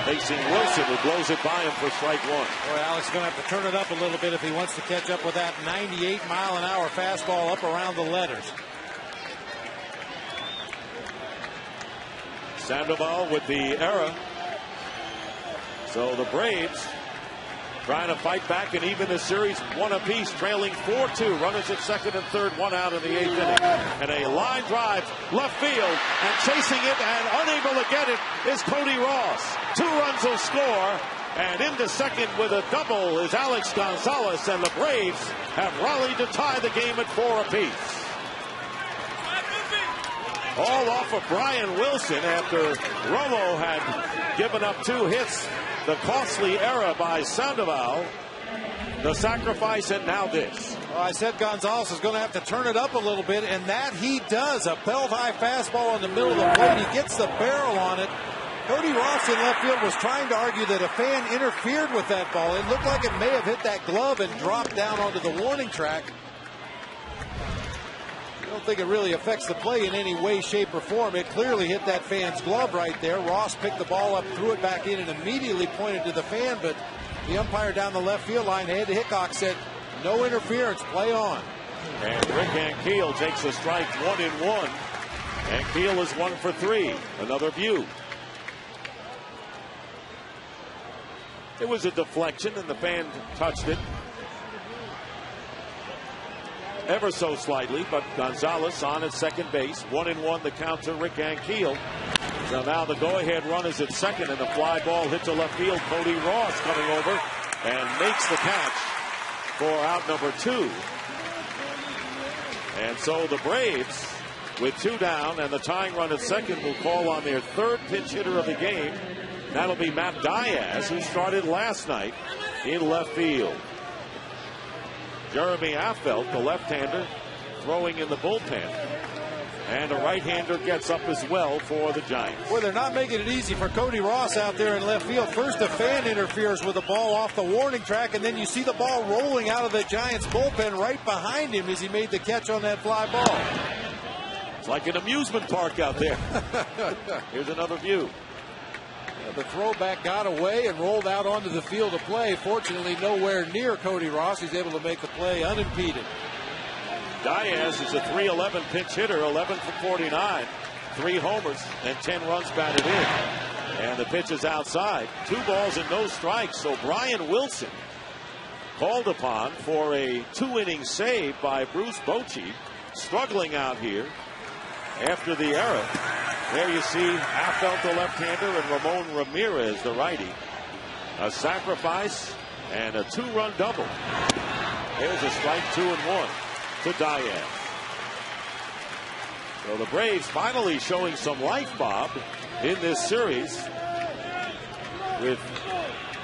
Facing Wilson, who blows it by him for strike 1.
Boy, Alex is going to have to turn it up a little bit if he wants to catch up with that 98-mile-an-hour fastball up around the letters.
Sandoval with the error. So the Braves trying to fight back and even the series 1 apiece, trailing 4-2. Runners at second and third, 1 out in the 8th inning. And a line drive left field, and chasing it and unable to get it is Cody Ross. 2 runs will score, and into second with a double is Alex Gonzalez, and the Braves have rallied to tie the game at 4 apiece. All off of Brian Wilson after Romo had given up 2 hits. The costly error by Sandoval, the sacrifice, and now this.
Well, I said Gonzalez is going to have to turn it up a little bit, and that he does. A belt-high fastball in the middle of the plate. He gets the barrel on it. Cody Ross in left field was trying to argue that a fan interfered with that ball. It looked like it may have hit that glove and dropped down onto the warning track. I don't think it really affects the play in any way, shape, or form. It clearly hit that fan's glove right there. Ross picked the ball up, threw it back in, and immediately pointed to the fan, but the umpire down the left field line, Ed Hickok, said, no interference, play on.
And Rick Ankiel takes a strike, 1-1. Ankiel is 1 for 3. Another view. It was a deflection, and the fan touched it ever so slightly, but Gonzalez on at second base. 1-1 the count to Rick Ankiel. So now the go-ahead run is at second, and the fly ball hit to left field. Cody Ross coming over and makes the catch for out number 2. And so the Braves, with 2 down and the tying run at second, will call on their 3rd pinch hitter of the game. That'll be Matt Diaz, who started last night in left field. Jeremy Affeldt, the left-hander, throwing in the bullpen. And a right-hander gets up as well for the Giants.
Well, they're not making it easy for Cody Ross out there in left field. First, a fan interferes with the ball off the warning track, and then you see the ball rolling out of the Giants' bullpen right behind him as he made the catch on that fly ball.
It's like an amusement park out there. Here's another view.
The throwback got away and rolled out onto the field of play. Fortunately, nowhere near Cody Ross. He's able to make the play unimpeded.
Diaz is a .311 pinch hitter, 11 for 49, 3 homers, and 10 runs batted in. And the pitch is outside. 2 balls and no strikes. So Brian Wilson called upon for a 2-inning save by Bruce Bochy, struggling out here after the error. There you see Affeldt, the left-hander, and Ramon Ramirez, the righty. A sacrifice and a 2-run double. There's a strike, 2-1 to Diaz. So the Braves finally showing some life, Bob, in this series, with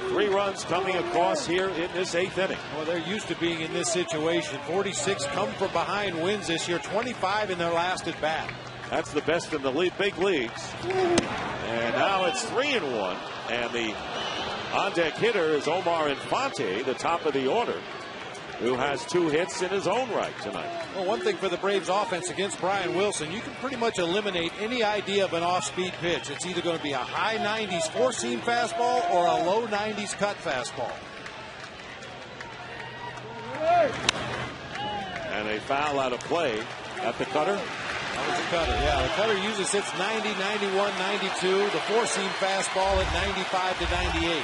3 runs coming across here in this 8th inning.
Well, they're used to being in this situation. 46 come from behind wins this year, 25 in their last at bat.
That's the best in the big leagues. And now it's 3-1. And the on-deck hitter is Omar Infante, the top of the order, who has 2 hits in his own right tonight.
Well, one thing for the Braves offense against Brian Wilson, you can pretty much eliminate any idea of an off-speed pitch. It's either going to be a high 90s four-seam fastball or a low 90s cut fastball.
And a foul out of play at the cutter.
That was a cutter, yeah. The cutter usually sits 90, 91, 92. The four-seam fastball at 95 to 98.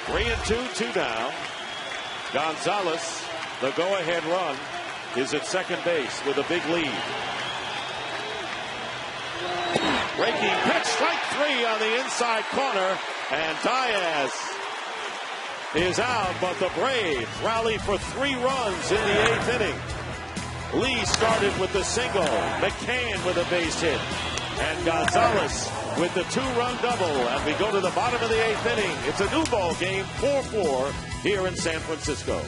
Three and two down. Gonzalez, the go-ahead run, is at second base with a big lead. Breaking pitch, strike 3 on the inside corner. And Diaz is out, but the Braves rally for 3 runs in the 8th inning. Lee started with the single, McCann with a base hit, and Gonzalez with the 2-run double. And we go to the bottom of the 8th inning. It's a new ball game, 4-4 here in San Francisco.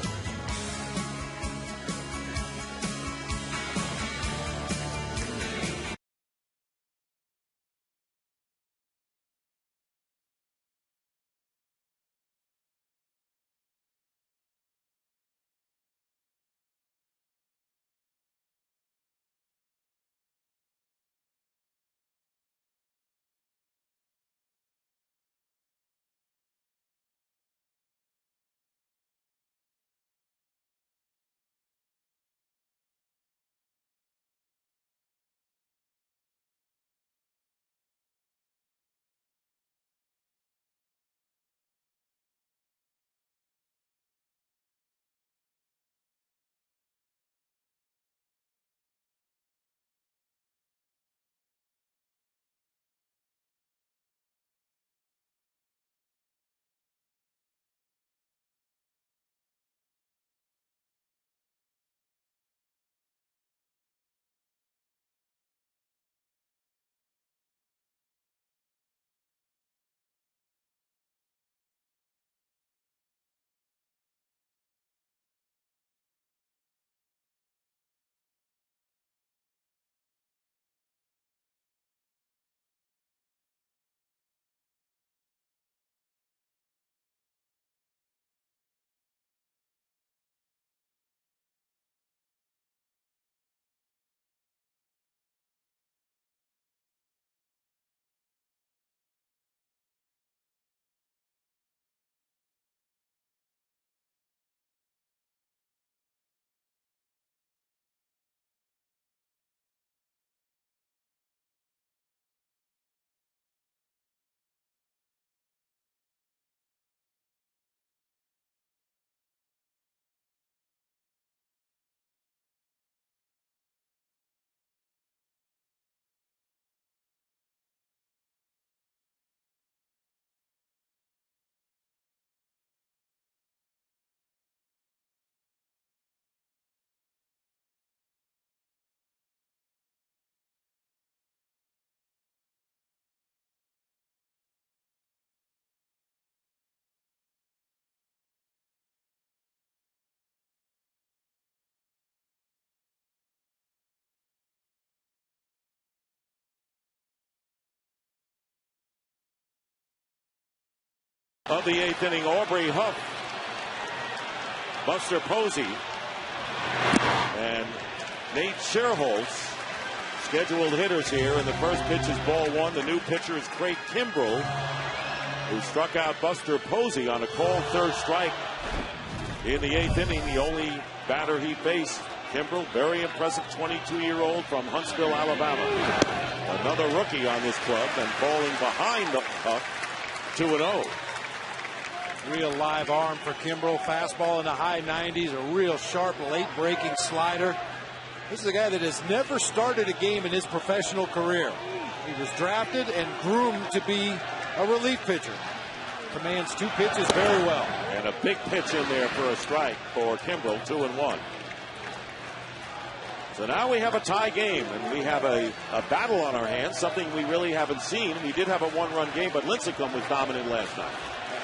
Of the 8th inning, Aubrey Huff, Buster Posey, and Nate Sherholtz, scheduled hitters here. And the first pitch is ball 1. The new pitcher is Craig Kimbrell, who struck out Buster Posey on a called 3rd strike in the 8th inning. The only batter he faced, Kimbrell, very impressive 22-year-old from Huntsville, Alabama. Another rookie on this club, and falling behind the Huff, 2-0.
Real live arm for Kimbrell. Fastball in the high 90s. A real sharp, late-breaking slider. This is a guy that has never started a game in his professional career. He was drafted and groomed to be a relief pitcher. Commands 2 pitches very well.
And a big pitch in there for a strike for Kimbrell, 2-1. So now we have a tie game, and we have a battle on our hands, something we really haven't seen. We did have a 1-run game, but Lincecum was dominant last night.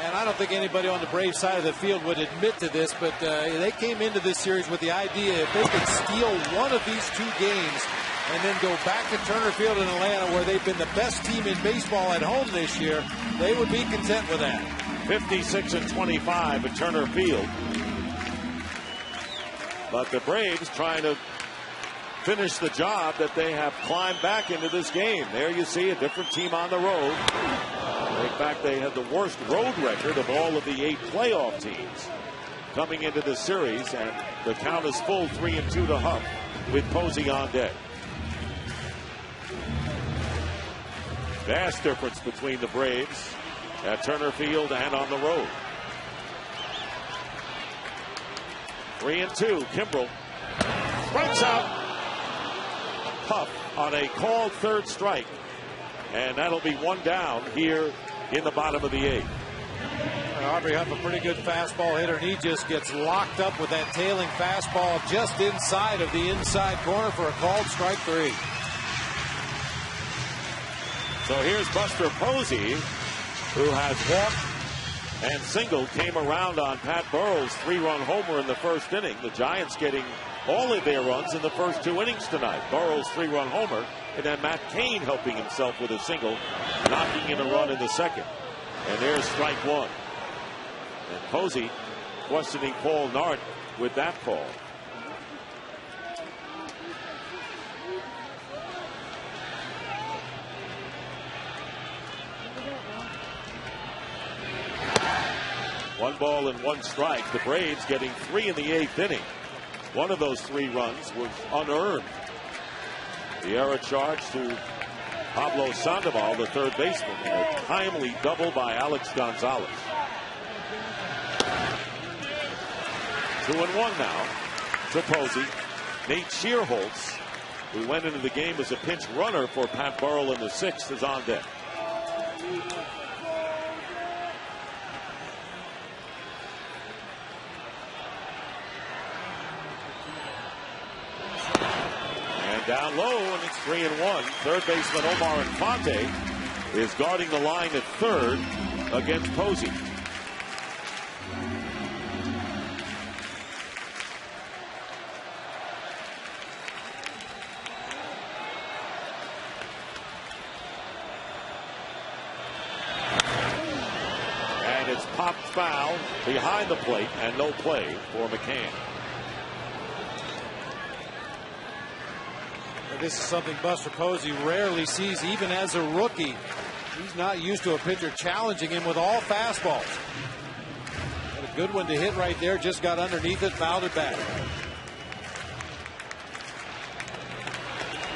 And I don't think anybody on the Braves side of the field would admit to this, but they came into this series with the idea if they could steal one of these 2 games and then go back to Turner Field in Atlanta, where they've been the best team in baseball at home this year, they would be content with that.
56-25 at Turner Field. But the Braves trying to finish the job that they have climbed back into this game. There you see a different team on the road. In fact, they had the worst road record of all of the 8 playoff teams coming into this series, and the count is full, 3-2 to Huff with Posey on deck. Vast difference between the Braves at Turner Field and on the road. 3-2. Kimbrell strikes out Huff on a called 3rd strike. And that'll be 1 down here in the bottom of the 8th.
Aubrey Huff, a pretty good fastball hitter, and he just gets locked up with that tailing fastball just inside of the inside corner for a called strike 3.
So here's Buster Posey, who has walked and singled, came around on Pat Burrell's 3-run homer in the first inning. The Giants getting all of their runs in the first 2 innings tonight. Burrell's 3-run homer, and then Matt Cain helping himself with a single, knocking in a run in the second. And there's strike 1. And Posey questioning Paul Nart with that call. One ball and 1 strike. The Braves getting 3 in the 8th inning. One of those 3 runs was unearned. The error charge to Pablo Sandoval, the third baseman, and a timely double by Alex Gonzalez. 2-1 now to Posey. Nate Shearholtz, who went into the game as a pinch runner for Pat Burrell in the 6th, is on deck. And down low, and it's 3-1. Third baseman Omar Infante is guarding the line at third against Posey. Popped foul behind the plate, and no play for McCann.
This is something Buster Posey rarely sees, even as a rookie. He's not used to a pitcher challenging him with all fastballs. Had a good one to hit right there, just got underneath it, fouled it back.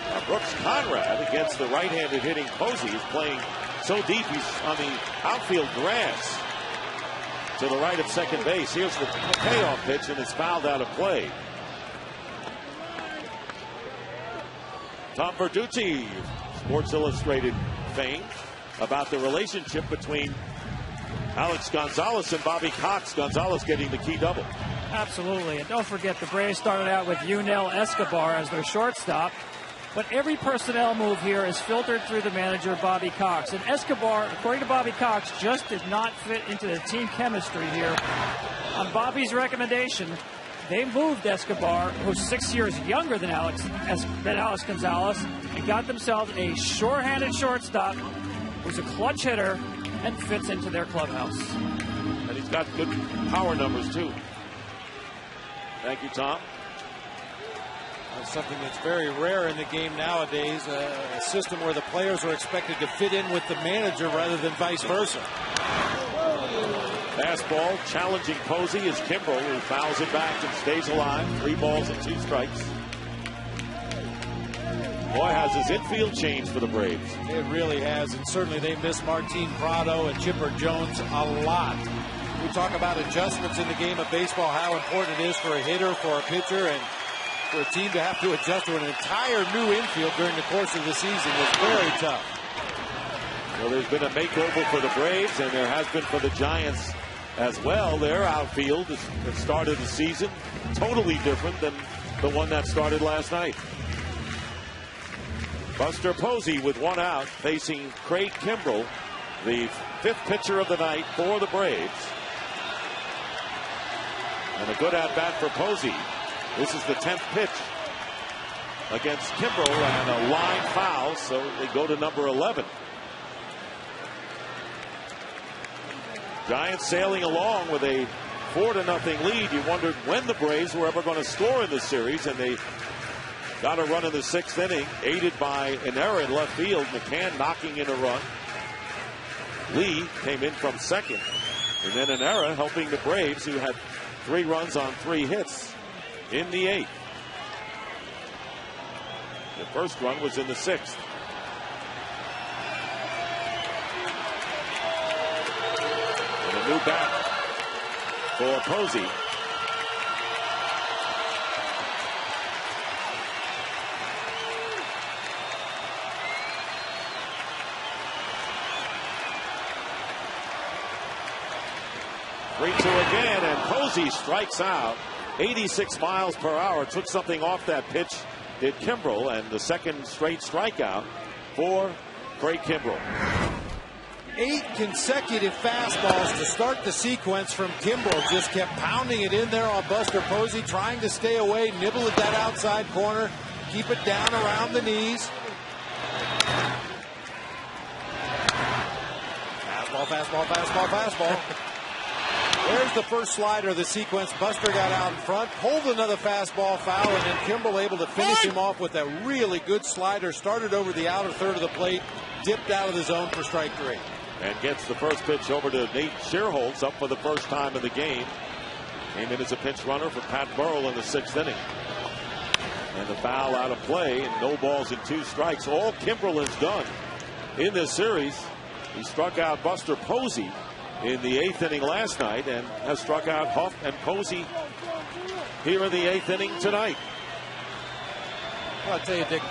Now Brooks Conrad against the right-handed hitting Posey is playing so deep he's on the outfield grass to the right of second base. Here's the payoff pitch, and it's fouled out of play. Tom Verducci, Sports Illustrated fame, about the relationship between Alex Gonzalez and Bobby Cox. Gonzalez getting the key double.
Absolutely. And don't forget, the Braves started out with Yunel Escobar as their shortstop. But every personnel move here is filtered through the manager, Bobby Cox. And Escobar, according to Bobby Cox, just did not fit into the team chemistry here. On Bobby's recommendation, they moved Escobar, who's 6 years younger than Alex Gonzalez, and got themselves a sure-handed shortstop who's a clutch hitter and fits into their clubhouse.
And he's got good power numbers, too. Thank you, Tom.
Something that's very rare in the game nowadays, a system where the players are expected to fit in with the manager rather than vice versa.
Fastball challenging Posey is Kimbrel, who fouls it back and stays alive. 3 balls and 2 strikes. Boy, has his infield changed for the Braves.
It really has, and certainly they miss Martin Prado and Chipper Jones a lot. We talk about adjustments in the game of baseball, how important it is for a hitter, for a pitcher, and for a team to have to adjust to an entire new infield during the course of the season was very tough.
Well, there's been a makeover for the Braves, and there has been for the Giants as well. Their outfield has started the season totally different than the one that started last night. Buster Posey with 1 out facing Craig Kimbrel, the 5th pitcher of the night for the Braves. And a good at-bat for Posey. This is the 10th pitch against Kimbrel, and a line foul, so they go to number 11. Giants sailing along with a 4-0 lead. You wondered when the Braves were ever going to score in this series, and they got a run in the 6th inning, aided by an error in left field. McCann knocking in a run. Lee came in from second, and then an error helping the Braves, who had 3 runs on 3 hits in the 8th. The first run was in the 6th. And a new bat for Posey. 3-2 again, and Posey strikes out. 86 miles per hour. Took something off that pitch, did Kimbrel, and the second straight strikeout for Craig Kimbrel.
8 consecutive fastballs to start the sequence from Kimbrel. Just kept pounding it in there on Buster Posey, trying to stay away, nibble at that outside corner, keep it down around the knees. Fastball, fastball, fastball, fastball. There's the first slider of the sequence. Buster got out in front, pulled another fastball foul, and then Kimbrel able to finish him off with a really good slider. Started over the outer third of the plate, dipped out of the zone for strike 3.
And gets the first pitch over to Nate Shearholtz, up for the first time in the game. Came in as a pinch runner for Pat Burrell in the 6th inning. And the foul out of play, and no balls and 2 strikes. All Kimbrel has done in this series. He struck out Buster Posey in the 8th inning last night, and has struck out Huff and Posey here in the 8th inning tonight.
I'll tell you, Dick,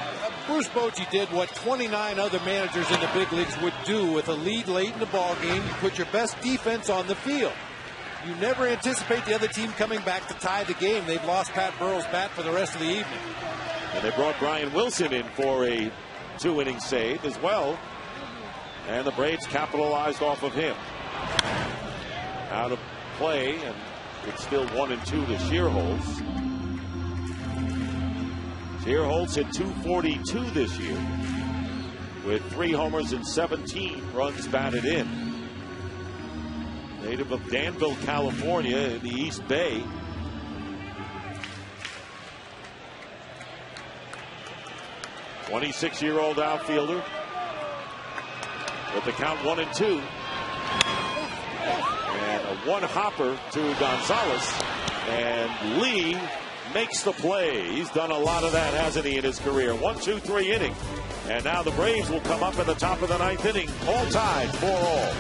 Bruce Bochy did what 29 other managers in the big leagues would do with a lead late in the ball game. You put your best defense on the field. You never anticipate the other team coming back to tie the game. They've lost Pat Burrell's bat for the rest of the evening.
And they brought Brian Wilson in for a 2-inning save as well. And the Braves capitalized off of him. Out of play, and it's still 1-2 to Shearholtz. Shearholtz hit .242 this year with 3 homers and 17 runs batted in. Native of Danville, California in the East Bay. '26-year-old outfielder with the count 1-2. And a 1-hopper to Gonzalez, and Lee makes the play. He's done a lot of that, hasn't he, in his career? 1-2-3 inning. And now the Braves will come up at the top of the 9th inning, all tied 4-all.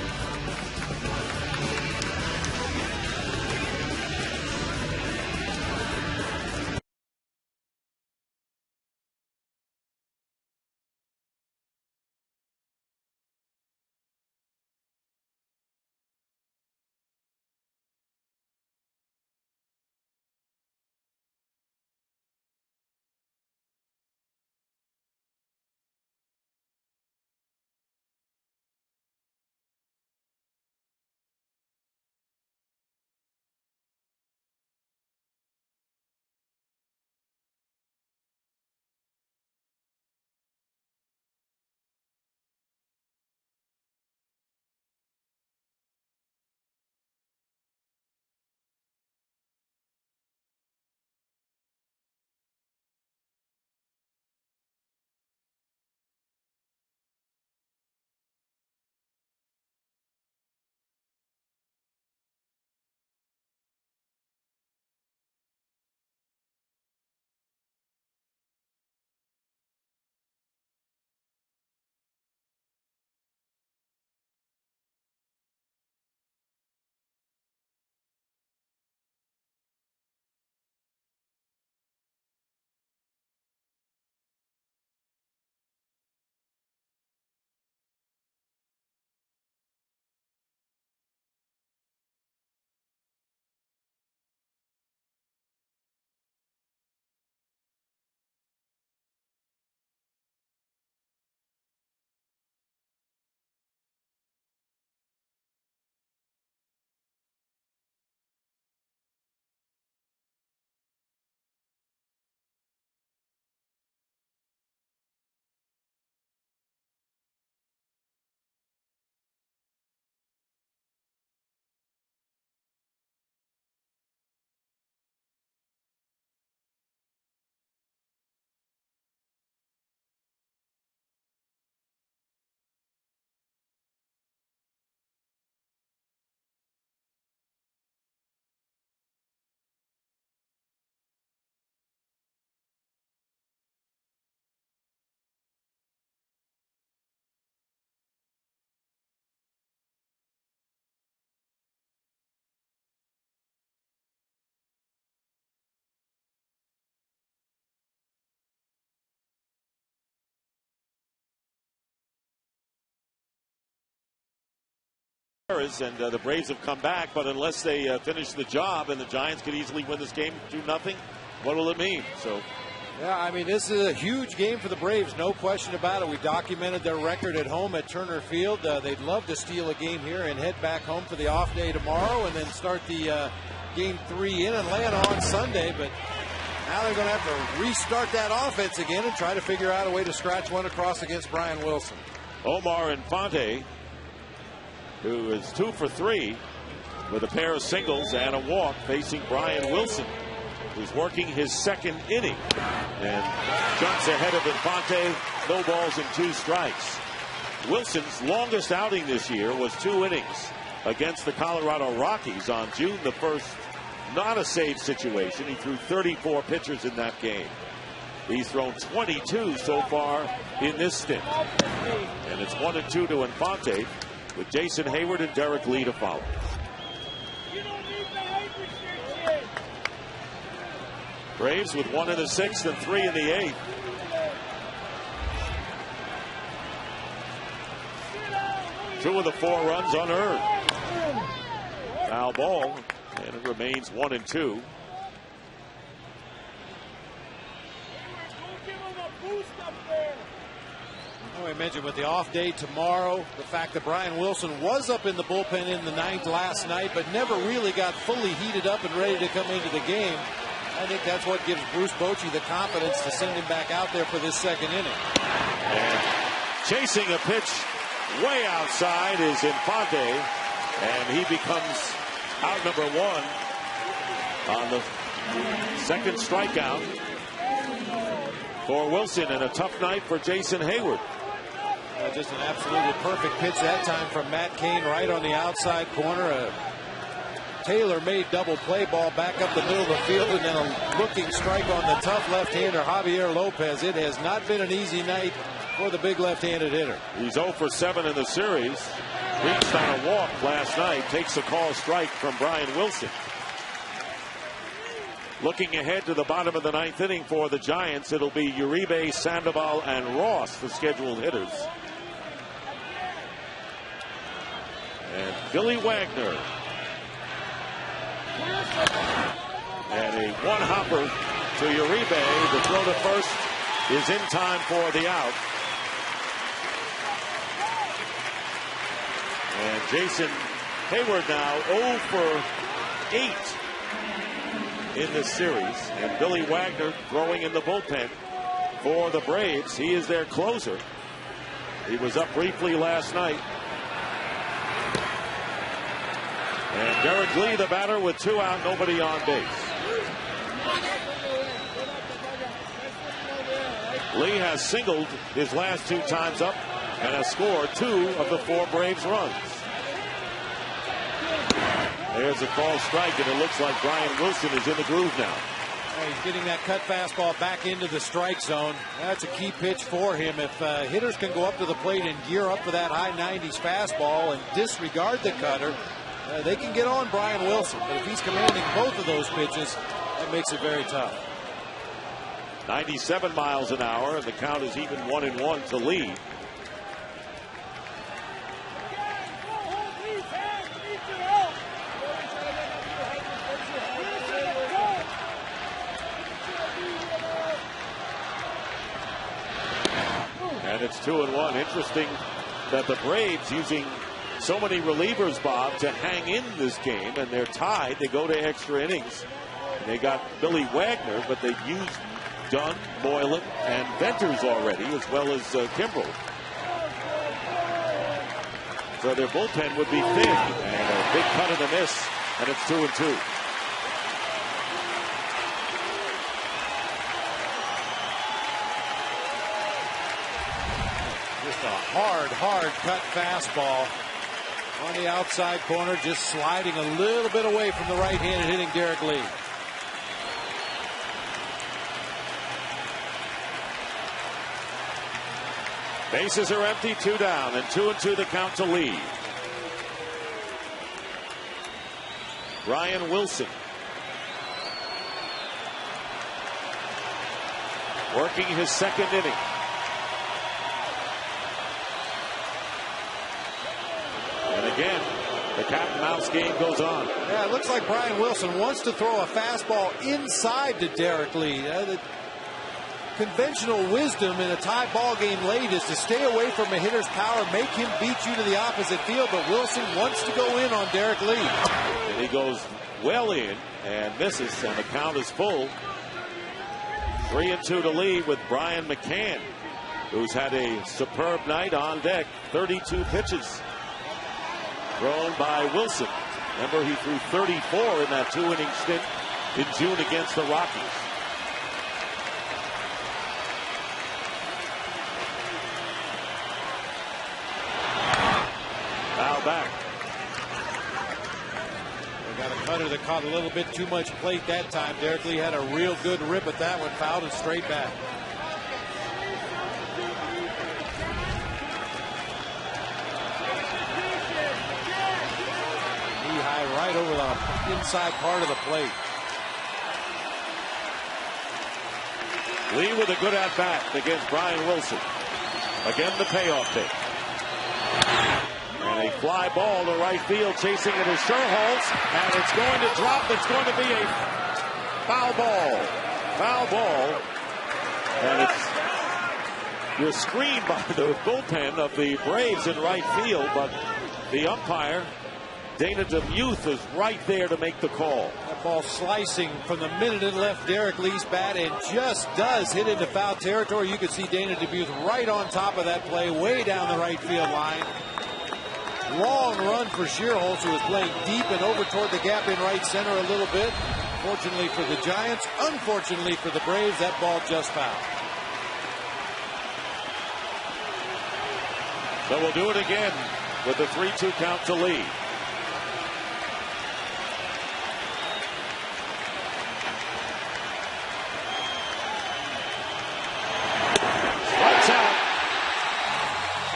And the Braves have come back, but unless they finish the job, and the Giants could easily win this game 2-0, what will it mean? So,
yeah, I mean, this is a huge game for the Braves, no question about it. We documented their record at home at Turner Field. They'd love to steal a game here and head back home for the off day tomorrow, and then start the game 3 in Atlanta on Sunday. But now they're going to have to restart that offense again and try to figure out a way to scratch one across against Brian Wilson.
Omar Infante, who is 2 for 3 with a pair of singles and a walk, facing Brian Wilson, who's working his second inning and jumps ahead of Infante. No balls and 2 strikes. Wilson's longest outing this year was 2 innings against the Colorado Rockies on June the 1st. Not a save situation. He threw 34 pitchers in that game. He's thrown 22 so far in this stint. And it's 1-2 to Infante, with Jason Hayward and Derek Lee to follow. Braves with 1 in the 6th and 3 in the 8th. Two of the 4 runs unearned. Foul ball, and it remains 1-2.
I mentioned with the off day tomorrow, the fact that Brian Wilson was up in the bullpen in the 9th last night, but never really got fully heated up and ready to come into the game. I think that's what gives Bruce Bochy the confidence to send him back out there for this second inning.
And chasing a pitch way outside is Infante, and he becomes out number 1 on the second strikeout for Wilson, and a tough night for Jason Hayward.
Just an absolutely perfect pitch that time from Matt Cain right on the outside corner. A tailor-made double play ball back up the middle of the field, and then a looking strike on the tough left-hander Javier Lopez. It has not been an easy night for the big left-handed hitter.
He's 0 for 7 in the series. Reached on a walk last night. Takes a call strike from Brian Wilson. Looking ahead to the bottom of the 9th inning for the Giants, it'll be Uribe, Sandoval, and Ross, the scheduled hitters. And Billy Wagner. And a one-hopper to Uribe. The throw to first is in time for the out. And Jason Hayward now 0 for 8 in this series. And Billy Wagner throwing in the bullpen for the Braves. He is their closer. He was up briefly last night. And Derek Lee, the batter, with 2 out, nobody on base. Lee has singled his last 2 times up and has scored 2 of the 4 Braves runs. There's a call strike, and it looks like Brian Wilson is in the groove now.
He's getting that cut fastball back into the strike zone. That's a key pitch for him. If hitters can go up to the plate and gear up for that high 90s fastball and disregard the cutter, they can get on Brian Wilson. But if he's commanding both of those pitches, that makes it very tough.
97 miles an hour, and the count is even 1-1 to Lee. And it's 2-1. Interesting that the Braves using so many relievers, Bob, to hang in this game, and they're tied. They go to extra innings. And they got Billy Wagner, but they've used Dunn, Moylan, and Venters already, as well as Kimbrel. So their bullpen would be thin, and a big cut and a miss, and it's 2-2.
Just a hard cut fastball on the outside corner, just sliding a little bit away from the right-handed hitting Derek Lee.
Bases are empty, 2 down, and 2-2 the count to Lee. Brian Wilson working his second inning. And again, The cat and mouse game goes on.
Yeah, it looks like Brian Wilson wants to throw a fastball inside to Derek Lee. The conventional wisdom in a tie ball game late is to stay away from a hitter's power, make him beat you to the opposite field, but Wilson wants to go in on Derek Lee.
And he goes well in and misses, and the count is full. 3-2 to Lee with Brian McCann, who's had a superb night on deck. 32 pitches thrown by Wilson. Remember, he threw 34 in that 2-inning stint in June against the Rockies. Foul back.
They got a cutter that caught a little bit too much plate that time. Derek Lee had a real good rip at that one, fouled it straight back. Right over the inside part of the plate.
Lee with a good at-bat against Brian Wilson. Again, the payoff pitch. And a fly ball to right field, chasing it is Sherholtz, and it's going to drop. It's going to be a foul ball. Foul ball. And you're screened by the bullpen of the Braves in right field, but the umpire, Dana DeMuth, is right there to make the call.
That ball slicing from the minute it left Derek Lee's bat and just does hit into foul territory. You can see Dana DeMuth right on top of that play, way down the right field line. Long run for Sherholtz, who was playing deep and over toward the gap in right center a little bit. Fortunately for the Giants, unfortunately for the Braves, that ball just fouled.
So we'll do it again with the 3-2 count to Lee.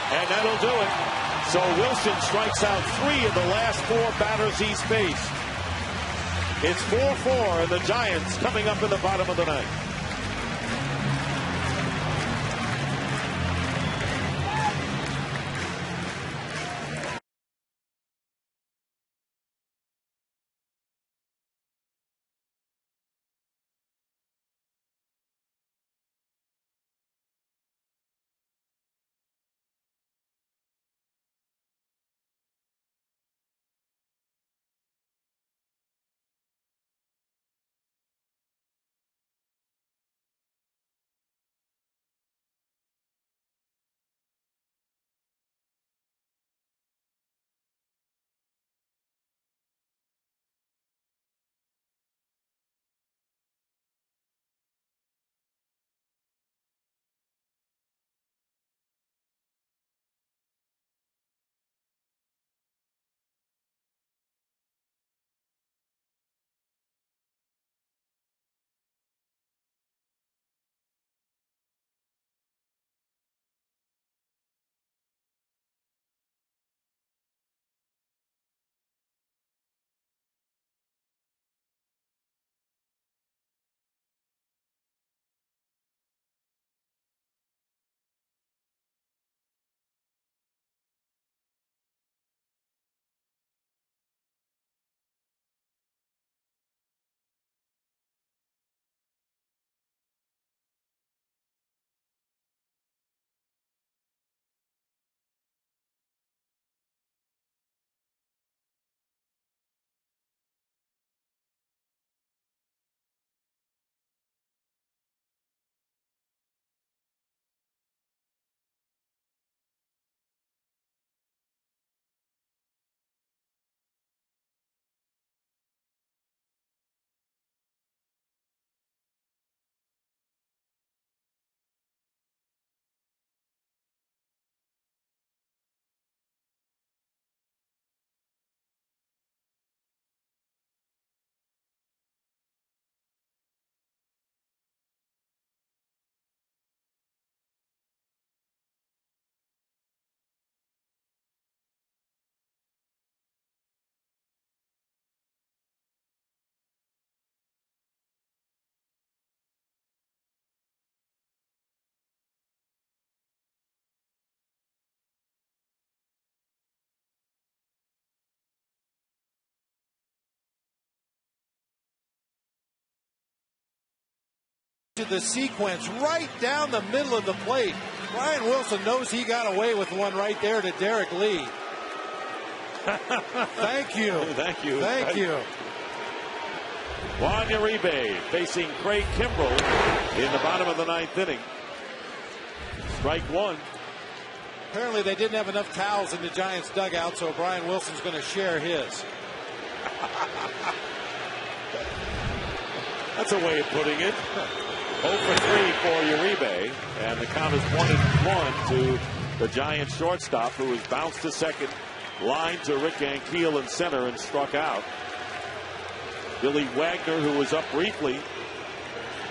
And that'll do it. So Wilson strikes out 3 of the last 4 batters he's faced. It's 4-4, and the Giants coming up in the bottom of the ninth.
The sequence right down the middle of the plate. Brian Wilson knows he got away with one right there to Derek Lee. Thank you.
Thank you.
Thank you.
Juan Uribe facing Craig Kimbrell in the bottom of the 9th inning. Strike one.
Apparently they didn't have enough towels in the Giants dugout, so Brian Wilson's going to share his.
That's a way of putting it. 0 for 3 for Uribe, and the count is 1-1 to the Giants shortstop, who has bounced to second, lined to Rick Ankiel in center, and struck out. Billy Wagner, who was up briefly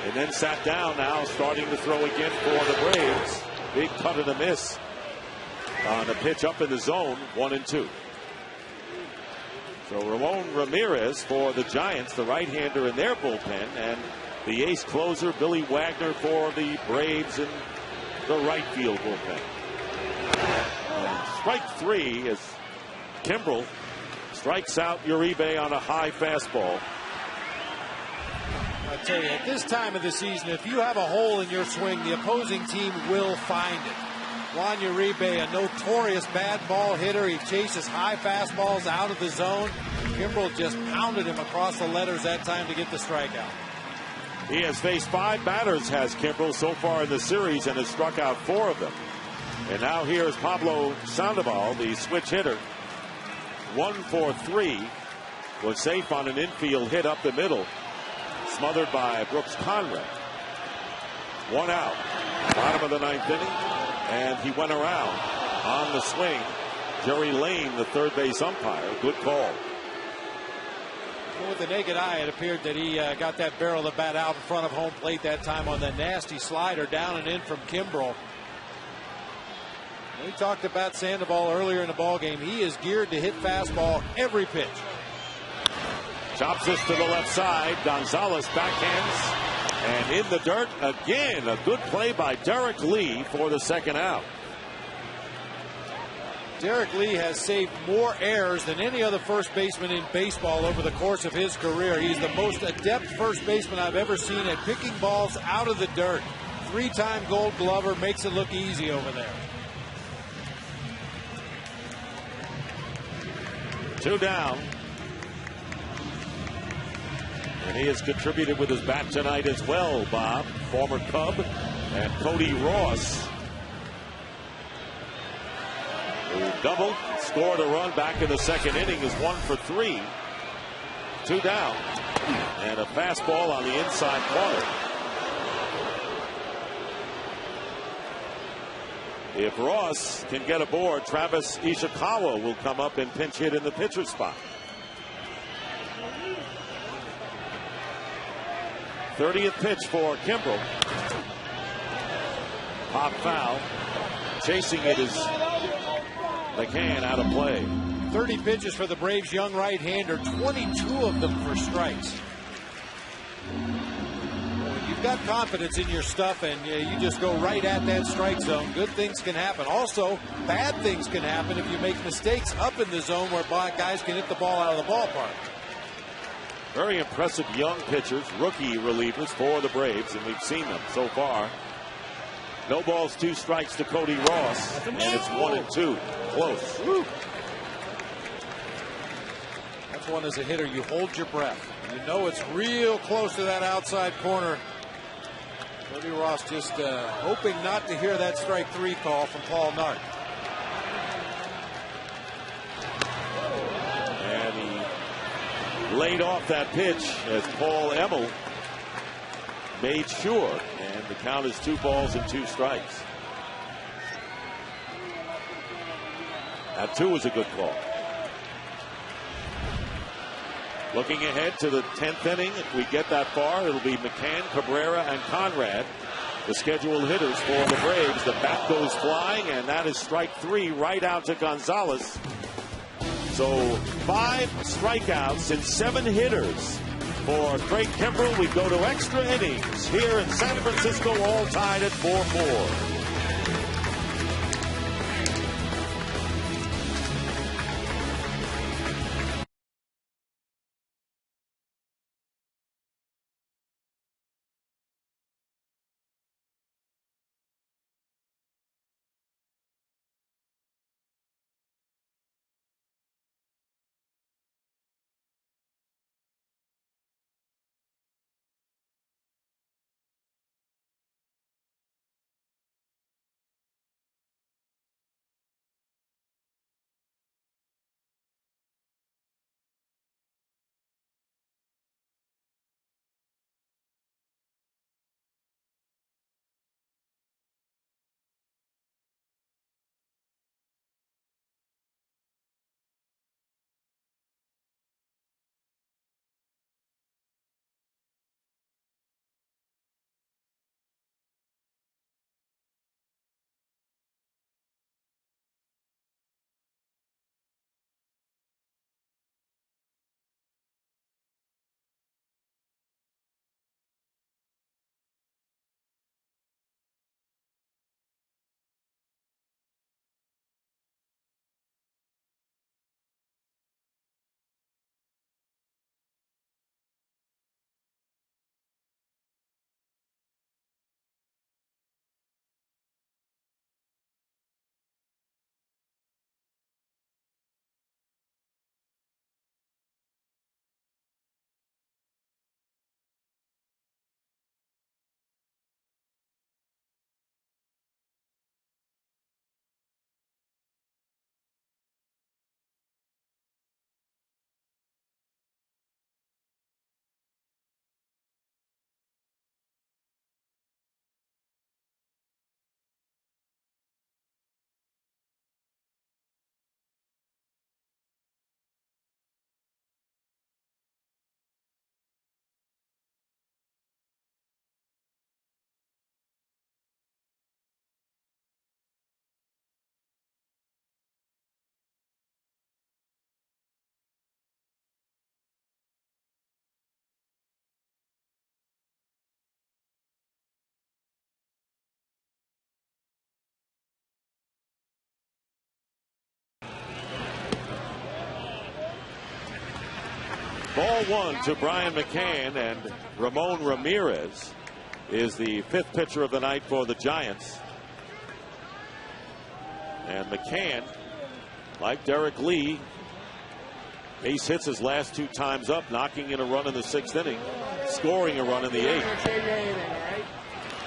and then sat down, now starting to throw again for the Braves. Big cut and a miss on a pitch up in the zone, 1-2. So Ramon Ramirez for the Giants, the right-hander in their bullpen, and the ace closer Billy Wagner for the Braves in the right field bullpen. And strike three as Kimbrell strikes out Uribe on a high fastball.
I tell you, at this time of the season, if you have a hole in your swing, the opposing team will find it. Juan Uribe, a notorious bad ball hitter. He chases high fastballs out of the zone. Kimbrell just pounded him across the letters that time to get the strikeout.
He has faced 5 batters, has Kimbrell, so far in the series, and has struck out 4 of them. And now here's Pablo Sandoval, the switch hitter. 1 for 3. Was safe on an infield hit up the middle. Smothered by Brooks Conrad. 1 out. Bottom of the 9th inning. And he went around on the swing. Jerry Lane, the third base umpire. Good call.
Well, with the naked eye, it appeared that he got that barrel of the bat out in front of home plate that time on the nasty slider down and in from Kimbrell. We talked about Sandoval earlier in the ballgame. He is geared to hit fastball every pitch.
Chops this to the left side. Gonzalez backhands. And in the dirt again. A good play by Derek Lee for the second out.
Derek Lee has saved more errors than any other first baseman in baseball over the course of his career. He's the most adept first baseman I've ever seen at picking balls out of the dirt. 3-time Gold Glover, makes it look easy over there.
2 down. And he has contributed with his bat tonight as well, Bob. Former Cub and Cody Ross, who doubled, scored a run back in the second inning, is 1 for 3. 2 down. And a fastball on the inside corner. If Ross can get aboard, Travis Ishikawa will come up and pinch hit in the pitcher's spot. 30th pitch for Kimbrell. Pop foul. Chasing it is McCann out of play.
30 pitches for the Braves' young right-hander, 22 of them for strikes. When you've got confidence in your stuff and you just go right at that strike zone, good things can happen. Also, bad things can happen if you make mistakes up in the zone where guys can hit the ball out of the ballpark.
Very impressive young pitchers, rookie relievers for the Braves, and we've seen them so far. No balls, 2 strikes to Cody Ross, and it's 1-2. Close.
Woo. That's one as a hitter, you hold your breath. You know it's real close to that outside corner. Cody Ross just hoping not to hear that strike 3 call from Paul Nart.
Laid off that pitch as Paul Emmel made sure, and the count is 2 balls and 2 strikes. That 2 was a good call. Looking ahead to the 10th inning, if we get that far, it'll be McCann, Cabrera, and Conrad, the scheduled hitters for the Braves. The bat goes flying, and that is strike 3 right out to Gonzalez. So 5 strikeouts and 7 hitters for Craig Kimbrell. We go to extra innings here in San Francisco, all tied at 4-4. Ball one to Brian McCann, and Ramon Ramirez is the 5th pitcher of the night for the Giants. And McCann, like Derek Lee, base hits his last 2 times up, knocking in a run in the 6th inning, scoring a run in the 8th.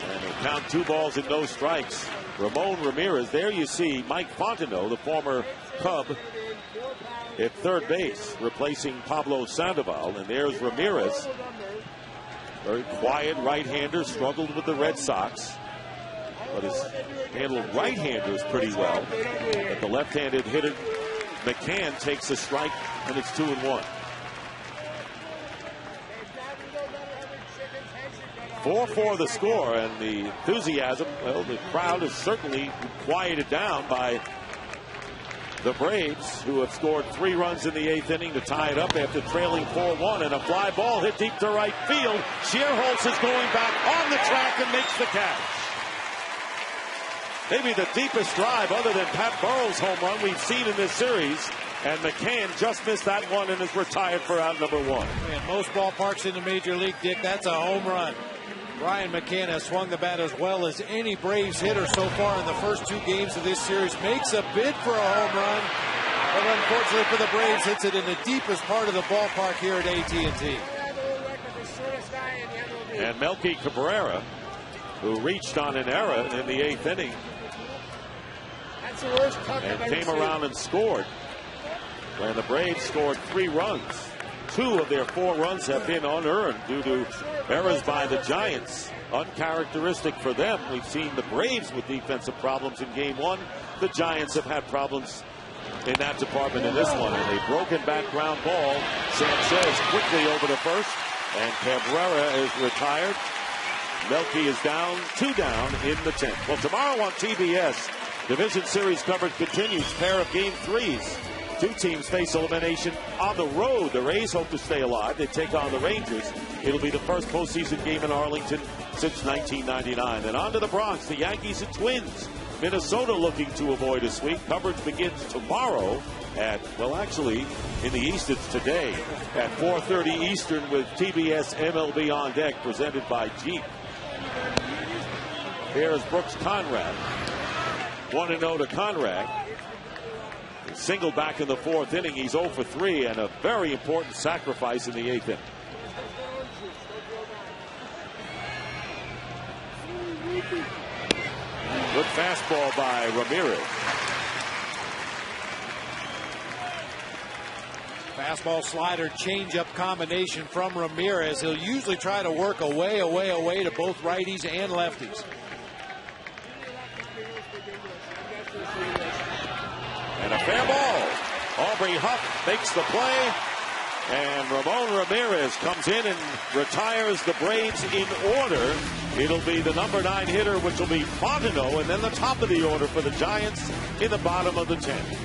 And they count 2 balls and no strikes. Ramon Ramirez. There you see Mike Fontenot, the former Cub, at third base, replacing Pablo Sandoval. And there's Ramirez, very quiet right-hander, struggled with the Red Sox, but has handled right-handers pretty well. But the left-handed hitter McCann takes a strike, and it's 2-1. 4-4 the score, and the enthusiasm, well, the crowd is certainly quieted down by the Braves, who have scored 3 runs in the 8th inning to tie it up after trailing 4-1, and a fly ball hit deep to right field. Schierholtz is going back on the track and makes the catch. Maybe the deepest drive other than Pat Burrell's home run we've seen in this series. And McCann just missed that one and is retired for out number 1.
In most ballparks in the Major League, Dick, that's a home run. Brian McCann has swung the bat as well as any Braves hitter so far in the first 2 games of this series. Makes a bid for a home run, but unfortunately for the Braves, hits it in the deepest part of the ballpark here at AT&T.
And Melky Cabrera, who reached on an error in the 8th inning, and came around and scored. When the Braves scored 3 runs. 2 of their 4 runs have been unearned due to errors by the Giants. Uncharacteristic for them. We've seen the Braves with defensive problems in game 1. The Giants have had problems in that department in this one. And a broken back ground ball. Sanchez quickly over to first. And Cabrera is retired. Melky is down, 2 down in the 10th. Well, tomorrow on TBS, Division Series coverage continues. Pair of game 3s. 2 teams face elimination on the road. The Rays hope to stay alive. They take on the Rangers. It'll be the first postseason game in Arlington since 1999. And on to the Bronx, the Yankees and Twins. Minnesota looking to avoid a sweep. Coverage begins tomorrow at, well, actually, in the East it's today at 4:30 Eastern with TBS MLB On Deck, presented by Jeep. Here's Brooks Conrad. 1-0 to Conrad. Single back in the 4th inning. He's 0 for 3 and a very important sacrifice in the 8th inning. Good fastball by Ramirez.
Fastball, slider, changeup combination from Ramirez. He'll usually try to work away to both righties and lefties.
And a fair ball. Aubrey Huff makes the play. And Ramon Ramirez comes in and retires the Braves in order. It'll be the number 9 hitter, which will be Fontenot, and then the top of the order for the Giants in the bottom of the 10th.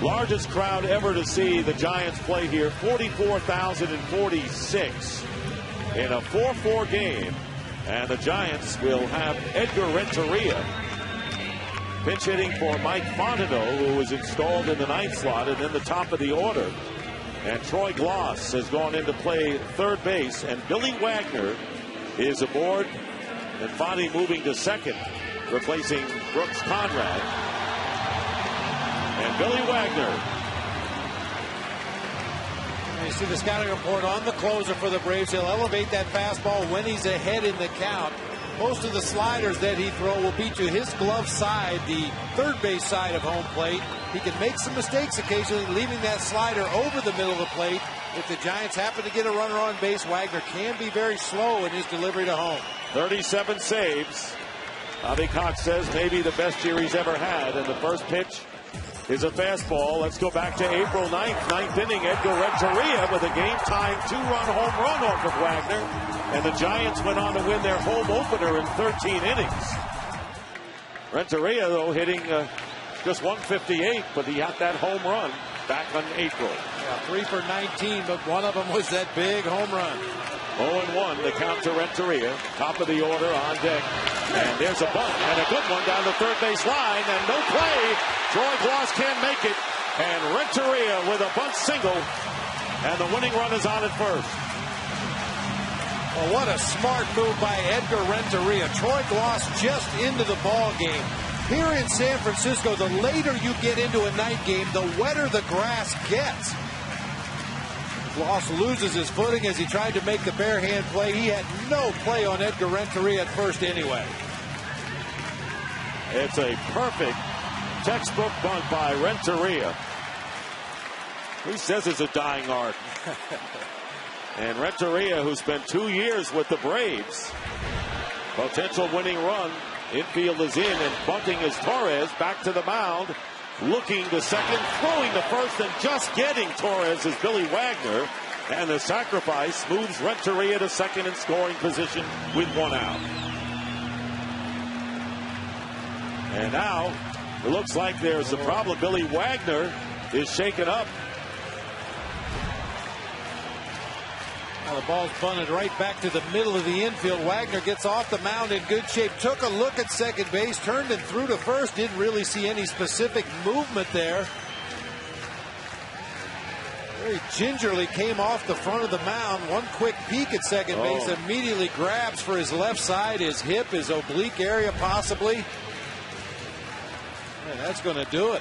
Largest crowd ever to see the Giants play here, 44,046 in a 4-4 game. And the Giants will have Edgar Renteria pinch hitting for Mike Fontenot, who was installed in the 9th slot and in the top of the order. And Troy Gloss has gone in to play third base, and Billy Wagner is aboard, and Fonte moving to second, replacing Brooks Conrad. And Billy Wagner.
You see the scouting report on the closer for the Braves. He'll elevate that fastball when he's ahead in the count. Most of the sliders that he throw will be to his glove side, the third base side of home plate. He can make some mistakes occasionally, leaving that slider over the middle of the plate. If the Giants happen to get a runner on base, Wagner can be very slow in his delivery to home.
37 saves. Bobby Cox says maybe the best year he's ever had. And the first pitch is a fastball. Let's go back to April 9th, 9th inning. Edgar Renteria with a game-tying 2-run home run off of Wagner. And the Giants went on to win their home opener in 13 innings. Renteria, though, hitting just 158, but he had that home run back on April.
Yeah, 3 for 19, but one of them was that big home run.
0-1, the count to Renteria. Top of the order on deck. And there's a bunt, and a good one down the third base line, and no play. Troy Gloss can't make it. And Renteria with a bunt single, and the winning run is on at first.
Well, what a smart move by Edgar Renteria. Troy Gloss just into the ball game. Here in San Francisco, the later you get into a night game, the wetter the grass gets. Gloss loses his footing as he tried to make the bare hand play. He had no play on Edgar Renteria at first anyway.
It's a perfect textbook bunt by Renteria. Who says it's a dying art? And Renteria, who spent 2 years with the Braves, potential winning run. Infield is in, and bunting is Torres back to the mound. Looking to second, throwing to first, and just getting Torres is Billy Wagner. And the sacrifice moves Renteria to second in scoring position with 1 out. And now it looks like there's a problem. Billy Wagner is shaken up.
Well, the ball's bunted right back to the middle of the infield. Wagner gets off the mound in good shape. Took a look at second base, turned and threw to first. Didn't really see any specific movement there. Very gingerly came off the front of the mound. One quick peek at second base. Immediately grabs for his left side, his hip, his oblique area possibly. And that's going to do it.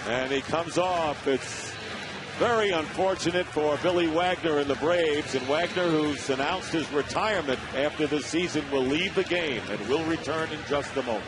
And he comes off. It's very unfortunate for Billy Wagner and the Braves. And Wagner, who's announced his retirement after the season, will leave the game and will return in just a moment.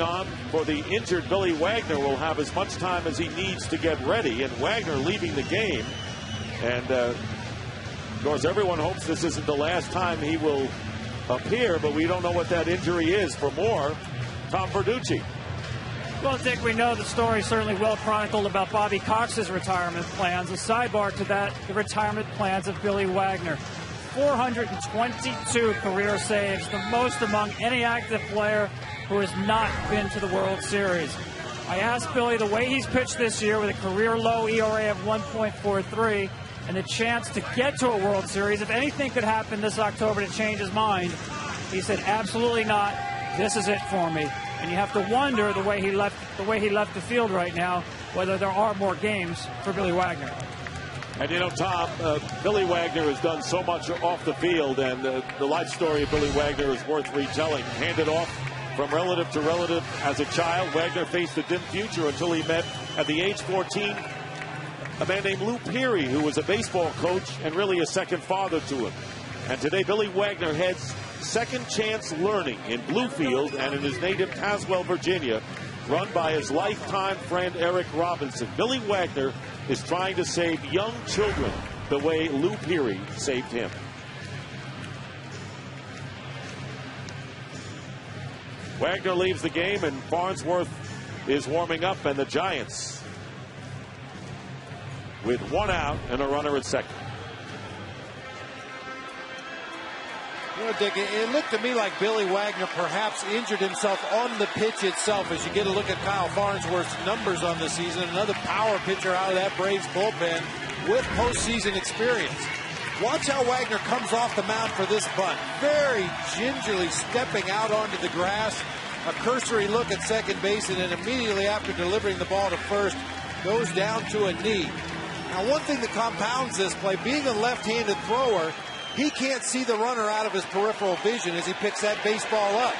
On for the injured Billy Wagner will have as much time as he needs to get ready, and Wagner leaving the game. And of course, everyone hopes this isn't the last time he will appear, but we don't know what that injury is. For more, Tom Verducci.
Well, Dick, we know the story certainly well chronicled about Bobby Cox's retirement plans. A sidebar to that, the retirement plans of Billy Wagner. 422 career saves, the most among any active player who has not been to the World Series. I asked Billy the way he's pitched this year with a career low ERA of 1.43 and the chance to get to a World Series, if anything could happen this October to change his mind, he said, absolutely not. This is it for me. And you have to wonder the way he left the field right now, whether there are more games for Billy Wagner.
And you know, Tom, Billy Wagner has done so much off the field, and the life story of Billy Wagner is worth retelling. Handed off from relative to relative as a child, Wagner faced a dim future until he met, at the age 14, a man named Lou Peary, who was a baseball coach and really a second father to him. And today, Billy Wagner heads Second Chance Learning in Bluefield and in his native Tazewell, Virginia, run by his lifetime friend Eric Robinson. Billy Wagner is trying to save young children the way Lou Peary saved him. Wagner leaves the game, and Farnsworth is warming up, and the Giants with one out and a runner at second.
You know, Dick, it looked to me like Billy Wagner perhaps injured himself on the pitch itself as you get a look at Kyle Farnsworth's numbers on the season. Another power pitcher out of that Braves bullpen with postseason experience. Watch how Wagner comes off the mound for this bunt. Very gingerly stepping out onto the grass. A cursory look at second base, and then immediately after delivering the ball to first, goes down to a knee. Now, one thing that compounds this play, being a left-handed thrower, he can't see the runner out of his peripheral vision as he picks that baseball up.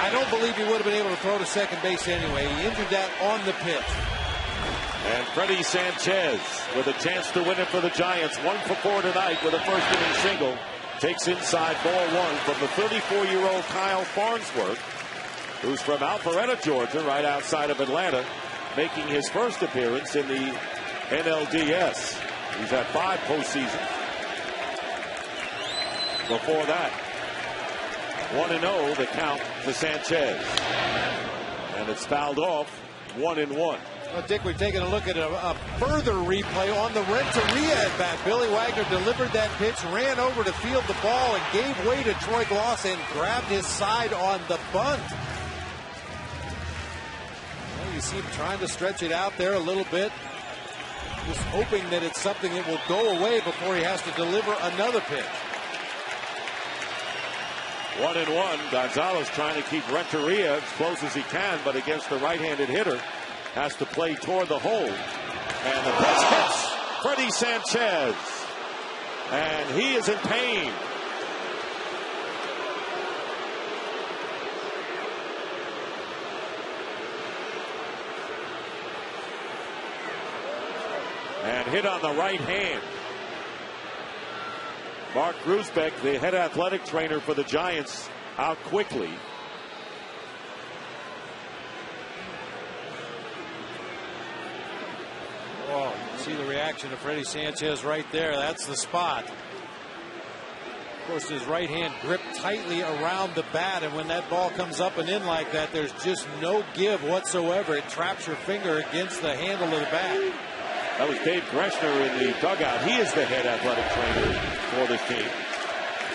I don't believe he would have been able to throw to second base anyway. He injured that on the pitch.
And Freddie Sanchez with a chance to win it for the Giants. 1 for 4 tonight with a first inning single. Takes inside ball one from the 34-year-old Kyle Farnsworth, who's from Alpharetta, Georgia, right outside of Atlanta, making his first appearance in the NLDS. He's had 5 postseasons. Before that, 1-0 the count to Sanchez. And it's fouled off, 1-1.
Well, Dick, we've taken a look at a further replay on the Renteria at bat. Billy Wagner delivered that pitch, ran over to field the ball, and gave way to Troy Gloss and grabbed his side on the bunt. Well, you see him trying to stretch it out there a little bit, just hoping that it's something that will go away before he has to deliver another pitch.
1-1. Gonzalez trying to keep Renteria as close as he can, but against the right-handed hitter, has to play toward the hole. And the pitch hits Freddie Sanchez. And he is in pain. And hit on the right hand. Mark Grusbeck, the head athletic trainer for the Giants, out quickly.
Oh, see the reaction of Freddie Sanchez right there. That's the spot. Of course, his right hand gripped tightly around the bat, and when that ball comes up and in like that, there's just no give whatsoever. It traps your finger against the handle of the bat.
That was Dave Greshner in the dugout. He is the head athletic trainer for this team.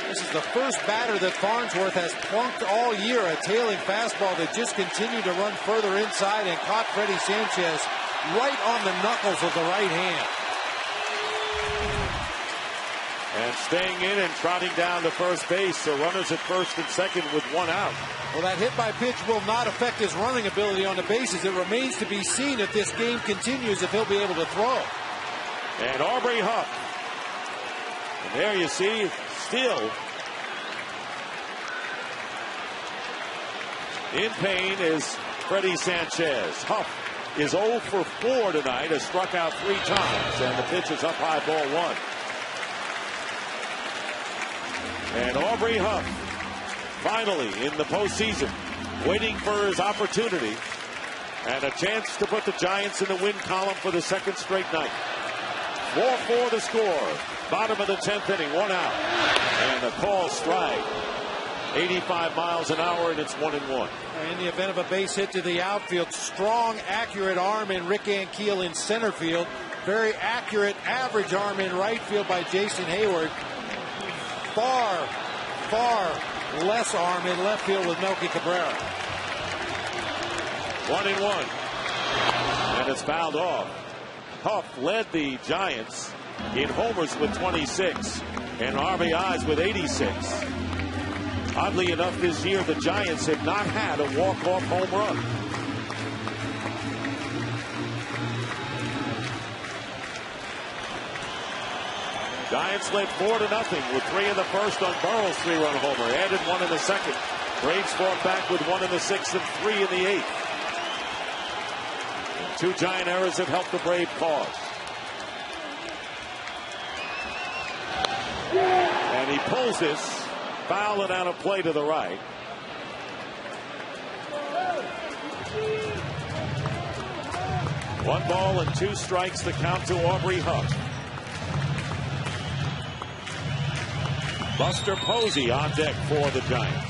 This is the first batter that Farnsworth has plunked all year, a tailing fastball that just continued to run further inside and caught Freddie Sanchez right on the knuckles of the right hand.
And staying in and trotting down to first base, so runners at first and second with one out.
Well, that hit by pitch will not affect his running ability on the bases. It remains to be seen if this game continues, if he'll be able to throw.
And Aubrey Huff. And there you see, still in pain is Freddie Sanchez. Huff is 0 for 4 tonight, has struck out 3 times, and the pitch is up high, ball 1. And Aubrey Huff, finally in the postseason, waiting for his opportunity and a chance to put the Giants in the win column for the second straight night. 4-4 the score. Bottom of the 10th inning, 1 out. And a call strike. 85 miles an hour, and it's 1-1.
In the event of a base hit to the outfield, strong, accurate arm in Rick Ankiel in center field. Very accurate, average arm in right field by Jason Hayward. Far, far less arm in left field with Melky Cabrera.
1-1. And it's fouled off. Huff led the Giants in homers with 26 and RBIs with 86. Oddly enough, this year the Giants have not had a walk-off home run. Giants led 4-0 with 3 in the first on Burrow's 3-run homer. Added 1 in the second. Braves fought back with 1 in the sixth and 3 in the eighth. And 2 Giant errors have helped the Brave cause. And he pulls this, foul it out of play to the right. One ball and 2 strikes, the count to Aubrey Huff. Buster Posey on deck for the Giants.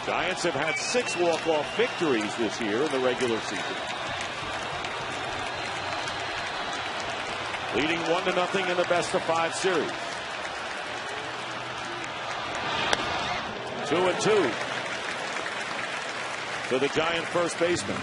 Giants have had 6 walk-off victories this year in the regular season. Leading 1-0 in the best-of-5 series. 2-2 to the Giant first baseman.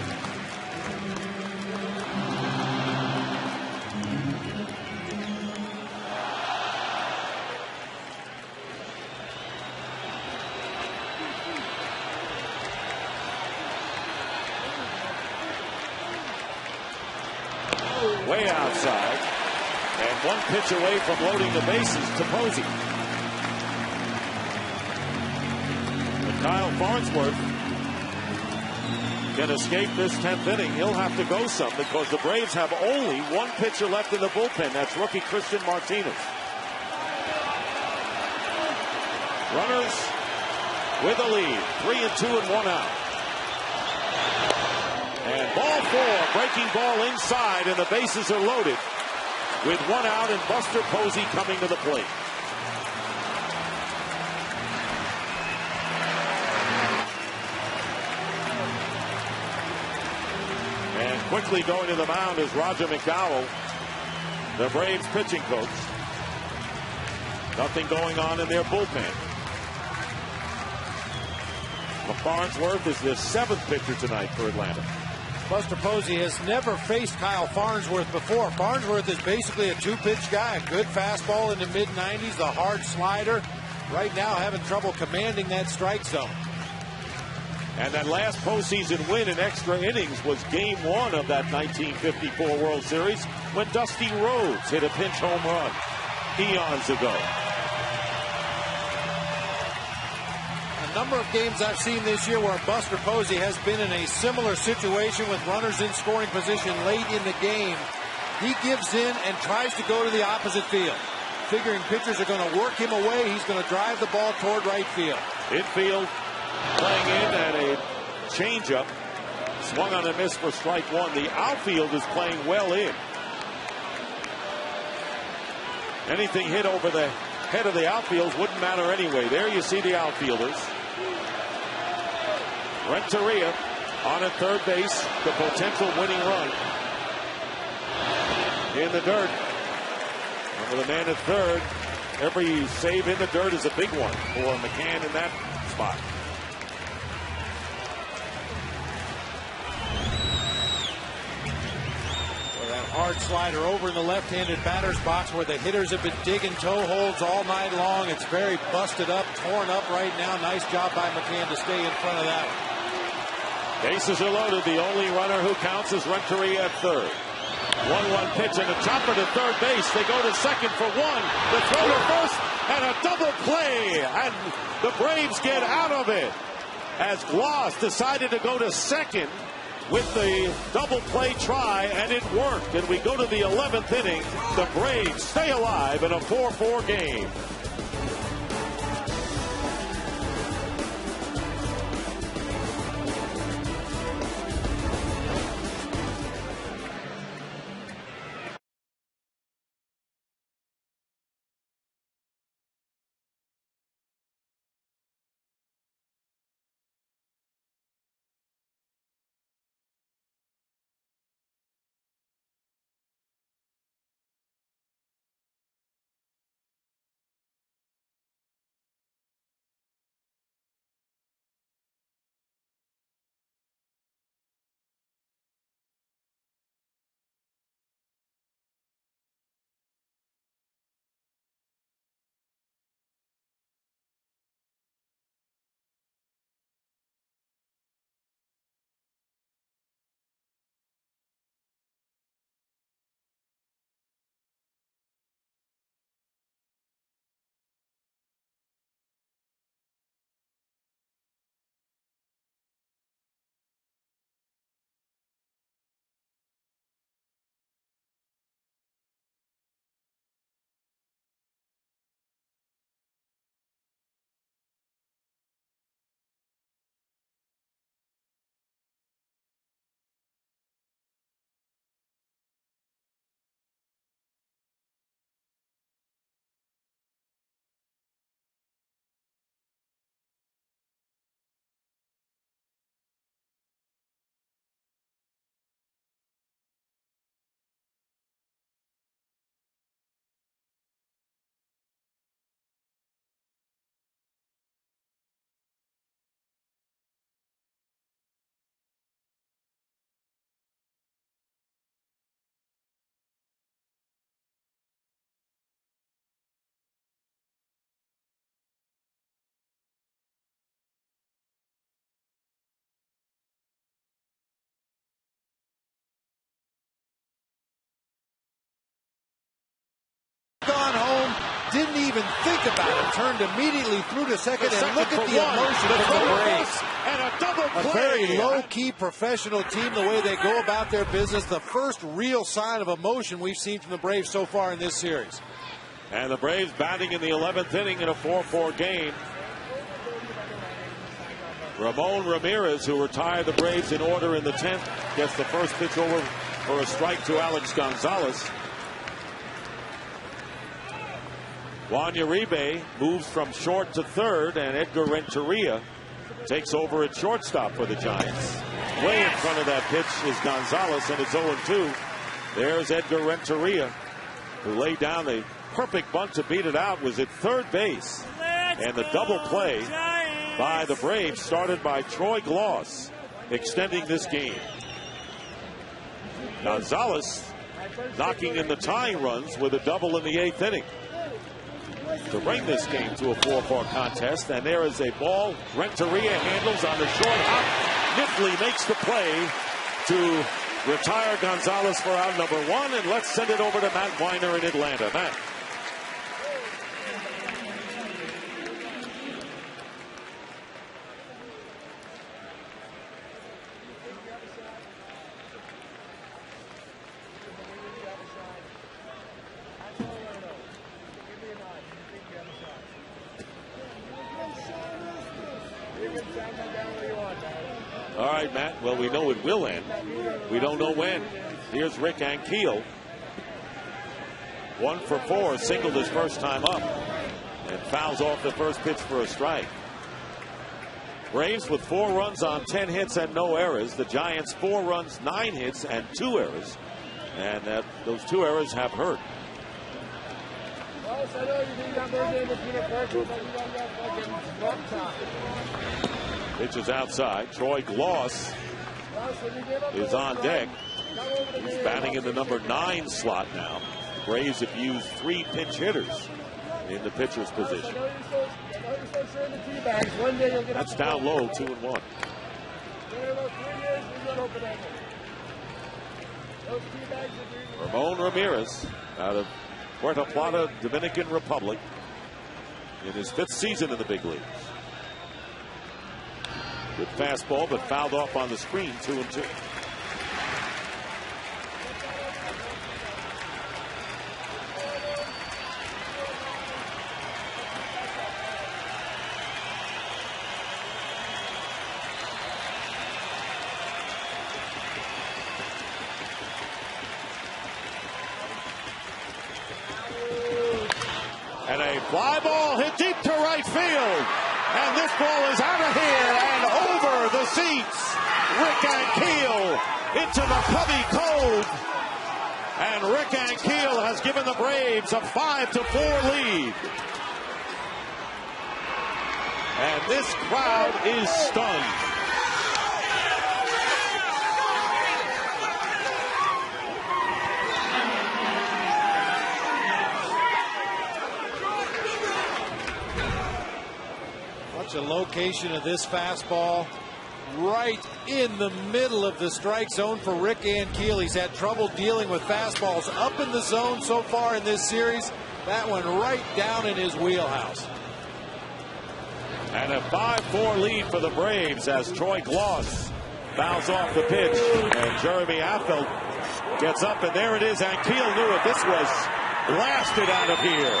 Way outside, and 1 pitch away from loading the bases to Posey. But Kyle Farnsworth can escape this 10th inning. He'll have to go some because the Braves have only 1 pitcher left in the bullpen. That's rookie Christian Martinez. Runners with a lead, 3-2 and 1 out. And ball 4, breaking ball inside, and the bases are loaded with 1 out and Buster Posey coming to the plate. And quickly going to the mound is Roger McDowell, the Braves pitching coach. Nothing going on in their bullpen. Farnsworth is the 7th pitcher tonight for Atlanta.
Buster Posey has never faced Kyle Farnsworth before. Farnsworth is basically a 2-pitch guy. A good fastball in the mid-90s, the hard slider. Right now having trouble commanding that strike zone.
And that last postseason win in extra innings was game 1 of that 1954 World Series when Dusty Rhodes hit a pinch home run eons ago.
Number of games I've seen this year where Buster Posey has been in a similar situation with runners in scoring position late in the game. He gives in and tries to go to the opposite field. Figuring pitchers are going to work him away, he's going to drive the ball toward right field.
Infield playing in at a changeup. Swung on a miss for strike 1. The outfield is playing well in. Anything hit over the head of the outfield wouldn't matter anyway. There you see the outfielders. Renteria on at third base, the potential winning run. In the dirt. And with a man at third, every save in the dirt is a big one for McCann in that spot.
That hard slider over in the left-handed batter's box where the hitters have been digging toe holds all night long. It's very busted up, torn up right now. Nice job by McCann to stay in front of that one.
Bases are loaded. The only runner who counts is Renteria at third. 1-1 pitch and a chopper to third base. They go to second for 1. The throw to first and a double play. And the Braves get out of it as Gloss decided to go to second with the double play try, and it worked. And we go to the 11th inning. The Braves stay alive in a 4-4 game.
even think about it. Turned immediately through to second, and look at the emotion
from
from the
the
Braves.
and a double play.
A very low-key professional team, the way they go about their business. The first real sign of emotion we've seen from the Braves so far in this series.
And the Braves batting in the 11th inning in a 4-4 game. Ramon Ramirez, who retired the Braves in order in the 10th, gets the first pitch over for a strike to Alex Gonzalez. Juan Uribe moves from short to third, and Edgar Renteria takes over at shortstop for the Giants. Way in front of that pitch is Gonzalez, and it's 0-2. There's Edgar Renteria, who laid down a perfect bunt to beat it out, was at third base. And the double play by the Braves, started by Troy Gloss, extending this game. Gonzalez knocking in the tying runs with a double in the 8th inning to bring this game to a 4-4 contest. And there is a ball Renteria handles on the short hop. Nifley makes the play to retire Gonzalez for out number 1. And let's send it over to Matt Weiner in Atlanta. Matt. All right, Matt. Well, we know it will end. We don't know when. Here's Rick Ankiel. 1 for 4, singled his first time up, and fouls off the first pitch for a strike. Braves with 4 runs on 10 hits and no errors. The Giants 4 runs, 9 hits and 2 errors, and those 2 errors have hurt. Pitch is outside. Troy Gloss is on deck. He's batting in the number 9 slot now. Braves have used 3 pinch hitters in the pitcher's position. That's down low, 2-1. Ramon Ramirez out of Puerto Plata, Dominican Republic, in his 5th season in the big leagues. Good fastball, but fouled off on the screen, 2-2. And a fly ball hit deep to right field. And this ball is out of here and over the seats. Rick Ankiel into the Cubby Cove. And Rick Ankiel has given the Braves a 5-4 lead. And this crowd is stunned.
The location of this fastball right in the middle of the strike zone for Rick Ankiel. He's had trouble dealing with fastballs up in the zone so far in this series. That one right down in his wheelhouse.
And a 5-4 lead for the Braves as Troy Gloss fouls off the pitch. And Jeremy Affeldt gets up, and there it is. Ankiel knew it. This was blasted out of here.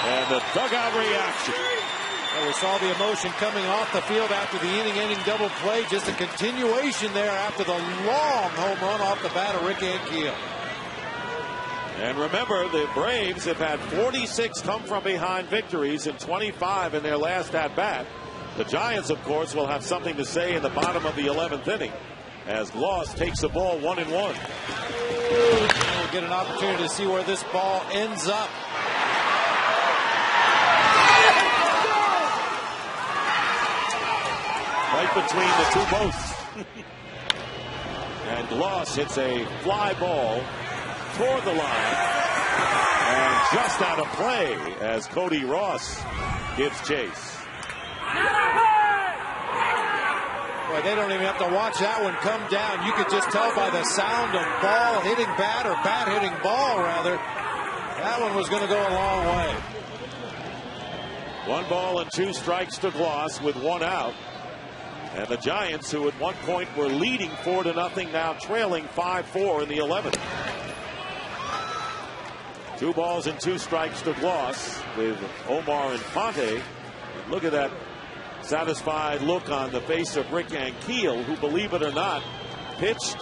And the dugout reaction.
Well, we saw the emotion coming off the field after the inning-ending double play. Just a continuation there after the long home run off the bat of Rick Ankiel.
And remember, the Braves have had 46 come-from-behind victories and 25 in their last at-bat. The Giants, of course, will have something to say in the bottom of the 11th inning as Gloss takes the ball 1-1.
We'll get an opportunity to see where this ball ends up.
Right between the 2 posts. And Gloss hits a fly ball toward the line. And just out of play as Cody Ross gives chase.
Boy, they don't even have to watch that one come down. You could just tell by the sound of ball hitting bat or bat hitting ball, rather. That one was going to go a long way.
1 ball and 2 strikes to Gloss with 1 out. And the Giants, who at one point were leading 4-0, now trailing 5-4 in the 11th. 2 balls and 2 strikes to Gloss with Omar Infante. Look at that satisfied look on the face of Rick Ankiel, who, believe it or not, pitched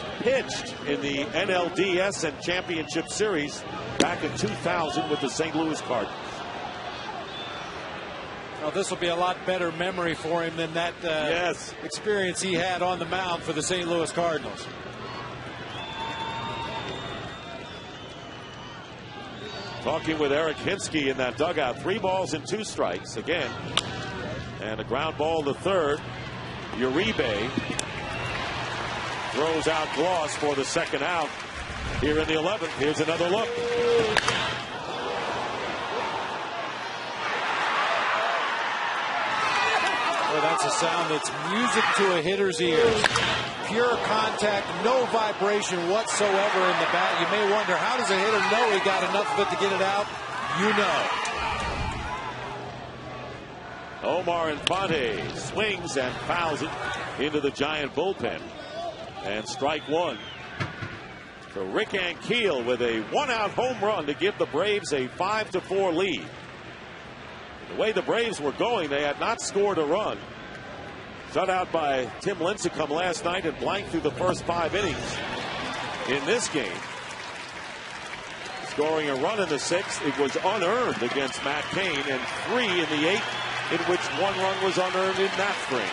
in the NLDS and Championship Series back in 2000 with the St. Louis Cardinals.
Well, this will be a lot better memory for him than that experience he had on the mound for the St. Louis Cardinals.
Talking with Eric Hinsky in that dugout. 3 balls and 2 strikes again. And a ground ball to third. Uribe throws out Gloss for the 2nd out here in the 11th. Here's another look.
Well, that's a sound that's music to a hitter's ears. Pure contact, no vibration whatsoever in the bat. You may wonder, how does a hitter know he got enough of it to get it out? You know.
Omar Infante swings and fouls it into the Giant bullpen. And strike 1. So Rick Ankiel with a 1-out home run to give the Braves a 5-4 lead. The way the Braves were going, they had not scored a run. Shut out by Tim Lincecum last night and blanked through the first 5 innings in this game. Scoring a run in the 6th, it was unearned against Matt Cain, and 3 in the 8th, in which 1 run was unearned in that frame.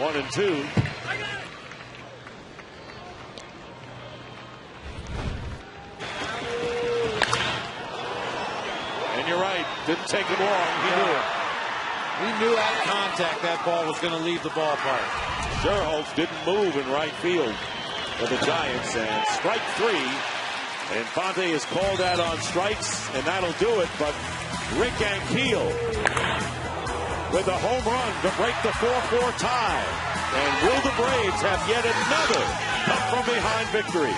1 and 2. And you're right, didn't take him long. He knew it.
He knew at contact that ball was going to leave the ballpark.
Sherholtz didn't move in right field for the Giants, and strike 3. Infante is called out on strikes, and that'll do it. But Rick Ankiel with a home run to break the 4-4 tie. And will the Braves have yet another come from behind victory?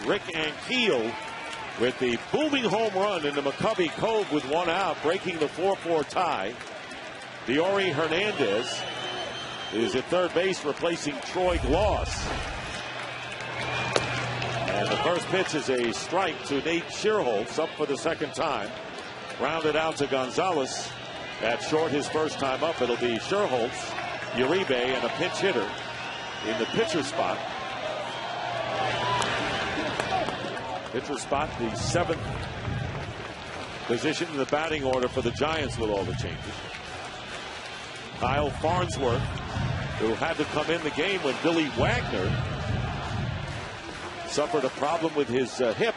Rick Ankiel with the booming home run into McCovey Cove with 1 out, breaking the 4-4 tie. Diori Hernandez is at third base, replacing Troy Gloss. And the First pitch is a strike to Nate Shearholtz, up for the second time. Rounded out to Gonzalez at short his first time up. It'll be Shearholtz, Uribe, and a pinch hitter in the pitcher spot. Pitcher spot, the 7th position in the batting order for the Giants with all the changes. Kyle Farnsworth, who had to come in the game when Billy Wagner suffered a problem with his hip.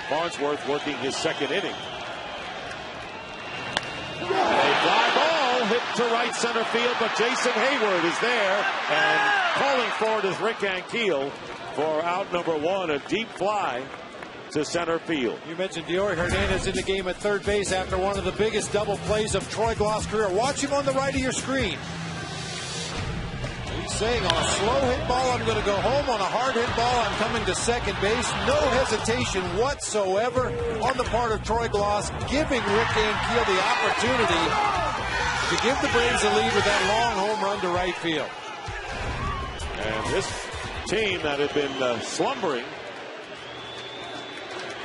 Farnsworth working his second inning. A fly ball hit to right center field, but Jason Hayward is there, and calling for it is Rick Ankiel for out number 1, a deep fly to center field.
You mentioned Dior Hernandez in the game at third base after one of the biggest double plays of Troy Gloss' career. Watch him on the right of your screen. He's saying, on a slow hit ball, I'm going to go home. On a hard hit ball, I'm coming to second base. No hesitation whatsoever on the part of Troy Gloss, giving Rick Ankiel the opportunity to give the Braves a lead with that long home run to right field.
And this team that had been slumbering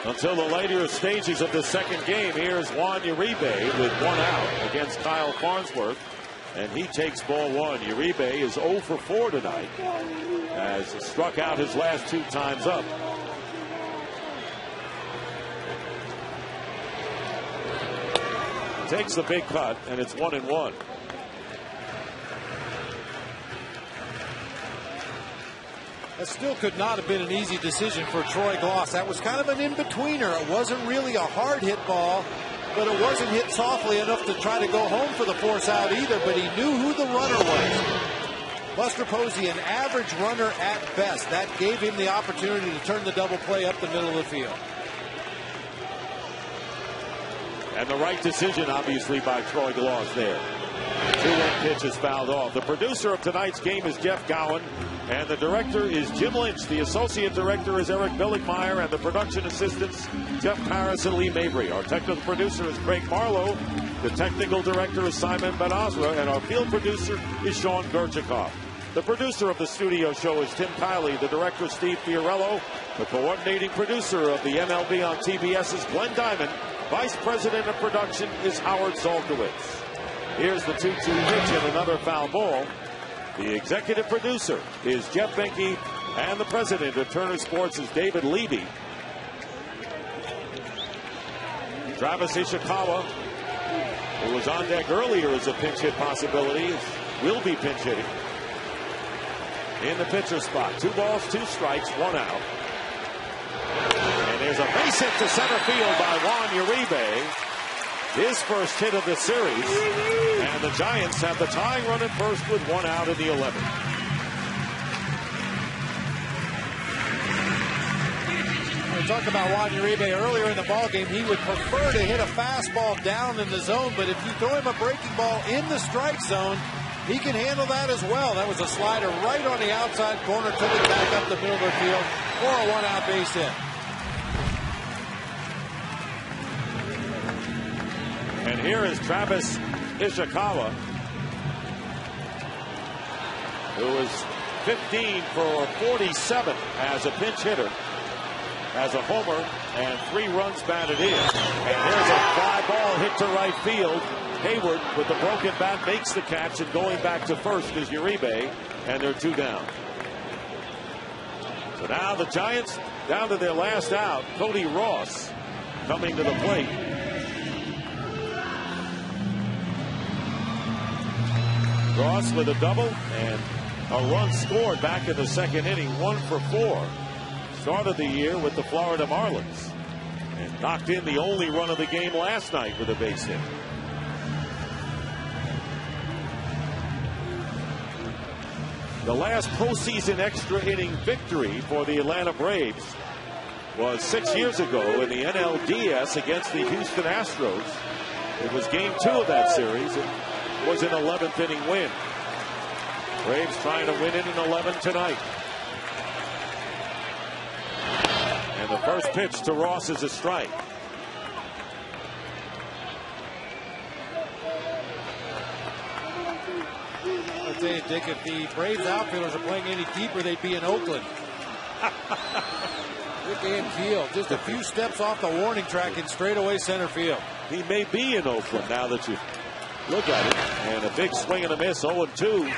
until the later stages of the second game. Here's Juan Uribe with 1 out against Kyle Farnsworth, and he takes ball 1. Uribe is 0 for 4 tonight, as he struck out his last 2 times up. Takes the big cut, and it's 1-1.
That still could not have been an easy decision for Troy Gloss. That was kind of an in-betweener. It wasn't really a hard hit ball, but it wasn't hit softly enough to try to go home for the force out either, but he knew who the runner was. Buster Posey, an average runner at best. That gave him the opportunity to turn the double play up the middle of the field.
And the right decision, obviously, by Troy Gloss there. 2-1 pitch is fouled off. The producer of tonight's game is Jeff Gowen, and the director is Jim Lynch. The associate director is Eric Billigmeyer, and the production assistants, Jeff Paris and Lee Mabry. Our technical producer is Craig Marlowe. The technical director is Simon Ben-Azra, and our field producer is Sean Gerchikoff. The producer of the studio show is Tim Kiley. The director, Steve Fiorello. The coordinating producer of the MLB on TBS is Glenn Diamond. Vice president of production is Howard Zolkowitz. Here's the 2-2 pitch and another foul ball. The executive producer is Jeff Benke, and the president of Turner Sports is David Levy. Travis Ishikawa, who was on deck earlier as a pinch hit possibility, will be pinch hitting in the pitcher spot. 2 balls, 2 strikes, 1 out. And there's a base hit to center field by Juan Uribe. His first hit of the series. And the Giants have the tying run at first with 1 out in the 11th.
We talked about Juan Uribe earlier in the ballgame. He would prefer to hit a fastball down in the zone, but if you throw him a breaking ball in the strike zone, he can handle that as well. That was a slider right on the outside corner, took it back up the middle of the field for a 1-out base hit.
And here is Travis Ishikawa, who is 15 for 47 as a pinch hitter, as a homer, and 3 runs batted in. And there's a fly ball hit to right field. Hayward, with the broken bat, makes the catch, and going back to first is Uribe, and they're 2 down. So now the Giants down to their last out. Cody Ross coming to the plate. Ross with a double and a run scored back in the second inning, 1 for 4. Started the year with the Florida Marlins and knocked in the only run of the game last night with a base hit. The last postseason extra inning victory for the Atlanta Braves was 6 years ago in the NLDS against the Houston Astros. It was game 2 of that series. It was an 11th inning win. Braves trying to win it in 11 tonight. And the first pitch to Ross is a strike.
tell you, Dick, if the Braves outfielders are playing any deeper, they'd be in Oakland. Rick Ankiel, just a few steps off the warning track in straightaway center field.
He may be in Oakland now that you look at it. And a big swing and a miss, 0-2.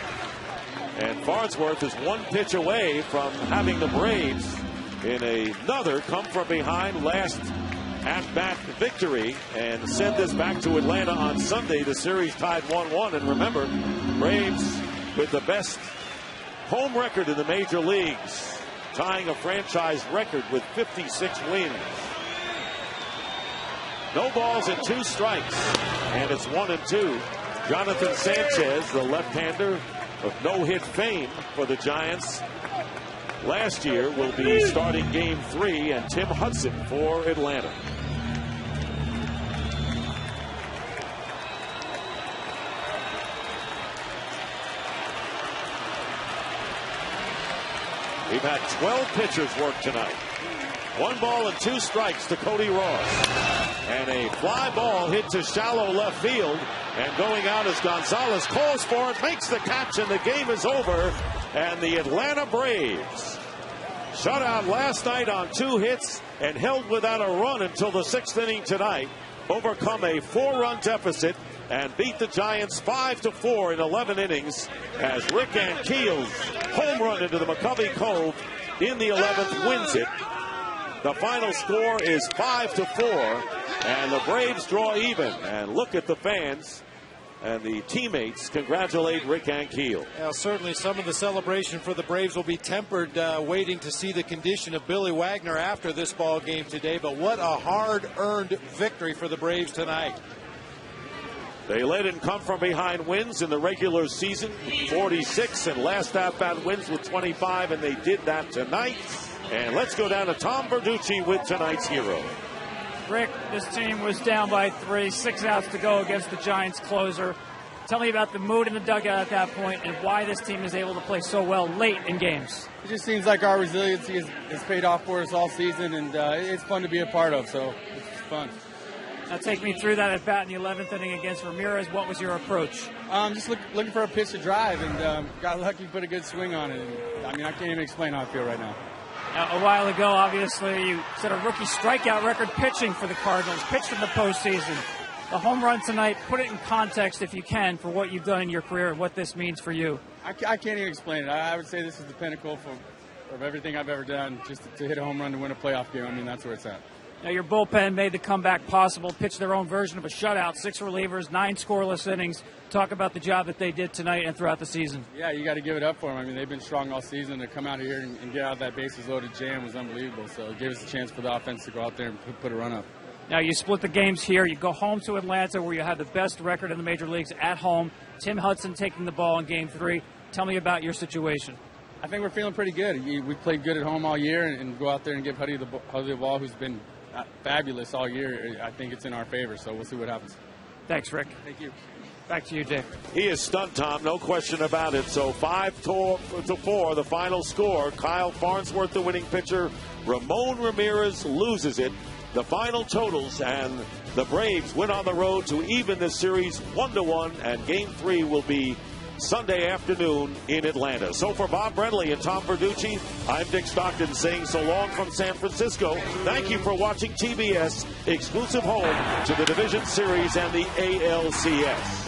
And Farnsworth is one pitch away from having the Braves in another come from behind last at-bat victory and send this back to Atlanta on Sunday. The series tied 1-1. And remember, Braves with the best home record in the major leagues, tying a franchise record with 56 wins. No balls and 2 strikes, and it's 1-2. Jonathan Sanchez, the left-hander of no-hit fame for the Giants last year, will be starting Game 3, and Tim Hudson for Atlanta. We've had 12 pitchers work tonight. 1 ball and 2 strikes to Cody Ross. And a fly ball hit to shallow left field. And going out as Gonzalez calls for it, makes the catch, and the game is over. And the Atlanta Braves shut out last night on 2 hits and held without a run until the 6th inning tonight. Overcome a 4-run deficit and beat the Giants 5-4 in 11 innings as Rick Ankiel's home run into the McCovey Cove in the 11th wins it. The final score is 5-4, and the Braves draw even. And look at the fans and the teammates congratulate Rick Ankiel.
Well, certainly some of the celebration for the Braves will be tempered, waiting to see the condition of Billy Wagner after this ball game today. But what a hard-earned victory for the Braves tonight.
They led in come from behind wins in the regular season, 46, and last at-bat wins with 25, and they did that tonight. And let's go down to Tom Verducci with tonight's hero.
Rick, this team was down by 3, 6 outs to go against the Giants closer. Tell me about the mood in the dugout at that point and why this team is able to play so well late in games.
It just seems like our resiliency has paid off for us all season, and it's fun to be a part of, so it's fun.
Now take me through that at bat in the 11th inning against Ramirez. What was your approach?
Just looking for a pitch to drive, and got lucky, put a good swing on it. And, I mean, I can't even explain how I feel right now.
A while ago, obviously, you set a rookie strikeout record pitching for the Cardinals, pitched in the postseason. The home run tonight, put it in context, if you can, for what you've done in your career and what this means for you.
I can't even explain it. I would say this is the pinnacle of everything I've ever done, just to hit a home run to win a playoff game. I mean, that's where it's at.
Now, your bullpen made the comeback possible, pitched their own version of a shutout, 6 relievers, 9 scoreless innings. Talk about the job that they did tonight and throughout the season.
Yeah, you got to give it up for them. I mean, they've been strong all season. To come out here and get out of that bases-loaded jam was unbelievable. So it gave us a chance for the offense to go out there and put a run up.
Now, you split the games here. You go home to Atlanta, where you have the best record in the major leagues at home. Tim Hudson taking the ball in Game 3. Tell me about your situation.
I think we're feeling pretty good. We played good at home all year, and go out there and give Huddy the ball, who's been fabulous all year. I think it's in our favor, so we'll see what happens.
Thanks, Rick.
Thank you.
Back to you, Dick.
He is stunned, Tom, no question about it. So 5-4, the final score. Kyle Farnsworth, the winning pitcher. Ramon Ramirez loses it. The final totals, and the Braves win on the road to even this series 1-1, and Game 3 will be Sunday afternoon in Atlanta. So for Bob Brentley and Tom Verducci, I'm Dick Stockton saying so long from San Francisco. Thank you for watching TBS, exclusive home to the Division Series and the ALCS.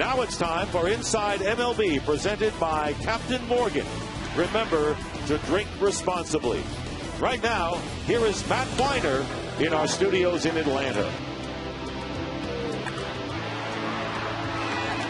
Now it's time for Inside MLB, presented by Captain Morgan. Remember to drink responsibly. Right now, here is Matt Weiner in our studios in Atlanta.